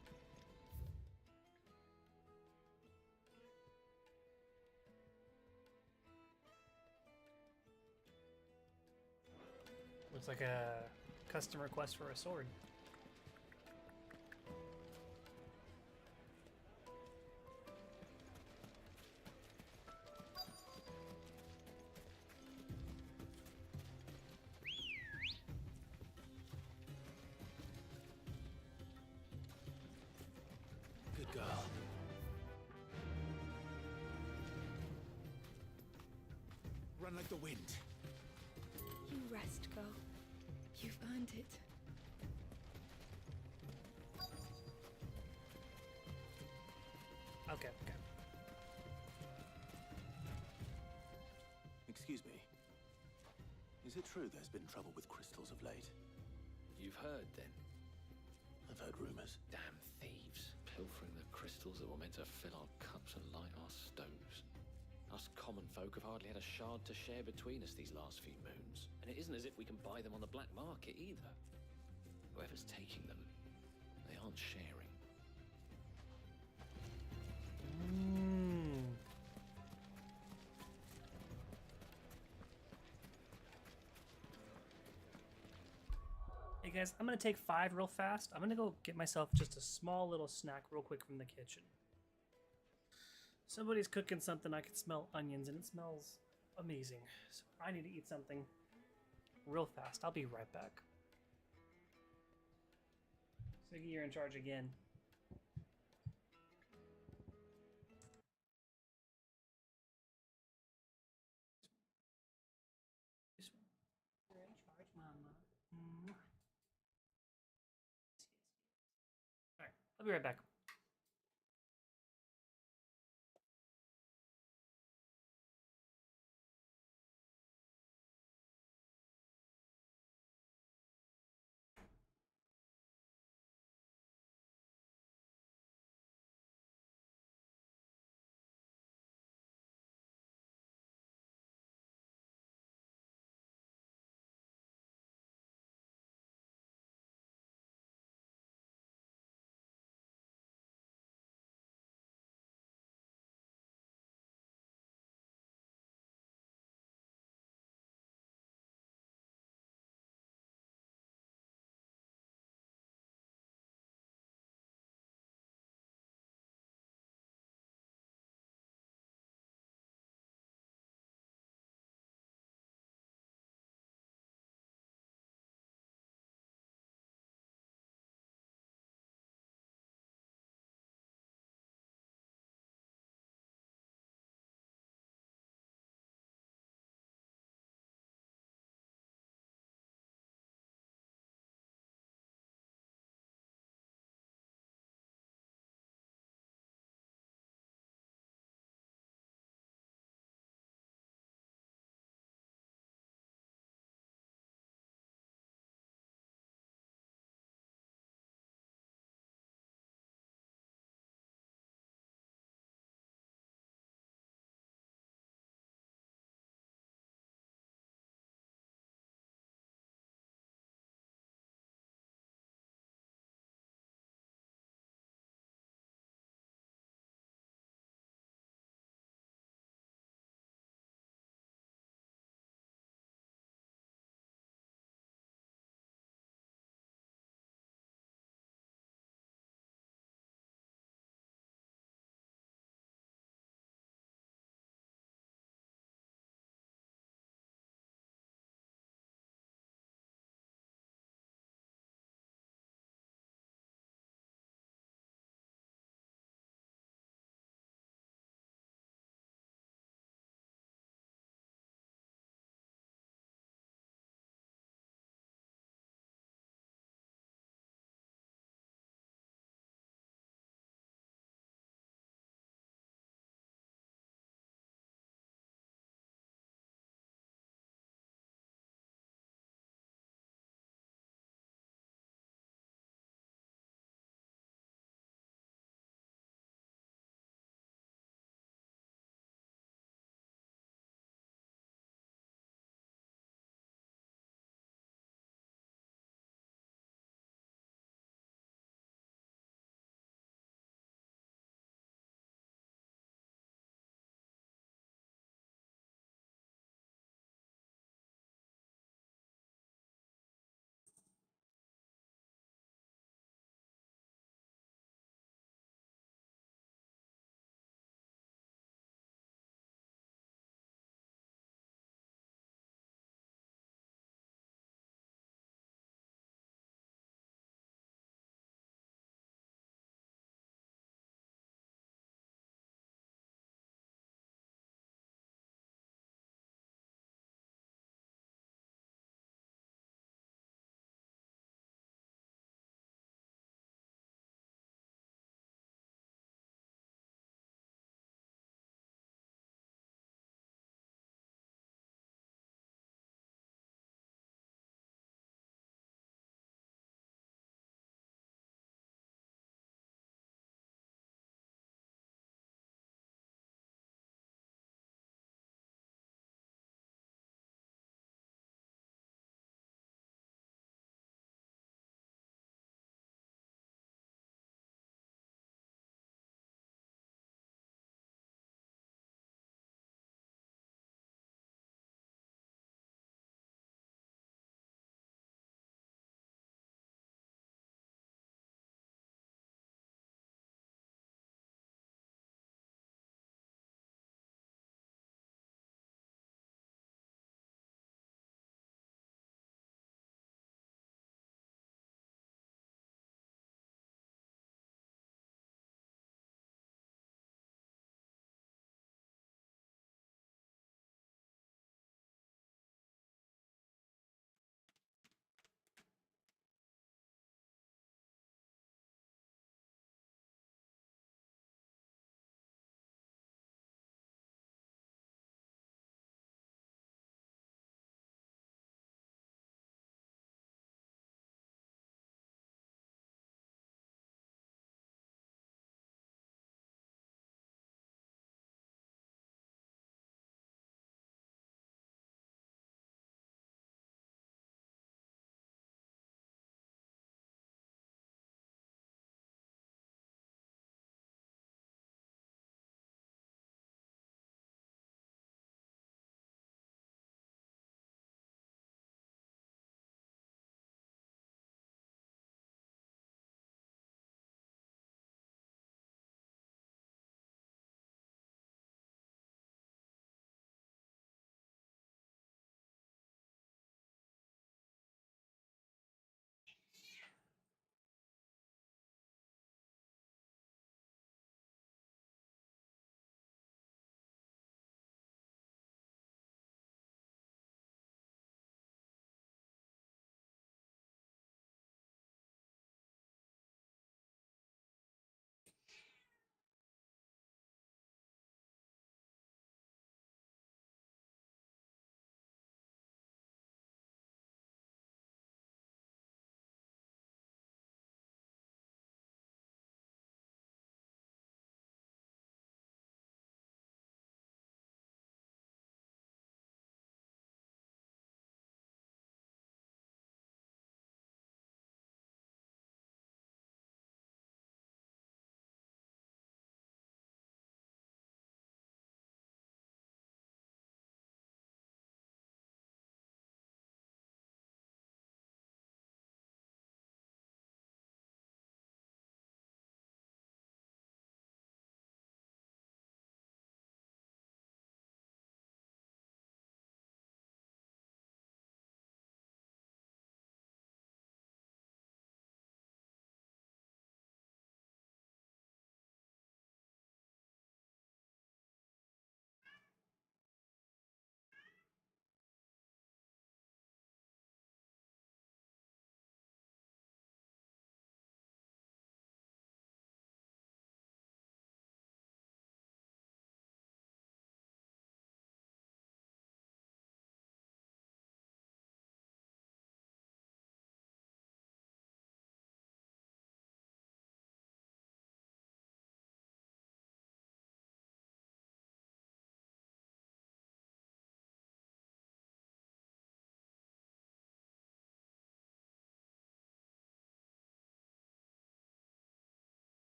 Looks like a custom request for a sword. Good girl. Run like the wind. You rest, girl. You've earned it. Okay, okay. Excuse me. Is it true there's been trouble with crystals of late? You've heard, then? I've heard rumors. Damn thieves, pilfering the crystals that were meant to fill our cups and light our stoves. Us common folk have hardly had a shard to share between us these last few moons. And it isn't as if we can buy them on the black market either. Whoever's taking them, they aren't sharing. Hey guys, I'm gonna take 5 real fast. I'm gonna go get myself just a small little snack real quick from the kitchen. Somebody's cooking something, I can smell onions and it smells amazing. So I need to eat something real fast. I'll be right back. Siggy, you're in charge again. You're in charge, Mama. Alright, I'll be right back.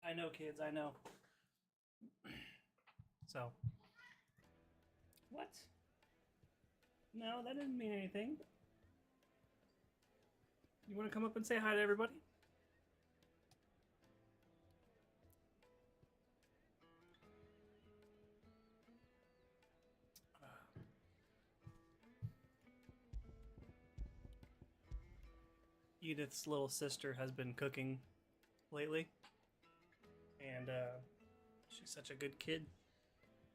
I know, kids, I know. So. What? No, that didn't mean anything. You want to come up and say hi to everybody? Edith's little sister has been cooking lately, and she's such a good kid.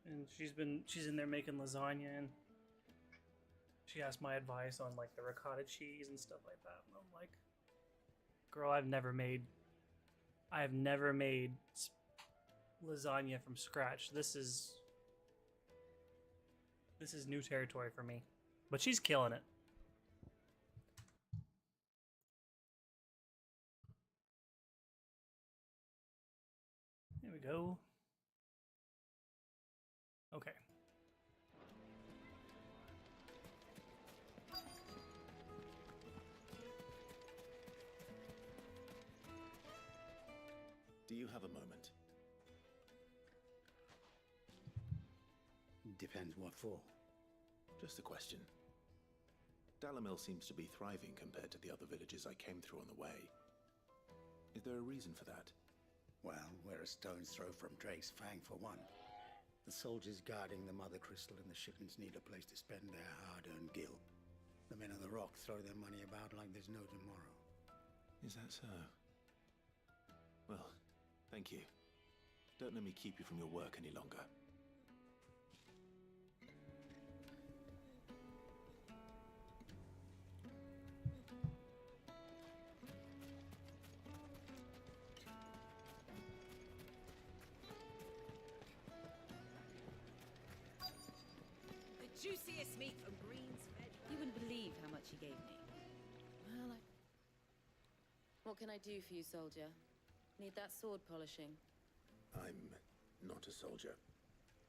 And she's in there making lasagna, and she asked my advice on like the ricotta cheese and stuff like that. And I'm like, girl, I have never made lasagna from scratch. This is new territory for me, but she's killing it. There we go. Okay. Do you have a moment? Depends what for. Just a question. Dalamil seems to be thriving compared to the other villages I came through on the way. Is there a reason for that? Well, we're a stone's throw from Drake's Fang for one. The soldiers guarding the Mother Crystal and the shipments need a place to spend their hard-earned gil. The men of the Rock throw their money about like there's no tomorrow. Is that so? Well, thank you. Don't let me keep you from your work any longer. Juiciest meat from Green's Veg. You wouldn't believe how much he gave me. Well, what can I do for you, soldier? Need that sword polishing? I'm not a soldier.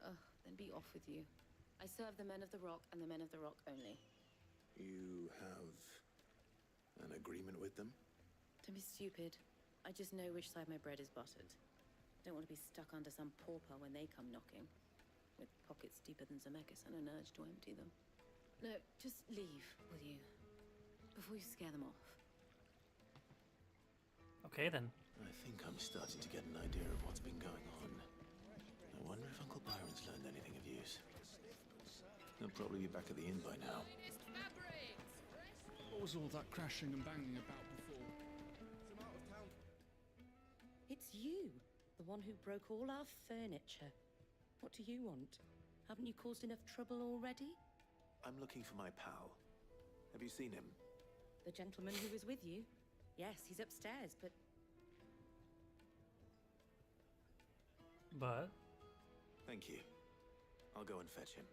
Oh, then be off with you. I serve the men of the Rock and the men of the Rock only. You have an agreement with them? Don't be stupid. I just know which side my bread is buttered. Don't want to be stuck under some pauper when they come knocking. With pockets deeper than Zemeckis and an urge to empty them. No, just leave, will you? Before you scare them off. Okay, then. I think I'm starting to get an idea of what's been going on. I wonder if Uncle Byron's learned anything of use. He'll probably be back at the inn by now. What was all that crashing and banging about before? It's you, the one who broke all our furniture. What do you want? Haven't you caused enough trouble already? I'm looking for my pal. Have you seen him? The gentleman who was with you? Yes, he's upstairs, but... But? Thank you. I'll go and fetch him.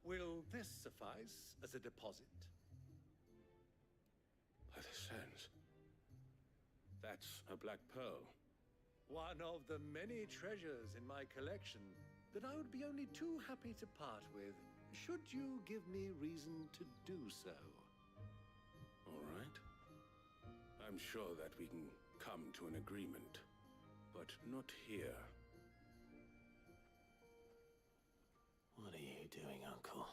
Will this suffice as a deposit? By the sands. That's a black pearl. One of the many treasures in my collection that I would be only too happy to part with, should you give me reason to do so. All right. I'm sure that we can come to an agreement, but not here. What are you doing, Uncle?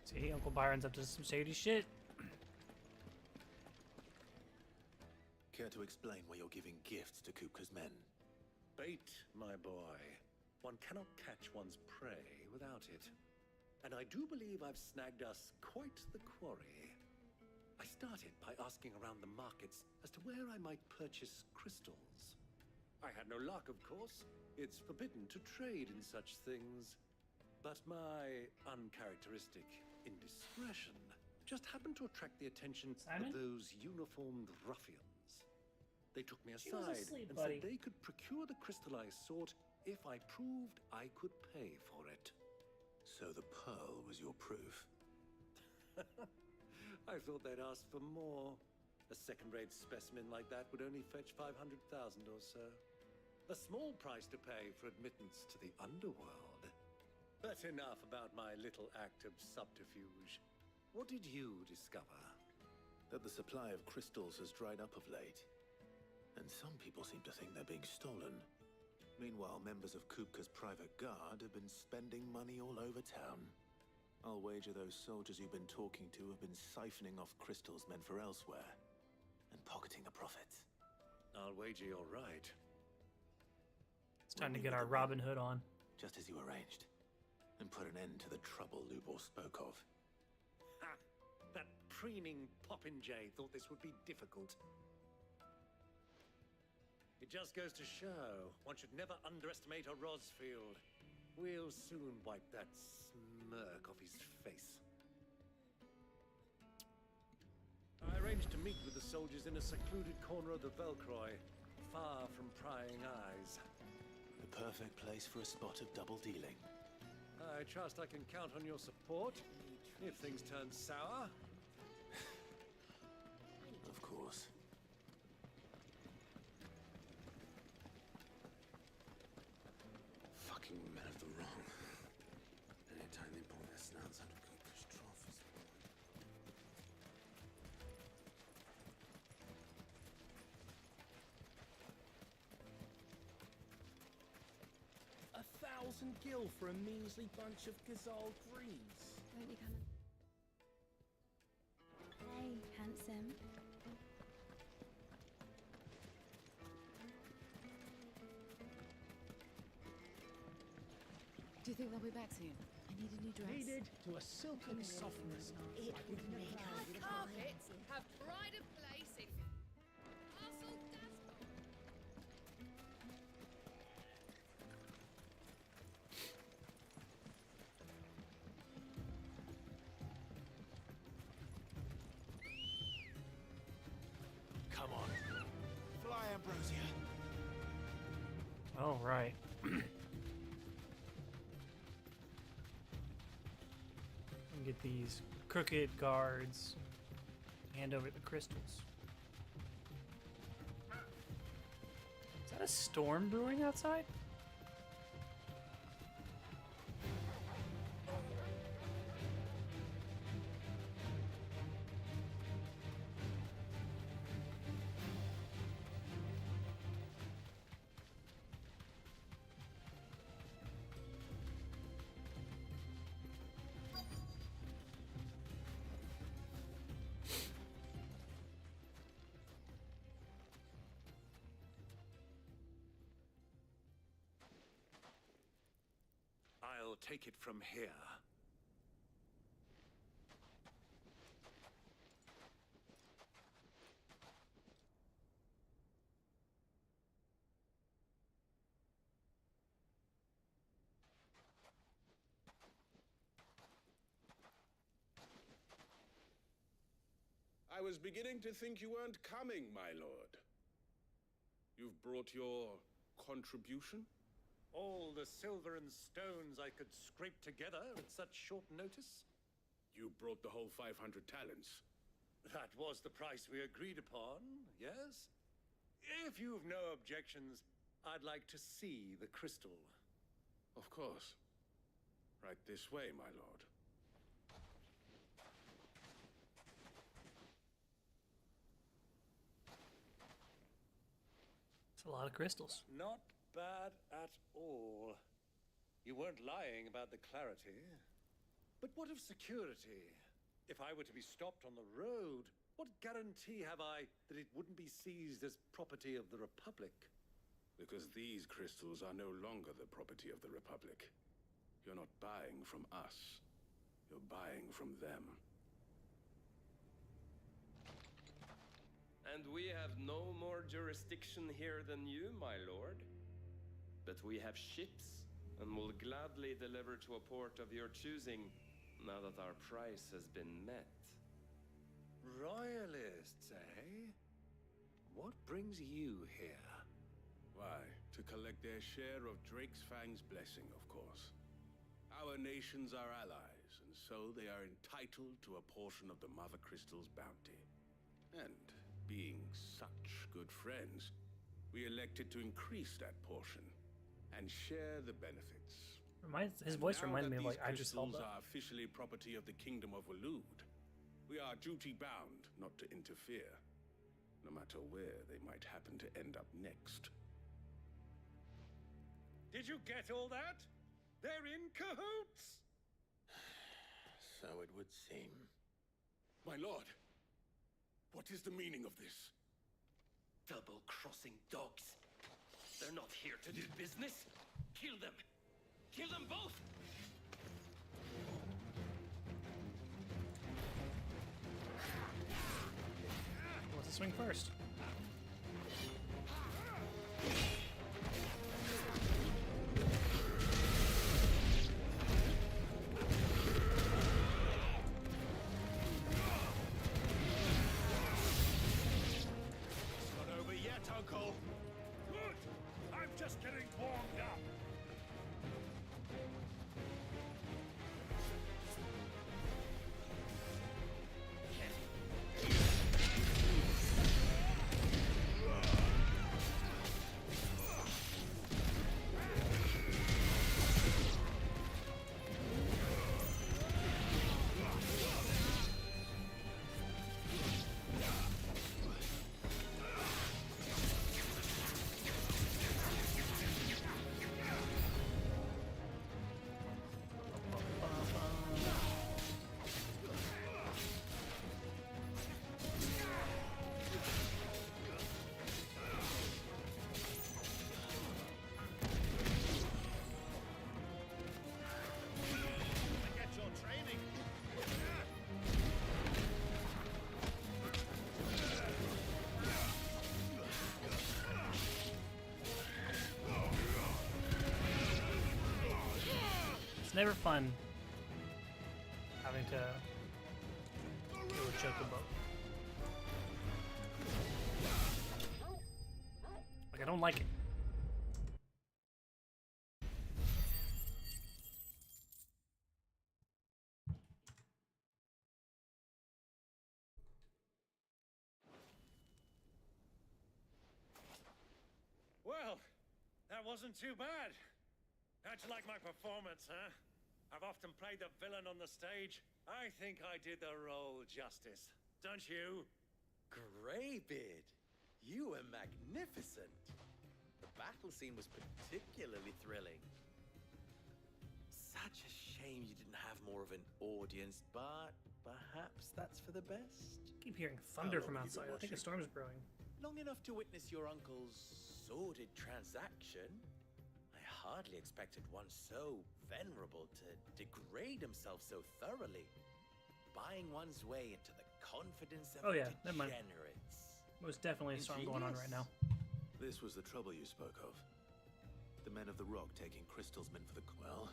See, Uncle Byron's up to some shady shit. Care to explain why you're giving gifts to Kupka's men? Bait, my boy. One cannot catch one's prey without it. And I do believe I've snagged us quite the quarry. I started by asking around the markets as to where I might purchase crystals. I had no luck, of course. It's forbidden to trade in such things. But my uncharacteristic indiscretion just happened to attract the attention of those uniformed ruffians. They took me She was aside asleep, and buddy. said they could procure the crystal I sought if I proved I could pay for it. So the pearl was your proof? I thought they'd ask for more. A second-rate specimen like that would only fetch 500,000 or so. A small price to pay for admittance to the underworld. But enough about my little act of subterfuge. What did you discover? That the supply of crystals has dried up of late. And some people seem to think they're being stolen. Meanwhile, members of Kupka's private guard have been spending money all over town. I'll wager those soldiers you've been talking to have been siphoning off crystals meant for elsewhere, and pocketing the profits. I'll wager you're right. It's time to get our Robin Hood on. Just as you arranged, and put an end to the trouble Lubor spoke of. Ha! That preening popinjay thought this would be difficult. It just goes to show one should never underestimate a Rosfield. We'll soon wipe that smirk off his face. I arranged to meet with the soldiers in a secluded corner of the Velcroy, far from prying eyes. The perfect place for a spot of double dealing. I trust I can count on your support if things turn sour. Of course. Fucking men of the wrong. Anytime they pull their snouts out of Kupka's trophies. 1,000 gil for a measly bunch of Gazal greaves. Won't you come and... Hey, handsome. Do you think they'll be back soon? I need a new dress. Kneaded to a silken softness. It would make My carpets have pride of place in Castle Gaston. Come on. Fly, Ambrosia. All right. Get these crooked guards. Hand over the crystals. Is that a storm brewing outside? I'll take it from here. I was beginning to think you weren't coming, my lord. You've brought your contribution? All the silver and stones I could scrape together at such short notice? You brought the whole 500 talents. That was the price we agreed upon, yes? If you've no objections, I'd like to see the crystal. Of course. Right this way, my lord. It's a lot of crystals. Not bad at all. You weren't lying about the clarity. But what of security? If I were to be stopped on the road, what guarantee have I that it wouldn't be seized as property of the Republic? Because these crystals are no longer the property of the Republic. You're not buying from us. You're buying from them. And we have no more jurisdiction here than you, my lord. But we have ships, and will gladly deliver to a port of your choosing, now that our price has been met. Royalists, eh? What brings you here? Why, to collect their share of Drake's Fang's blessing, of course. Our nations are allies, and so they are entitled to a portion of the Mother Crystal's bounty. And being such good friends, we elected to increase that portion and share the benefits. His voice reminds me of like These Idris Elba. crystals are officially property of the Kingdom of Waloed. We are duty-bound not to interfere, no matter where they might happen to end up next. Did you get all that? They're in cahoots! So it would seem. My lord, what is the meaning of this? Double-crossing dogs. They're not here to do business. Kill them. Kill them both! Who wants to swing first? Not over yet, Uncle. Good. I'm just getting warmed up. It's never fun having to do a chocobo. Like, I don't like it. Well, that wasn't too bad. How'd you like my performance, huh? I've often played the villain on the stage. I think I did the role justice. Don't you? Greybeard, you were magnificent. The battle scene was particularly thrilling. Such a shame you didn't have more of an audience, but perhaps that's for the best. I keep hearing thunder from outside. I think a storm's brewing. Long enough to witness your uncle's sordid transaction. I hardly expected one so venerable to degrade himself so thoroughly, buying one's way into the confidence of never mind. degenerates. Most definitely a storm going on right now. This was the trouble you spoke of. The men of the Rock taking crystals meant for the... Well,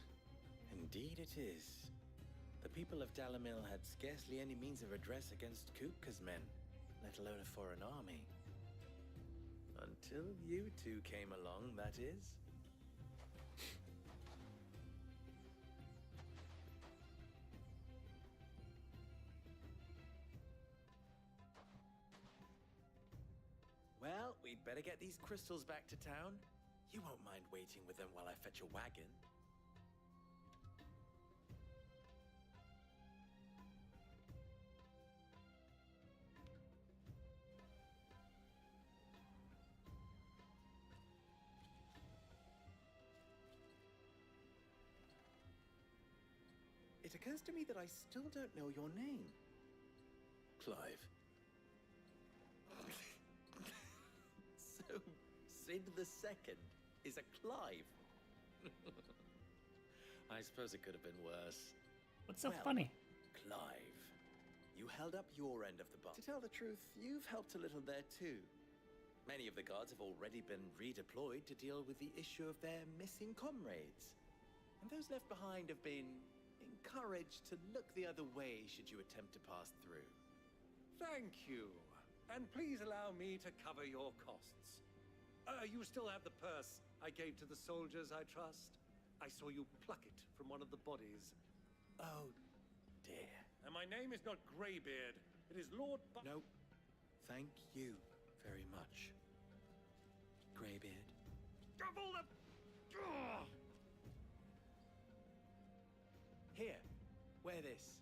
indeed it is. The people of Dalamil had scarcely any means of redress against Kupka's men, let alone a foreign army. Until you two came along, that is. Well, we'd better get these crystals back to town. You won't mind waiting with them while I fetch a wagon. It occurs to me that I still don't know your name. Clive. So, Sid the Second is a Clive. I suppose it could have been worse. What's so funny? Clive, you held up your end of the bar. To tell the truth, you've helped a little there too. Many of the guards have already been redeployed to deal with the issue of their missing comrades. And those left behind have been encouraged to look the other way should you attempt to pass through. Thank you. And please allow me to cover your costs. You still have the purse I gave to the soldiers, I trust? I saw you pluck it from one of the bodies. Oh, dear. And my name is not Greybeard. It is Lord No. Thank you very much, Greybeard. Double the... Here, wear this.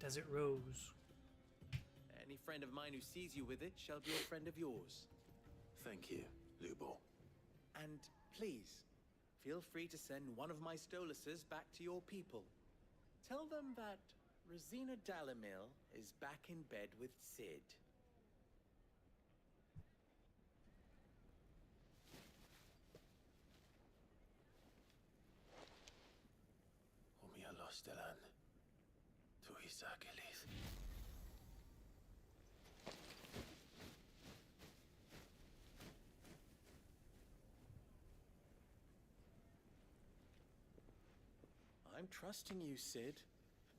Desert Rose. Any friend of mine who sees you with it shall be a friend of yours. Thank you, Lubo. And please, feel free to send one of my Stoluses back to your people. Tell them that Rosina Dalamil is back in bed with Sid. Omia Lostelan. Tuisakelis. I'm trusting you, Sid.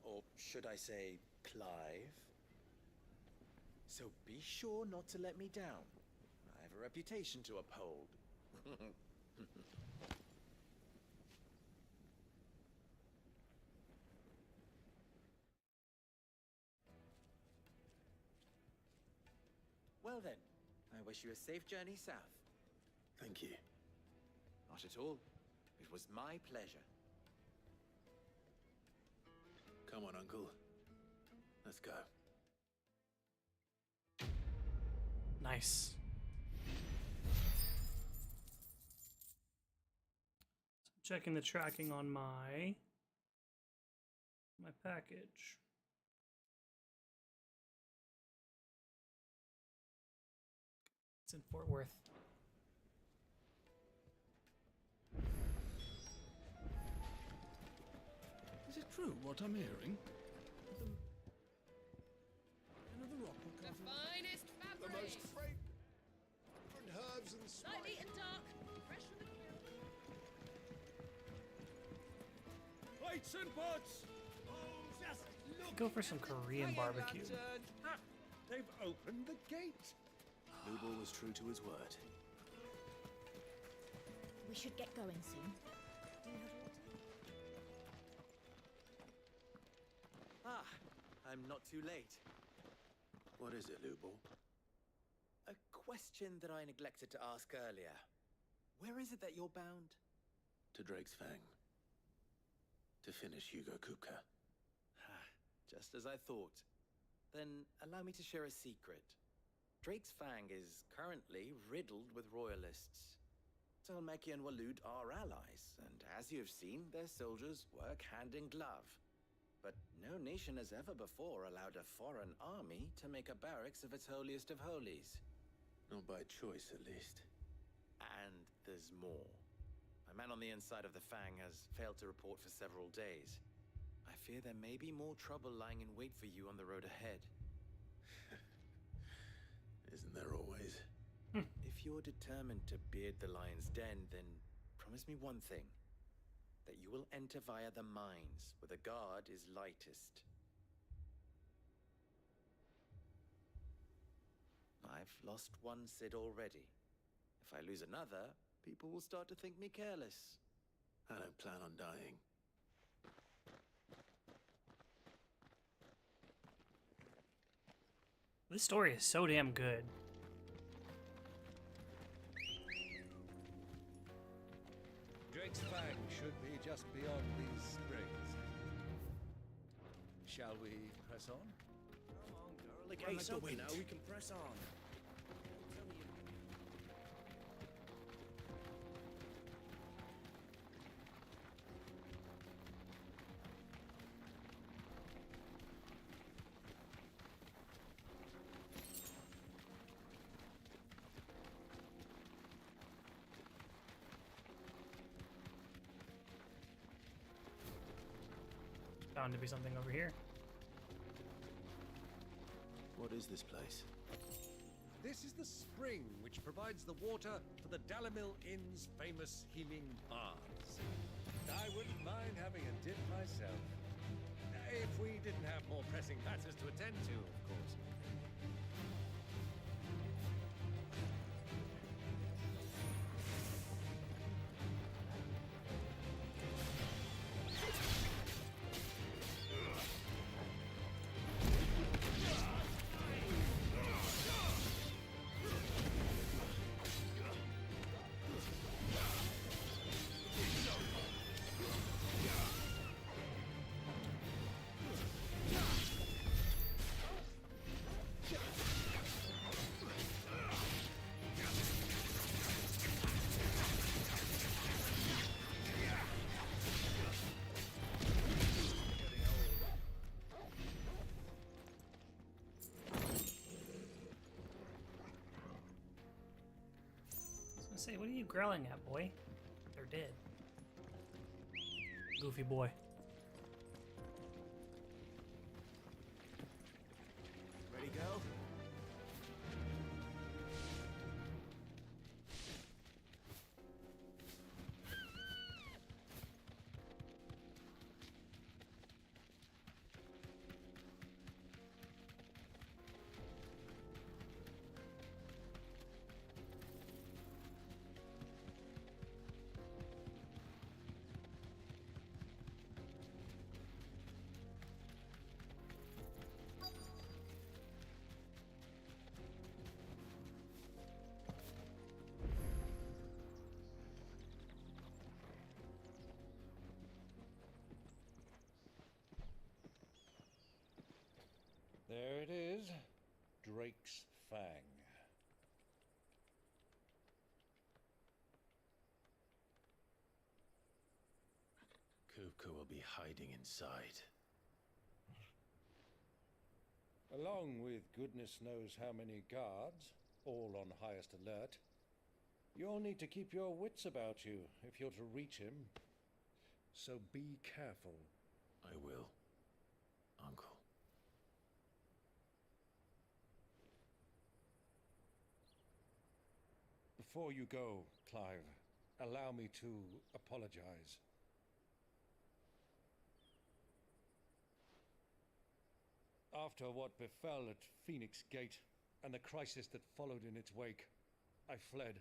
Or should I say, Clive? So be sure not to let me down. I have a reputation to uphold. Well then, I wish you a safe journey south. Thank you. Not at all. It was my pleasure. Come on, Uncle. Let's go. Nice. Checking the tracking on my package. It's in Fort Worth. Is it true what I'm hearing? The rock will come from Finest fabric! The most fragrant herbs and spices. Lightly and dark, fresh from the kiln. Plates and pots! Just look. Go for some Korean barbecue. Ha! They've opened the gate. Lubo was true to his word. We should get going soon. Do you have water? Ah, I'm not too late. What is it, Lubo? A question that I neglected to ask earlier. Where is it that you're bound? To Drake's Fang. To finish Hugo Kupka. Just as I thought. Then allow me to share a secret. Drake's Fang is currently riddled with royalists. Talmeki and Walud are allies, and as you have seen, their soldiers work hand in glove. But no nation has ever before allowed a foreign army to make a barracks of its holiest of holies. Not by choice, at least. And there's more. A man on the inside of the Fang has failed to report for several days. I fear there may be more trouble lying in wait for you on the road ahead. Isn't there always? If you're determined to beard the lion's den, then promise me one thing. That you will enter via the mines, where the guard is lightest. I've lost one Sid already. If I lose another, people will start to think me careless. I don't plan on dying. This story is so damn good. Drake's Fang should be just beyond these springs. Shall we press on? Come on, girl. The Run gate's the door open now, we can press on. bound to be something over here. What is this place? This is the spring which provides the water for the Dalimil Inn's famous healing baths. I wouldn't mind having a dip myself. If we didn't have more pressing matters to attend to, of course. Say, what are you growling at, boy? They're dead. Goofy boy. Ready, girl? There it is, Drake's Fang. Kupka will be hiding inside. Along with goodness knows how many guards, all on highest alert. You'll need to keep your wits about you if you're to reach him. So be careful. I will, Uncle. Before you go, Clive, allow me to apologize. After what befell at Phoenix Gate and the crisis that followed in its wake, I fled.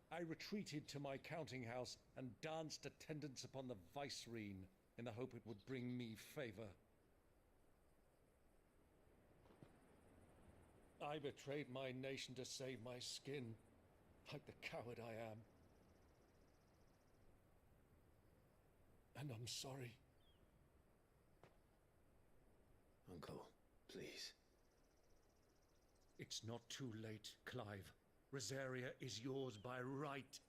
I retreated to my counting house and danced attendance upon the vicereine in the hope it would bring me favor. I betrayed my nation to save my skin, like the coward I am. And I'm sorry. Uncle, please. It's not too late, Clive. Rosaria is yours by right,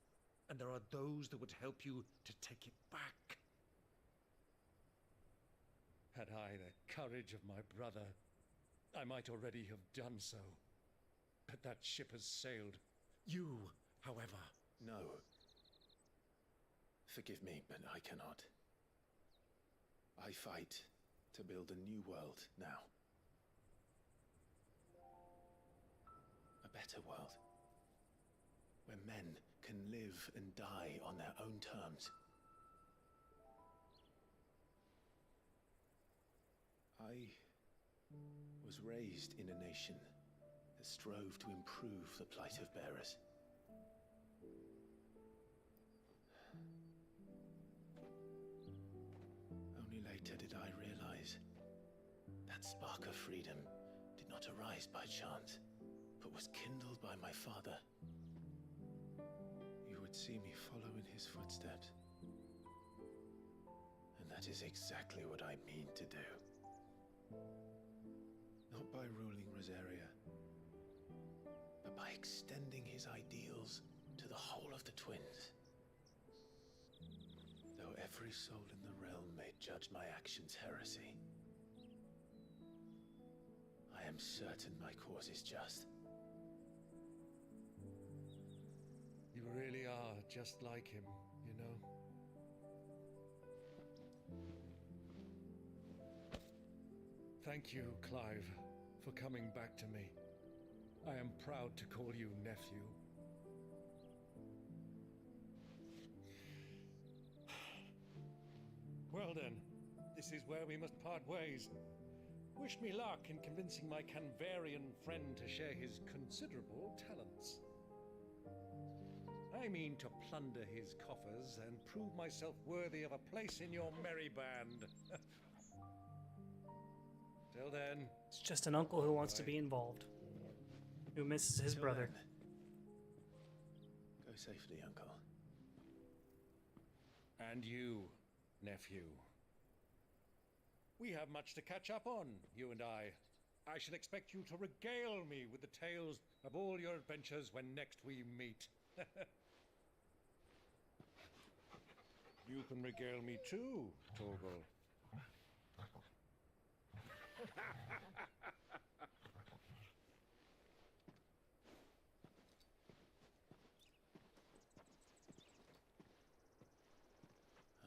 and there are those that would help you to take it back. Had I the courage of my brother, I might already have done so. But that ship has sailed. You, however... No. Forgive me, but I cannot. I fight to build a new world now. A better world. Where men can live and die on their own terms. I was raised in a nation that strove to improve the plight of bearers. Only later did I realize that spark of freedom did not arise by chance, but was kindled by my father. You would see me follow in his footsteps. And that is exactly what I mean to do. Not by ruling Rosaria, but by extending his ideals to the whole of the twins. Though every soul in the realm may judge my actions heresy, I am certain my cause is just. You really are just like him, you know? Thank you, Clive, for coming back to me. I am proud to call you nephew. Well then, this is where we must part ways. Wish me luck in convincing my Canvarian friend to share his considerable talents. I mean to plunder his coffers and prove myself worthy of a place in your merry band. Till then... It's just an uncle who wants to be involved. Who misses his brother. Then. Go safely, uncle. And you, nephew. We have much to catch up on, you and I. I shall expect you to regale me with the tales of all your adventures when next we meet. You can regale me too, Torgal.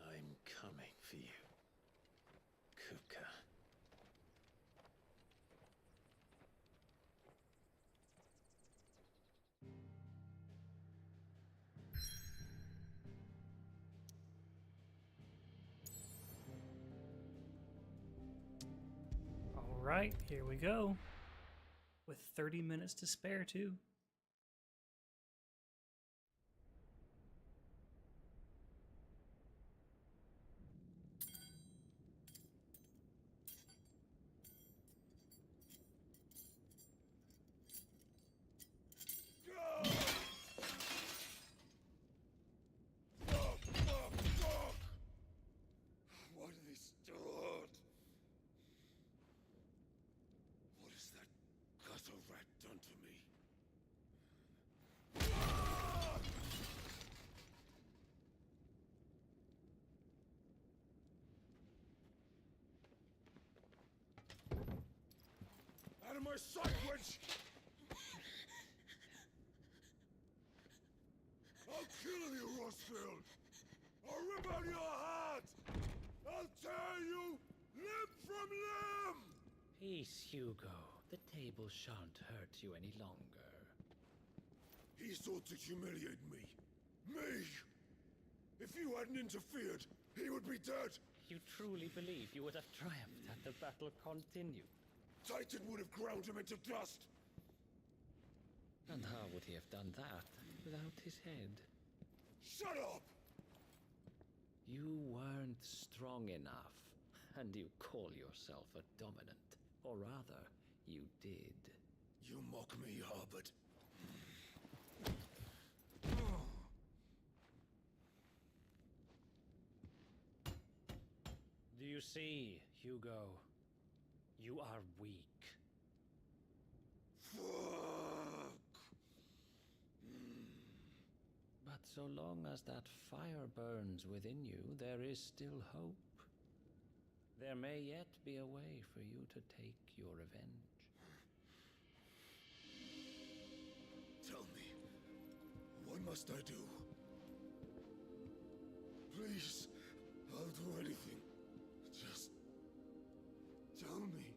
I'm coming for you, Kupka. Alright, here we go. With 30 minutes to spare, too. Why do they start? What has that gutter rat done to me? Out of my sight, witch! I'll kill you, Rossfield! I'll rip out your heart! I'll tear you limb from limb! Peace, Hugo. The table shan't hurt you any longer. He sought to humiliate me. Me! If you hadn't interfered, he would be dead! You truly believe you would have triumphed had the battle continued? Titan would have ground him into dust! And how would he have done that without his head? Shut up! You weren't strong enough, and you call yourself a dominant. Or rather, you did. You mock me, Harbert. Do you see, Hugo? You are weak. Fuck! But so long as that fire burns within you, there is still hope. There may yet be a way for you to take your revenge. Tell me, what must I do? Please, I'll do anything. Just tell me.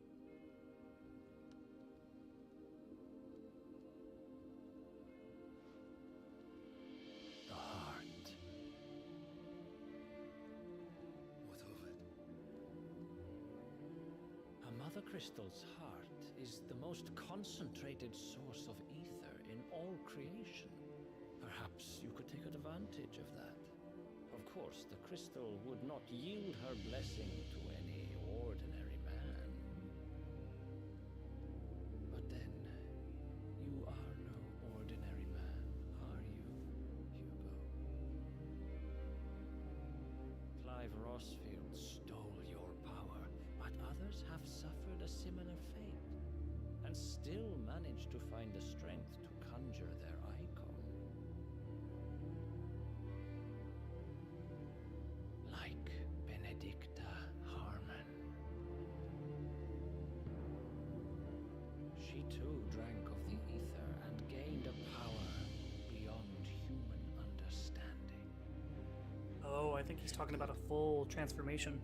The heart. What of it? A Mother Crystal's heart is the most concentrated source of ether in all creation. Perhaps you could take advantage of that. Of course, the crystal would not yield her blessing to any ordinary man. But then, you are no ordinary man, are you, Hugo? Clive Rossfield stole your power, but others have suffered a similar fate, and still managed to find the strength to conjure their Eikon. Like Benedicta Harmon. She too drank of the ether and gained a power beyond human understanding. Oh, I think he's talking about a full transformation.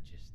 Majesty.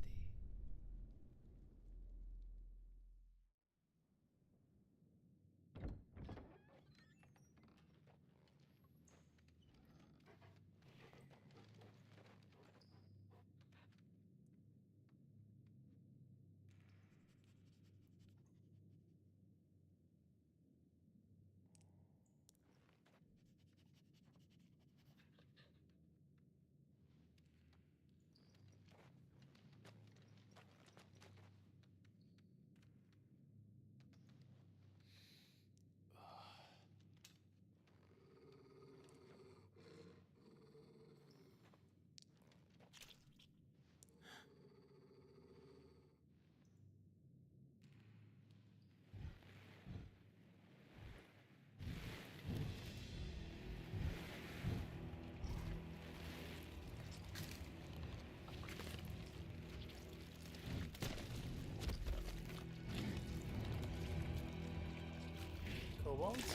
Kobolds?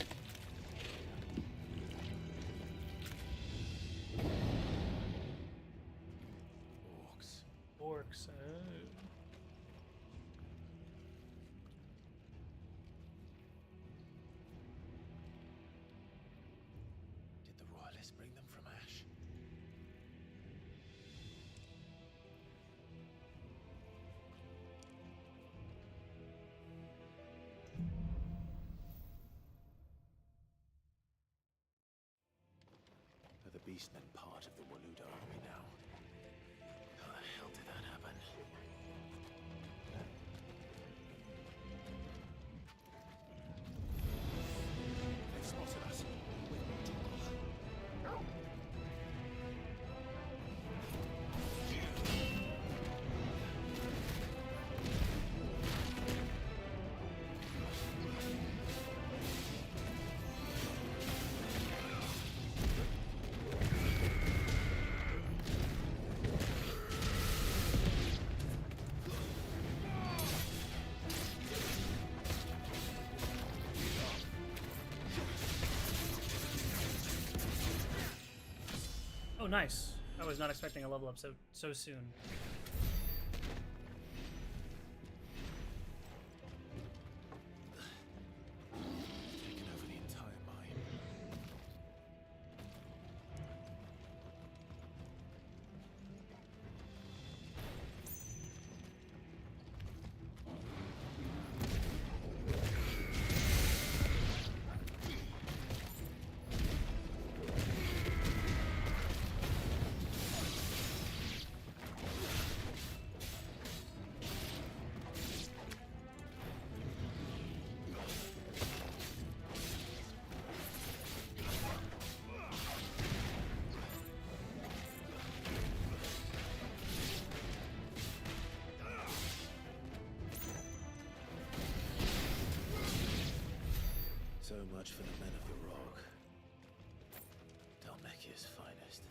Orcs. Oh. Did the royalists bring them from Ash? Are the beastmen part of the Waluda army now? How the hell did that happen? They've spotted us. Oh, nice. I was not expecting a level up so soon. Taken over the entire mine. So much for the men of the Rock. Dalmekia's finest.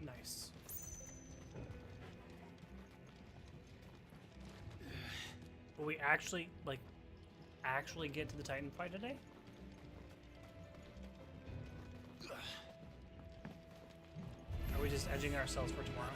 Nice. Will we actually, actually get to the Titan fight today? Are we just edging ourselves for tomorrow?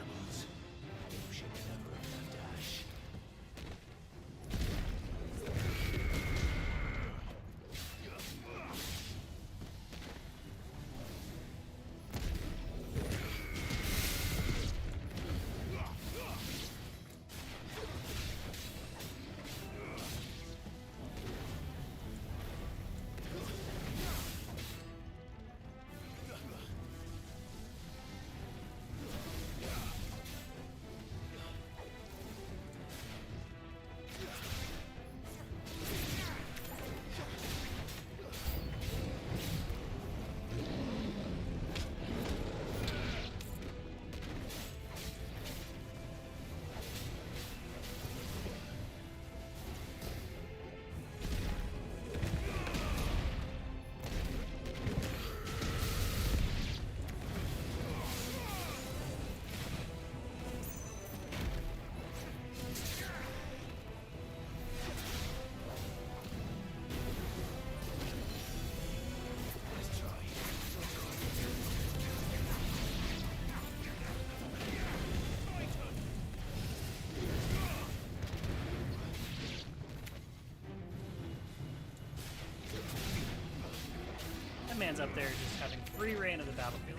man's up there just having free reign of the battlefield.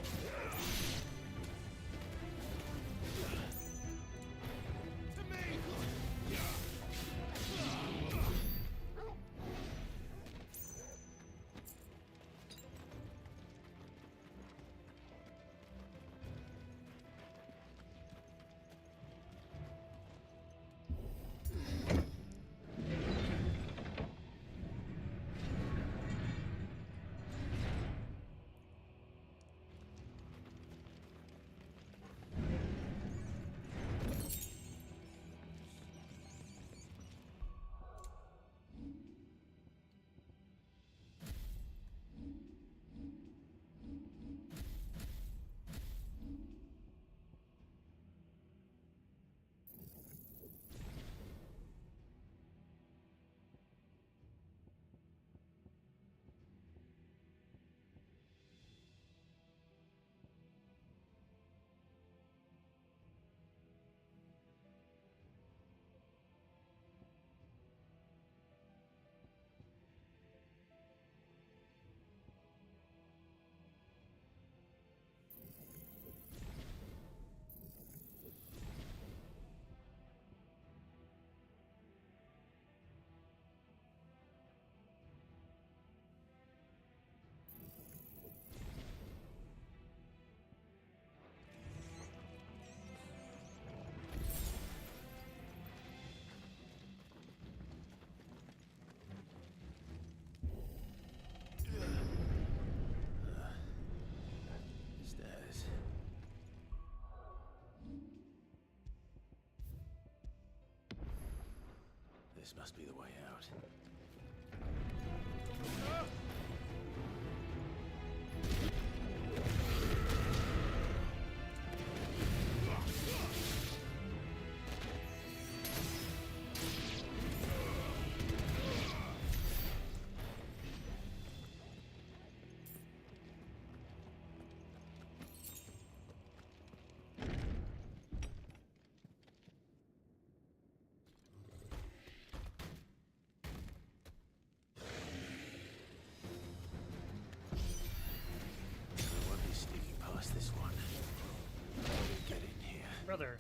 Stairs. This must be the way out. This one. How do we get in here? Brother.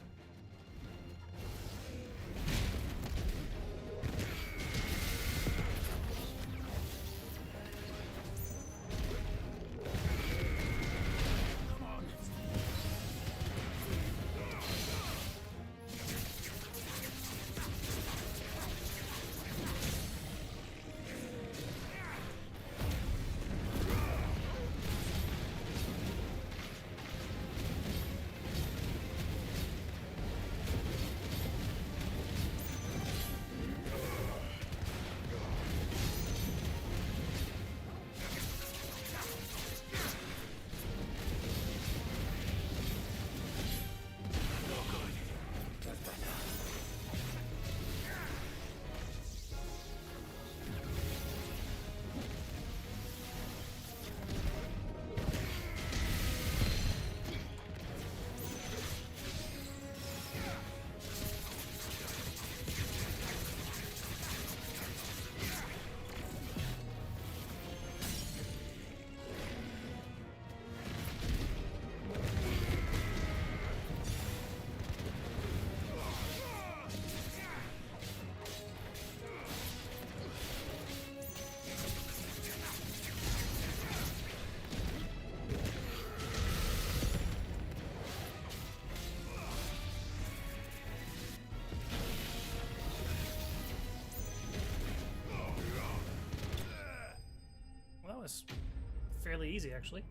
Was fairly easy, actually.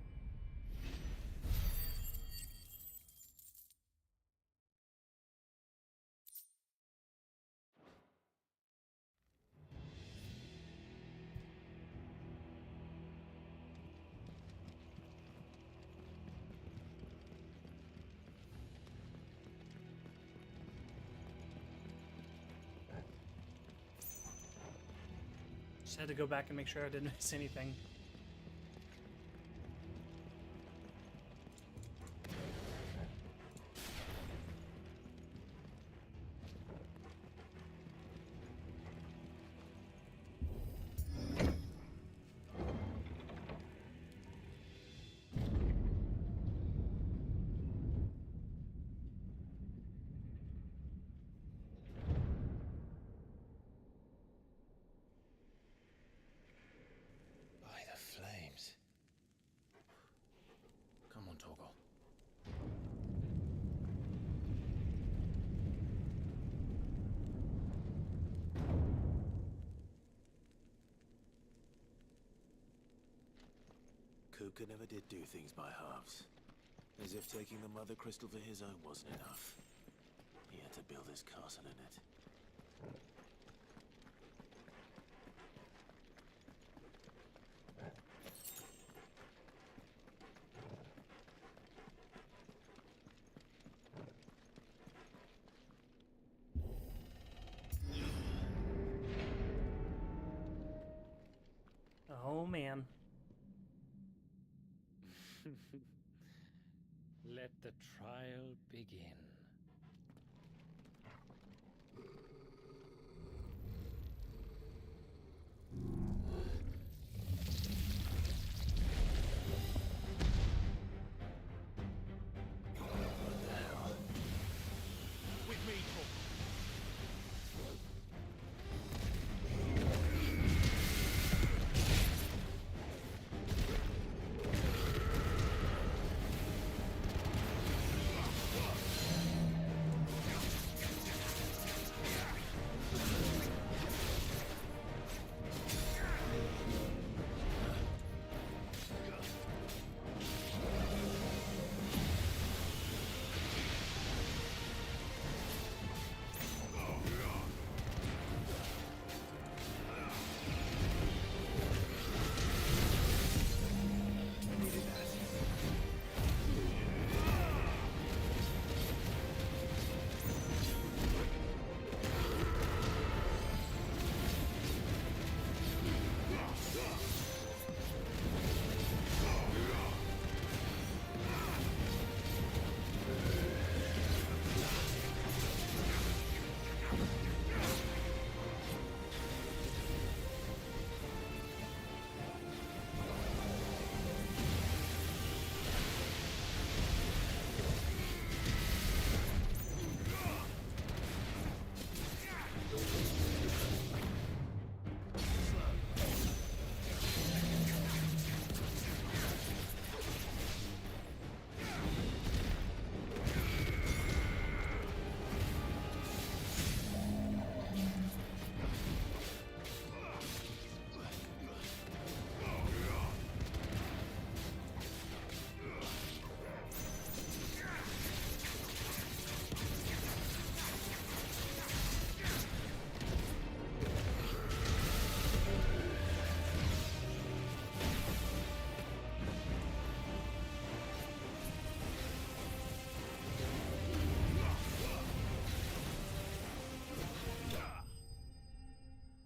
Just had to go back and make sure I didn't miss anything. Kupka never did do things by halves. As if taking the Mother Crystal for his own wasn't enough. He had to build his castle in it. Oh man. Let the trial begin. With me,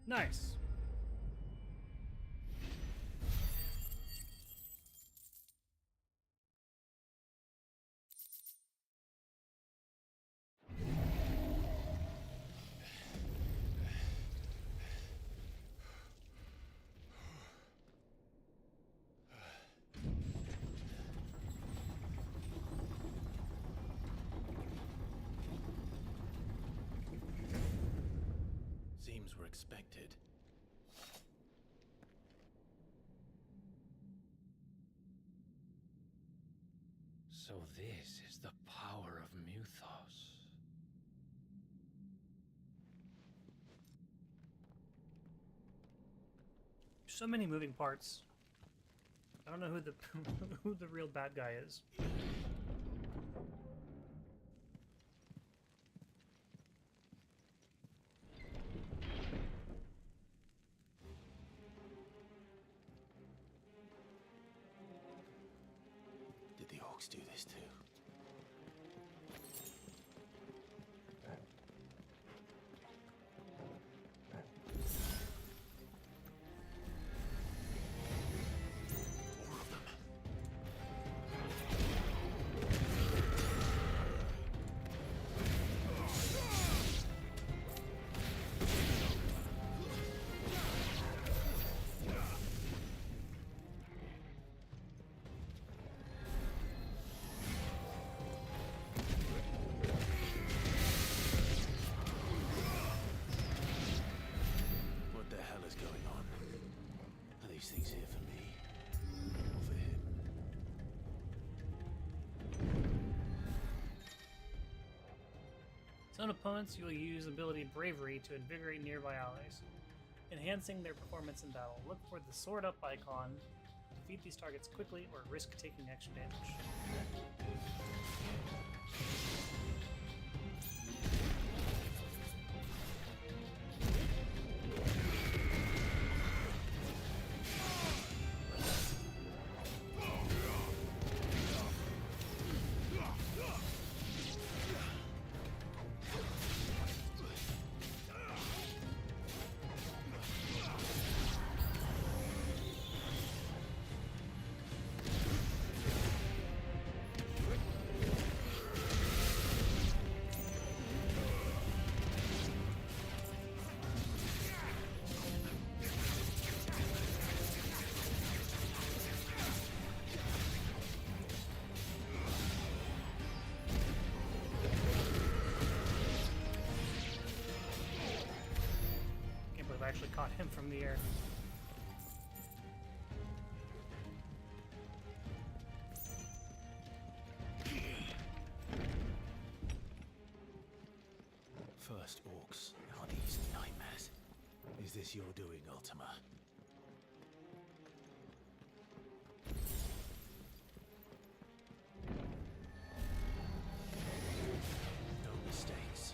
Nice. Seems we're expected. So this is the power of Muthos. So many moving parts. I don't know who the who the real bad guy is. Did the orcs do this too? What the hell is going on? Are these things here for me? Or for him? Some opponents, you will use ability Bravery to invigorate nearby allies, enhancing their performance in battle. Look for the Sword Up icon defeat these targets quickly or risk taking extra damage. Actually caught him from the air. First orcs, now these nightmares. Is this your doing, Ultima? No mistakes.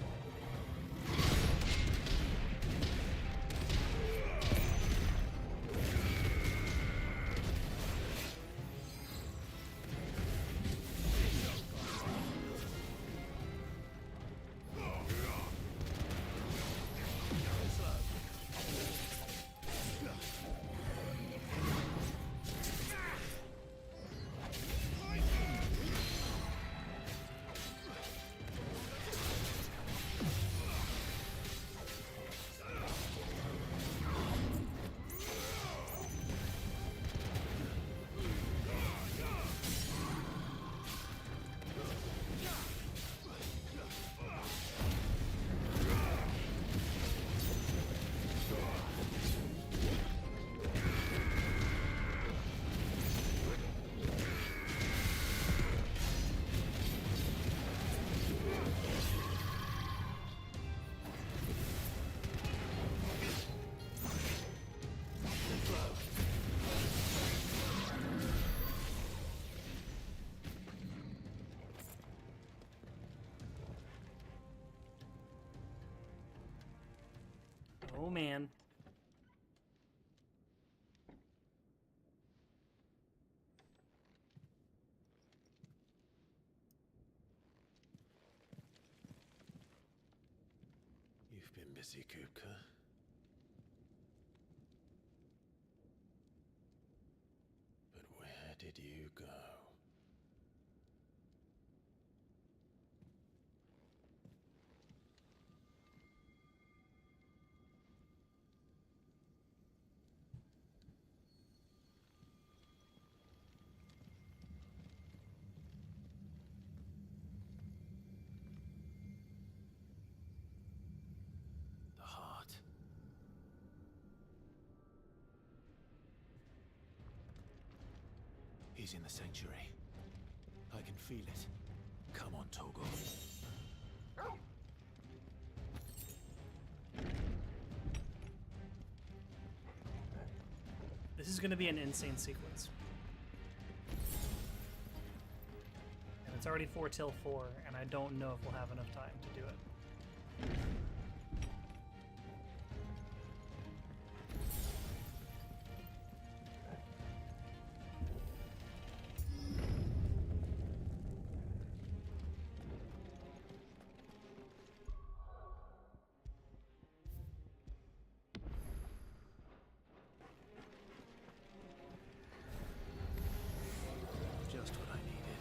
Oh man. You've been busy, Kupka. But where did you go? The heart. He's in the sanctuary. I can feel it. Come on, Togo. This is going to be an insane sequence. And it's already 4 till 4, and I don't know if we'll have enough time to do it. Just what I needed.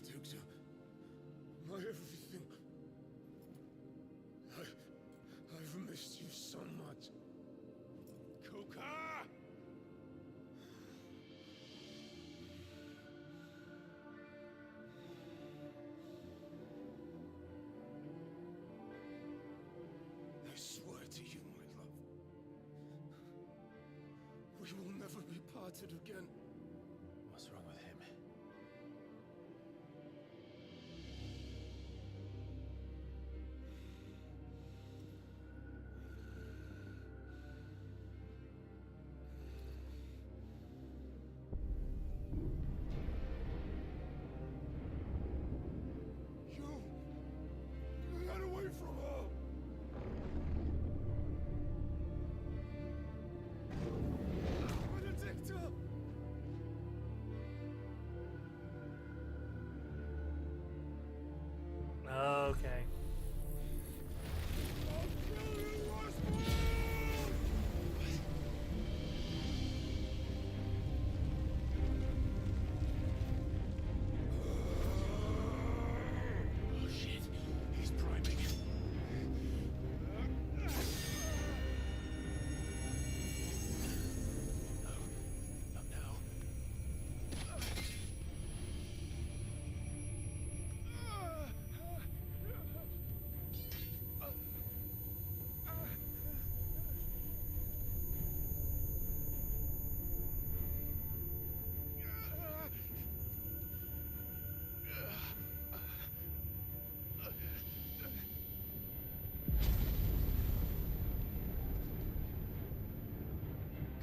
Benedicta. My everything. I've missed you so much. Kuka! I swear to you, my love, we will never be parted again. What's wrong with him? You got away from her. Benedicta! Okay. Oh shit, he's priming. Not now.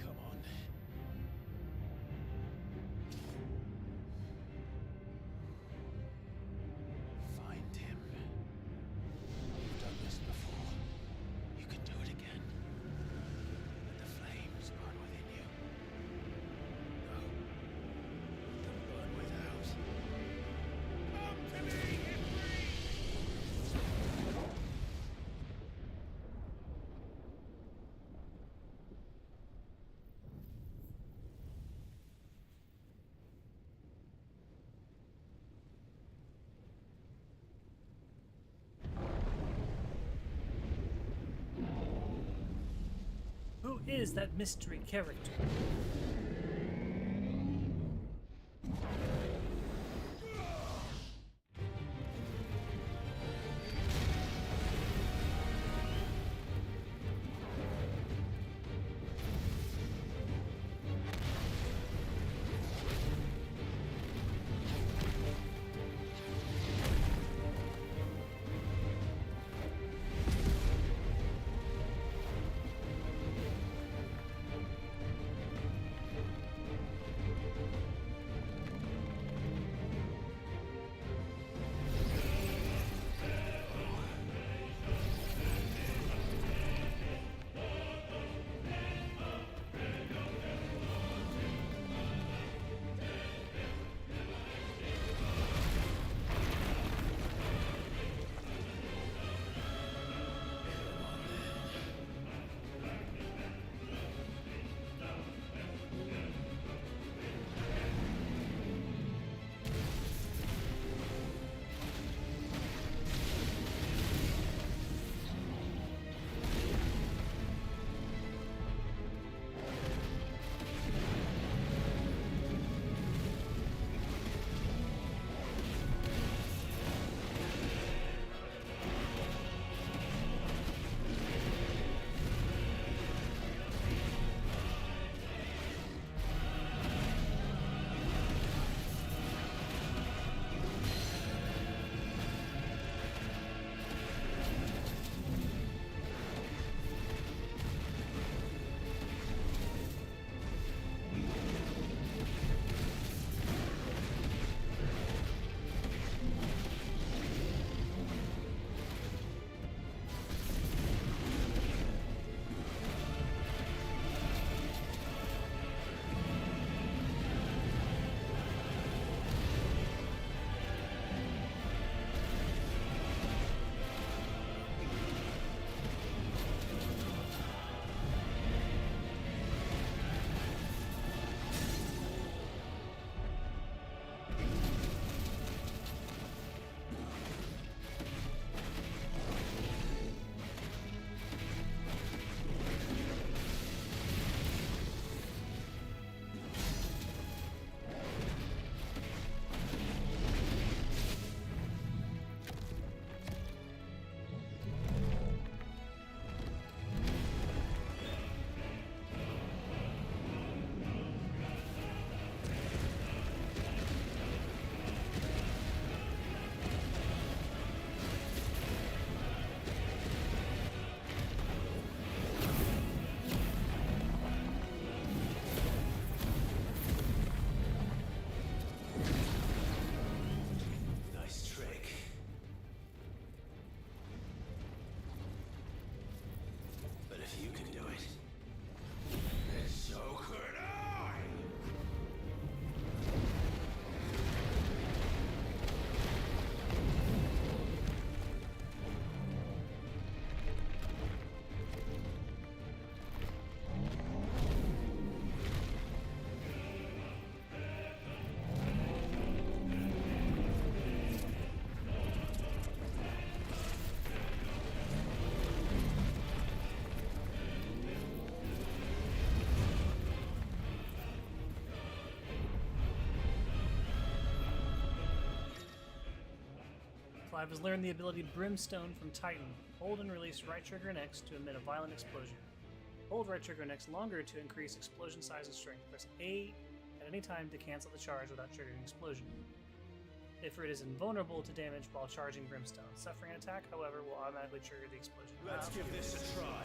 Come on. Find him. You've done this before. You can do it again. Let the flames burn within you. No. Let them burn without. Come to me, Who is that mystery character? Clive has learned the ability Brimstone from Titan. Hold and release right trigger and X to emit a violent explosion. Hold right trigger and X longer to increase explosion size and strength. Press A at any time to cancel the charge without triggering explosion. Ifrit is invulnerable to damage while charging Brimstone. Suffering an attack, however, will automatically trigger the explosion. Let's give this a try.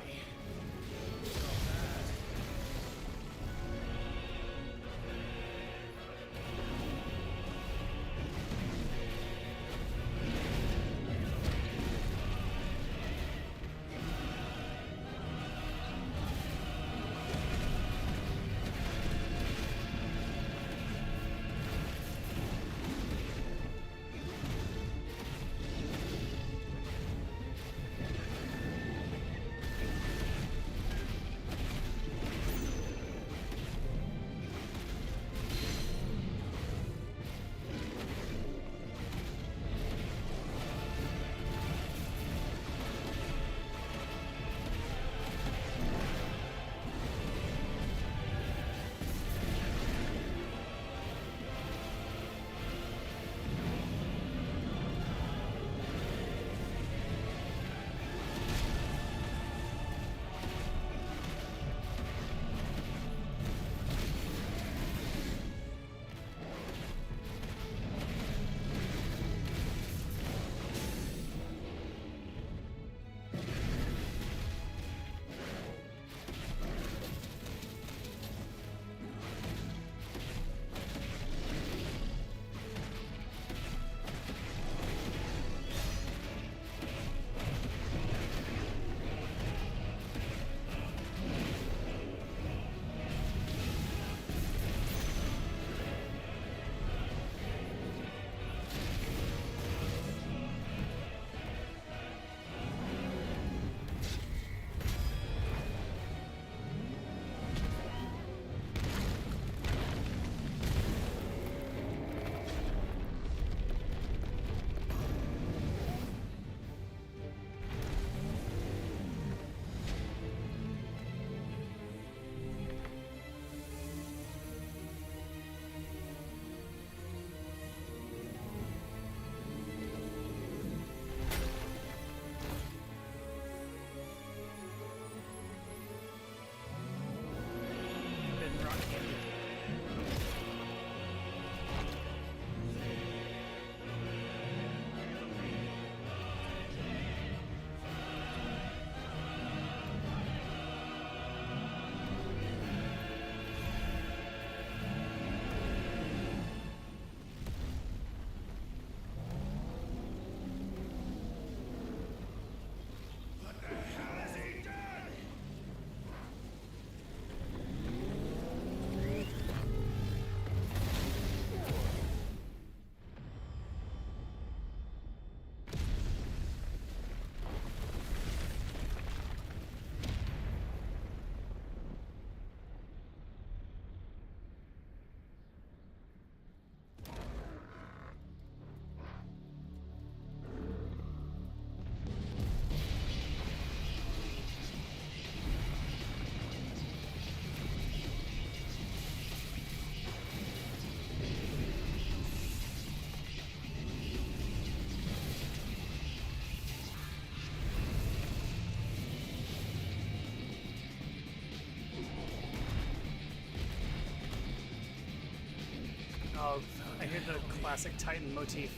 Oh, I hear the classic Titan motif.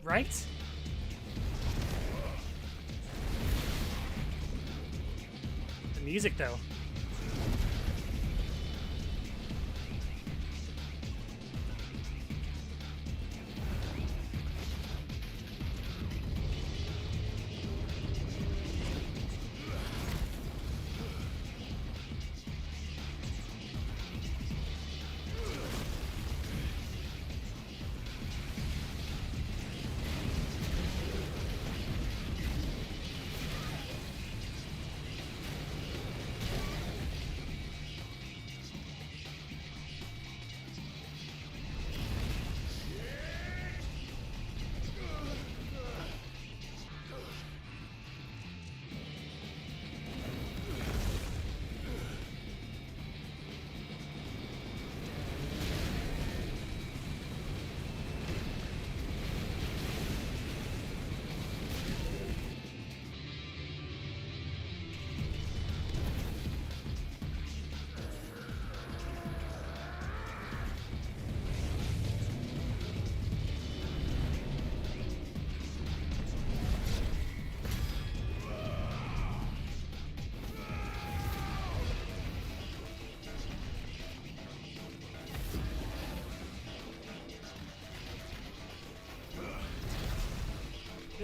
Right? The music, though.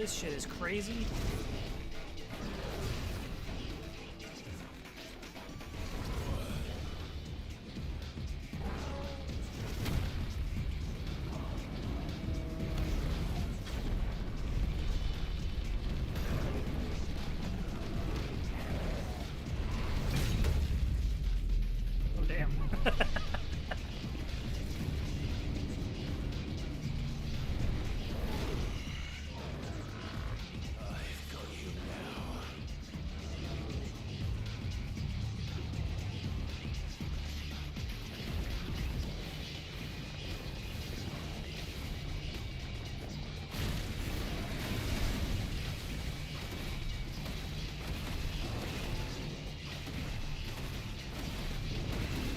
This shit is crazy. Oh, damn.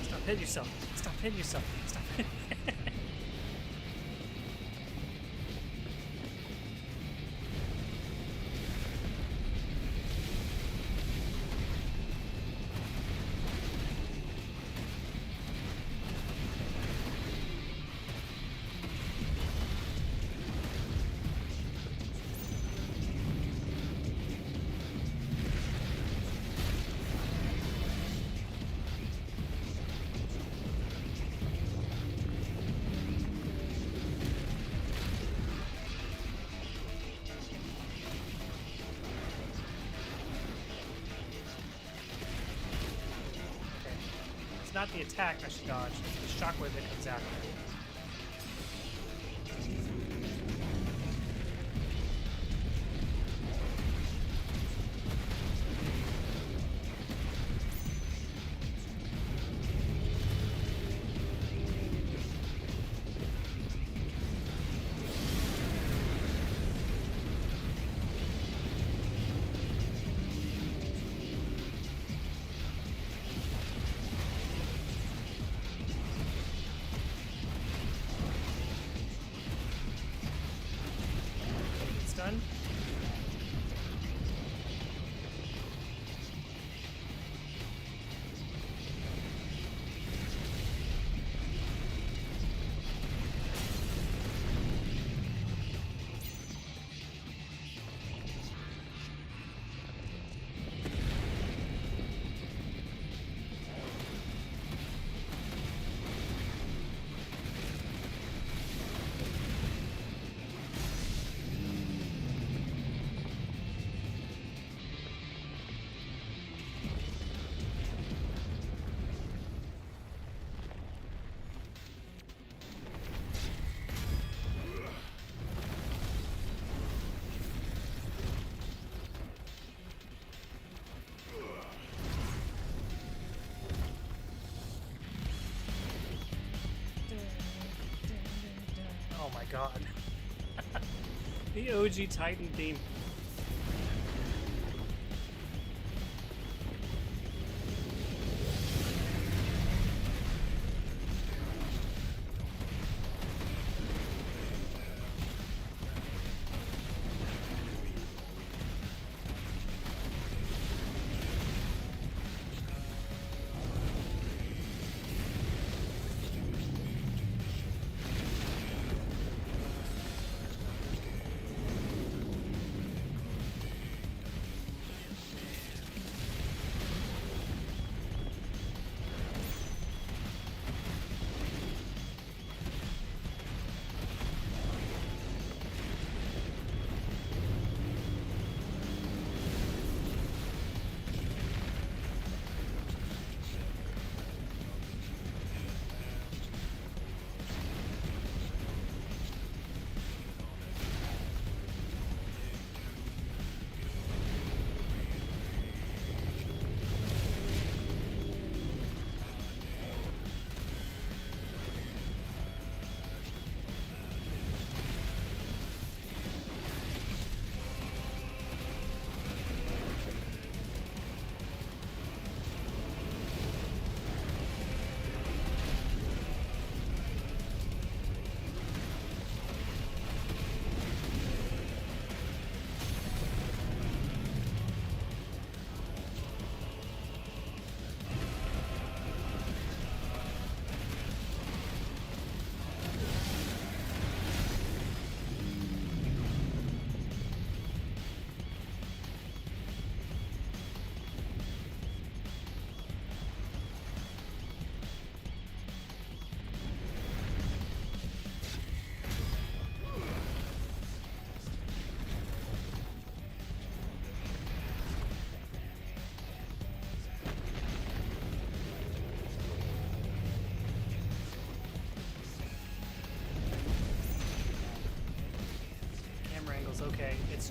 Stop hitting yourself. Stop hitting yourself. Stop hitting. It's not the attack I should dodge, it's the shockwave that comes after. It's done. Oh my god. The OG Titan theme.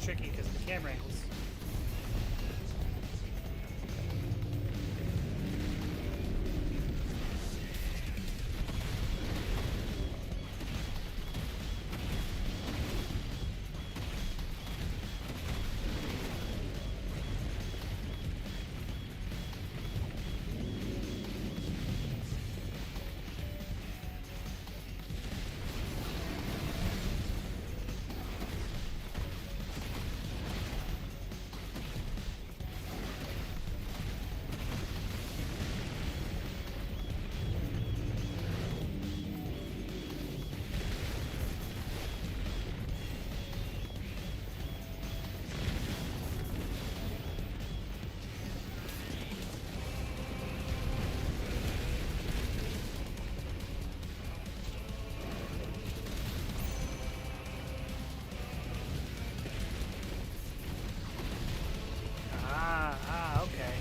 tricky because of the camera angles. Okay.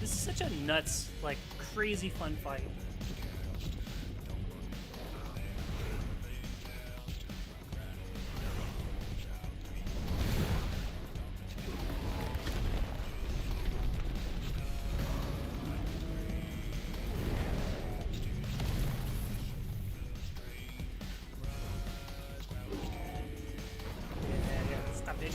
This is such a nuts, like, crazy fun fight. Stop it.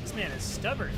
This man is stubborn.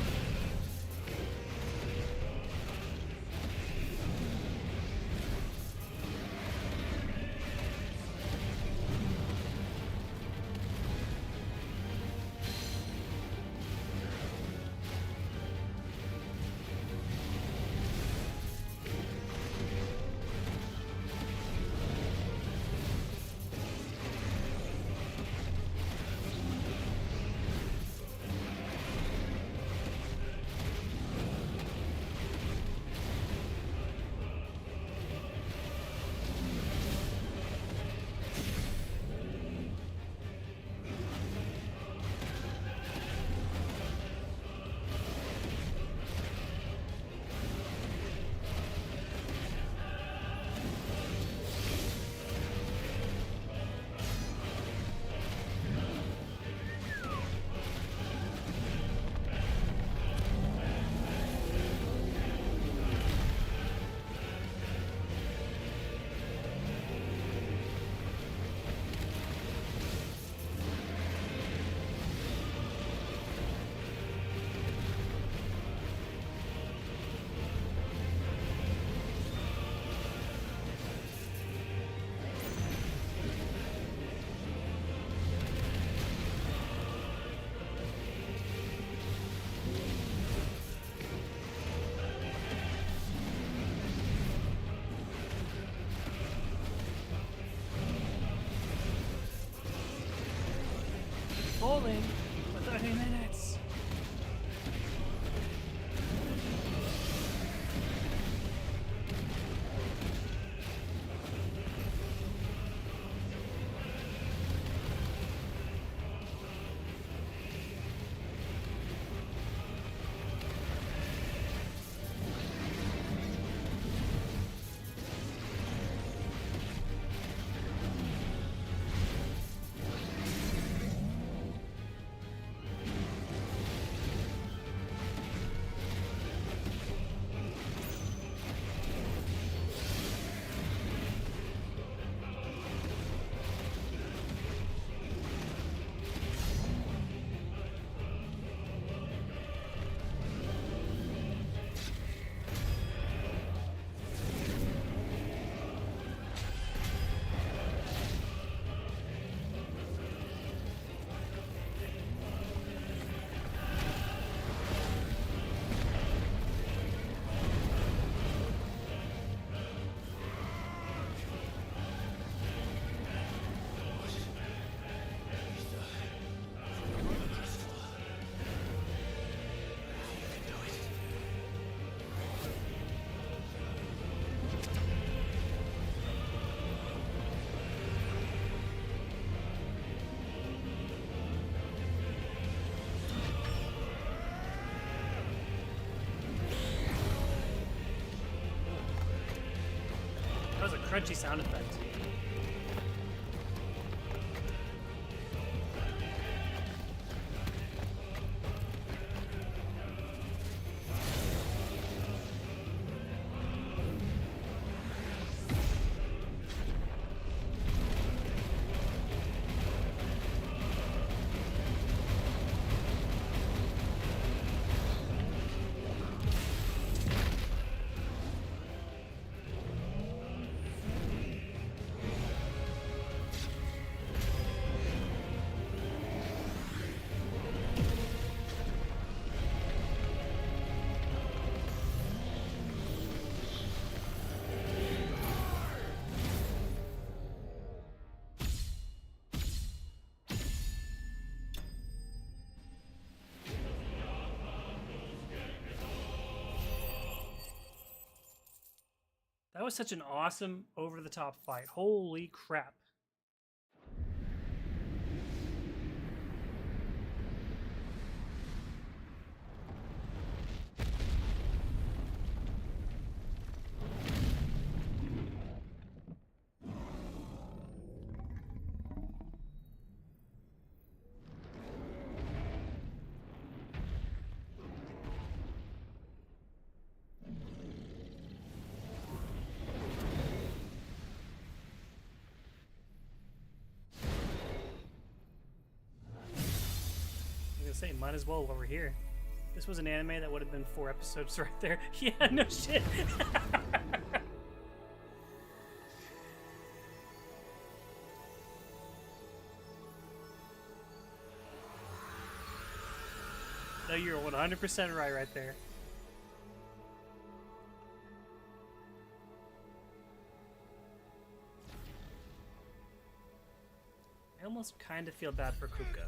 rolling for 30 minutes. That was a crunchy sound effect. That was such an awesome, over-the-top fight. Holy crap. Say, might as well while we're here. This was an anime that would have been 4 episodes right there. Yeah, no shit. No, you're 100% right there. I almost kind of feel bad for Kuka.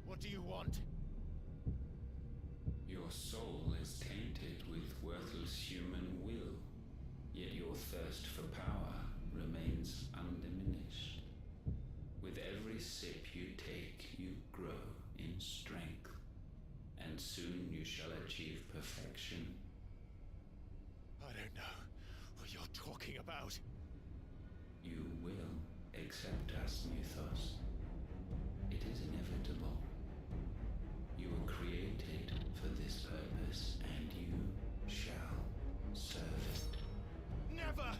What do you want? Your soul is tainted with worthless human will, yet your thirst for power remains undiminished. With every sip you take, you grow in strength, and soon you shall achieve perfection. I don't know what you're talking about. You will accept us, Mythos. It is inevitable. You were created for this purpose, and you shall serve it. Never!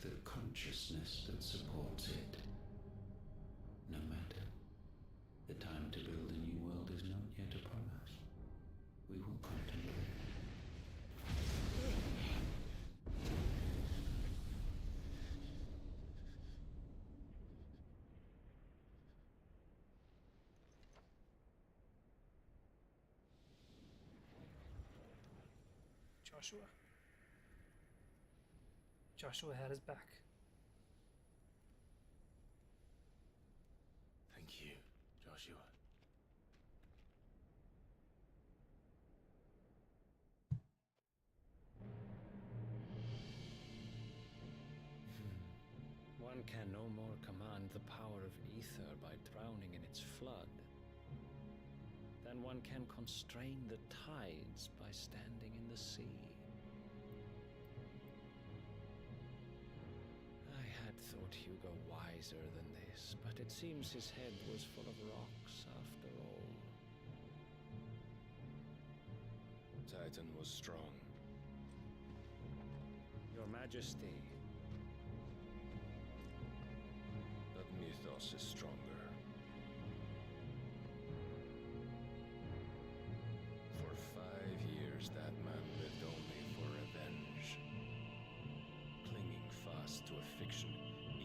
the consciousness that supports it. No matter. The time to build a new world is not yet upon us. We will contemplate. Joshua had his back. Thank you, Joshua. One can no more command the power of ether by drowning in its flood than one can constrain the tides by standing in the sea. I had thought Hugo wiser than this, but it seems his head was full of rocks after all. Titan was strong. Your Majesty. But Mythos is stronger. For 5 years, that man lived only for revenge. Clinging fast to a fiction,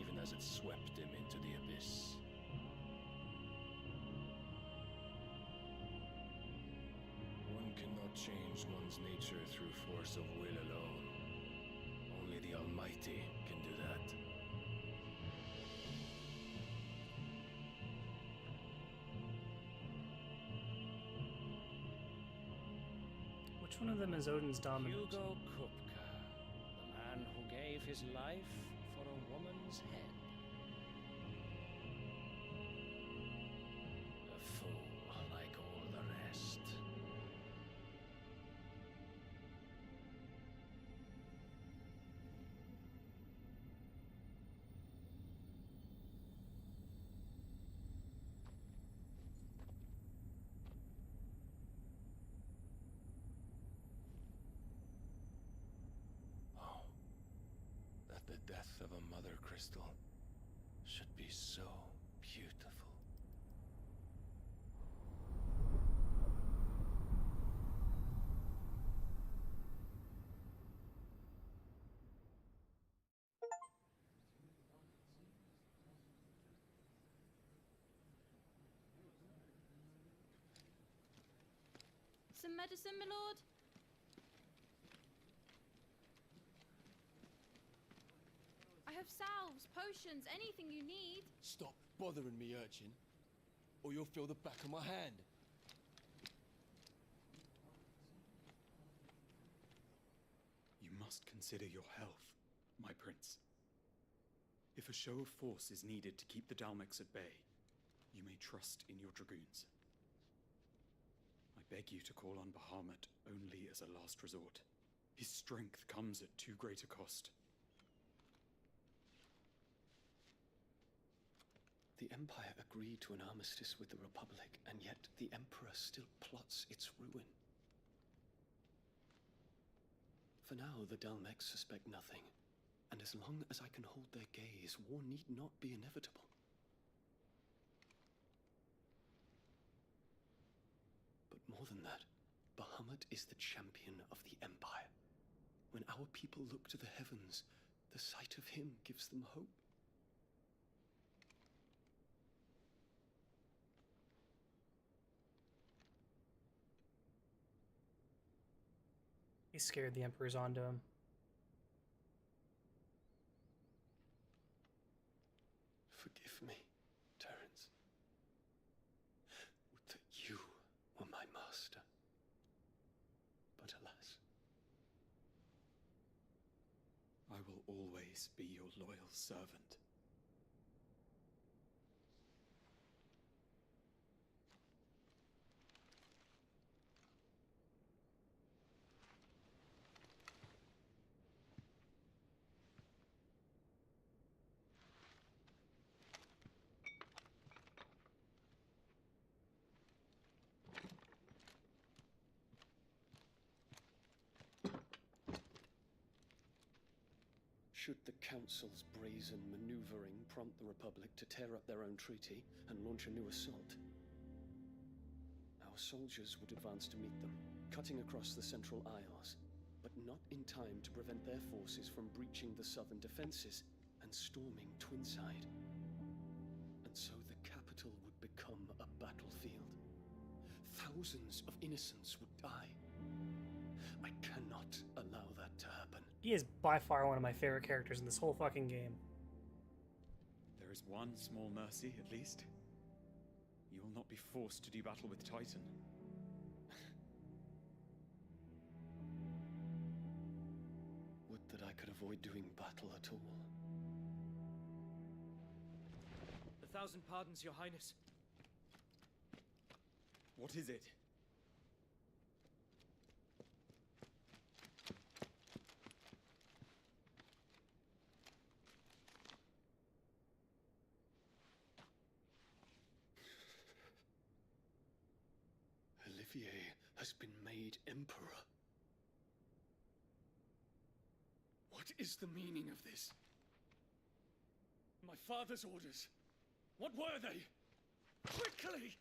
even as it swept him into the abyss. One cannot change one's nature through force of will alone. Only the Almighty can do that. Which one of them is Odin's dominant? Hugo Kupka, the man who gave his life for a woman's head. A fool like all the rest. The death of a mother crystal should be so beautiful. Some medicine, my lord? I have salves, potions, anything you need. Stop bothering me, urchin, or you'll feel the back of my hand. You must consider your health, my prince. If a show of force is needed to keep the Dalmex at bay, you may trust in your dragoons. I beg you to call on Bahamut only as a last resort. His strength comes at too great a cost. The Empire agreed to an armistice with the Republic, and yet the Emperor still plots its ruin. For now, the Dalmex suspect nothing, and as long as I can hold their gaze, war need not be inevitable. But more than that, Bahamut is the champion of the Empire. When our people look to the heavens, the sight of him gives them hope. He scared the Emperors onto him. Forgive me, Terence. Would that you were my master. But alas. I will always be your loyal servant. Should the Council's brazen maneuvering prompt the Republic to tear up their own treaty and launch a new assault, our soldiers would advance to meet them, cutting across the Central Isles, but not in time to prevent their forces from breaching the southern defenses and storming Twinside. And so the capital would become a battlefield. Thousands of innocents would die. I cannot allow that to happen. He is by far one of my favorite characters in this whole fucking game. There is one small mercy, at least. You will not be forced to do battle with Titan. Would that I could avoid doing battle at all. 1,000 pardons, Your Highness. What is it? Olivier has been made Emperor. What is the meaning of this? My father's orders. What were they? Quickly!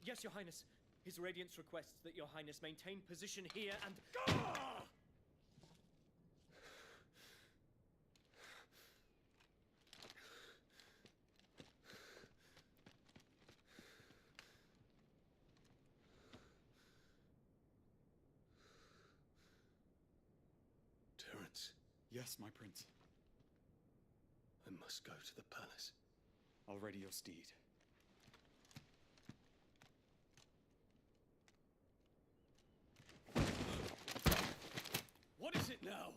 Yes, Your Highness. His Radiance requests that Your Highness maintain position here and... Ah! Terence. Yes, my prince. I must go to the palace. I'll ready your steed. What is it now?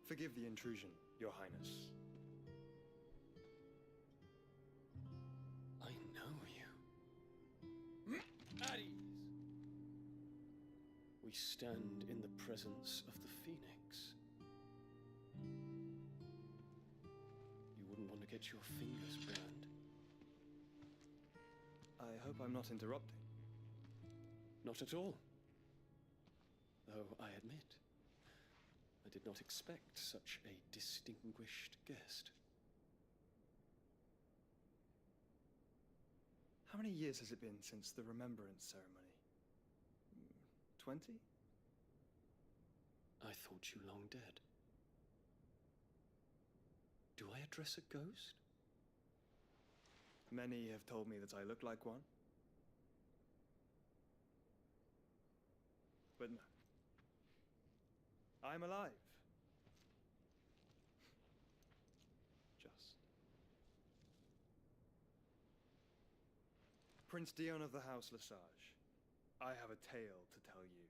Forgive the intrusion, Your Highness. I know you. At ease. We stand in the presence of the Phoenix. You wouldn't want to get your fingers burned. I hope I'm not interrupting. Not at all. Though I admit, I did not expect such a distinguished guest. How many years has it been since the Remembrance ceremony? 20? I thought you long dead. Do I address a ghost? Many have told me that I look like one. But no. I'm alive. Just. Prince Dion of the House Lesage, I have a tale to tell you.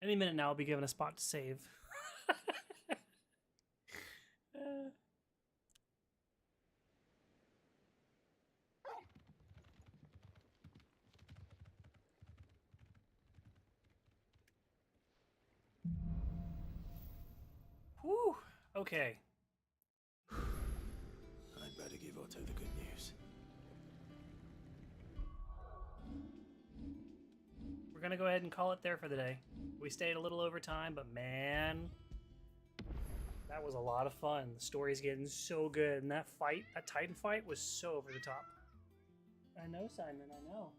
Any minute now, I'll be given a spot to save. Whew. Okay. I'd better give Otto the good news. We're gonna go ahead and call it there for the day. We stayed a little over time, but man, that was a lot of fun. The story's getting so good, and that fight, that Titan fight, was so over the top. I know, Simon, I know.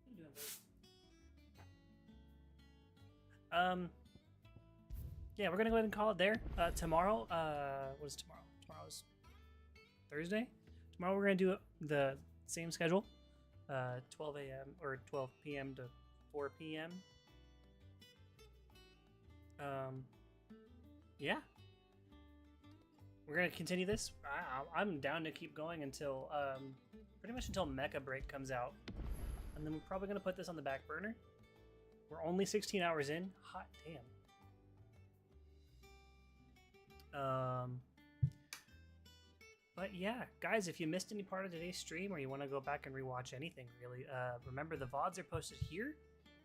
What are you doing, babe? Yeah, we're gonna go ahead and call it there. Tomorrow, what is tomorrow? Tomorrow's Thursday. Tomorrow we're gonna do the same schedule, 12 a.m. or 12 p.m. to 4 p.m. Yeah, we're gonna continue this. I'm down to keep going until pretty much until Mecha Break comes out, and then we're probably gonna put this on the back burner. We're only 16 hours in. Hot damn. But yeah, guys, if you missed any part of today's stream or you want to go back and rewatch anything, really, remember the VODs are posted here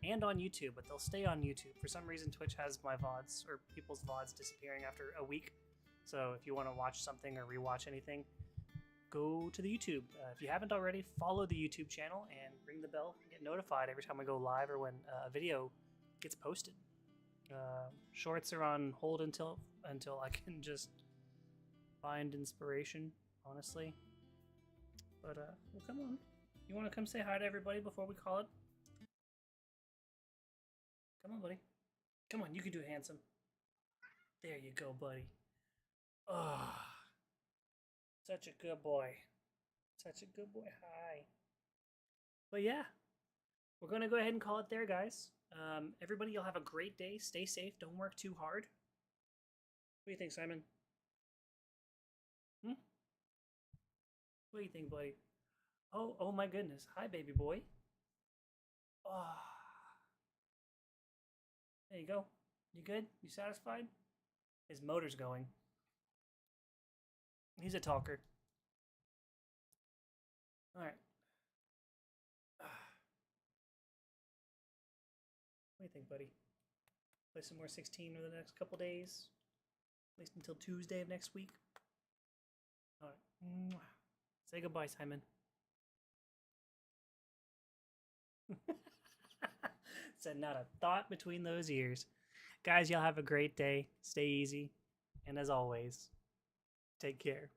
and on YouTube, but they'll stay on YouTube. For some reason, Twitch has my VODs or people's VODs disappearing after a week. So if you want to watch something or rewatch anything, go to the YouTube. If you haven't already, follow the YouTube channel and ring the bell and get notified every time I go live or when a video gets posted. Shorts are on hold until I can just find inspiration, honestly. But well, come on. You want to come say hi to everybody before we call it? Come on, buddy. Come on, you can do it, handsome. There you go, buddy. Oh, such a good boy. Such a good boy. Hi. But yeah, we're going to go ahead and call it there, guys. Everybody, you'll have a great day. Stay safe. Don't work too hard. What do you think, Simon? What do you think, buddy? Oh my goodness. Hi, baby boy. Oh. There you go. You good? You satisfied? His motor's going. He's a talker. Alright. What do you think, buddy? Play some more 16 over the next couple days? At least until Tuesday of next week? Alright. Say goodbye, Simon. Said not a thought between those ears. Guys, y'all have a great day. Stay easy. And as always, take care.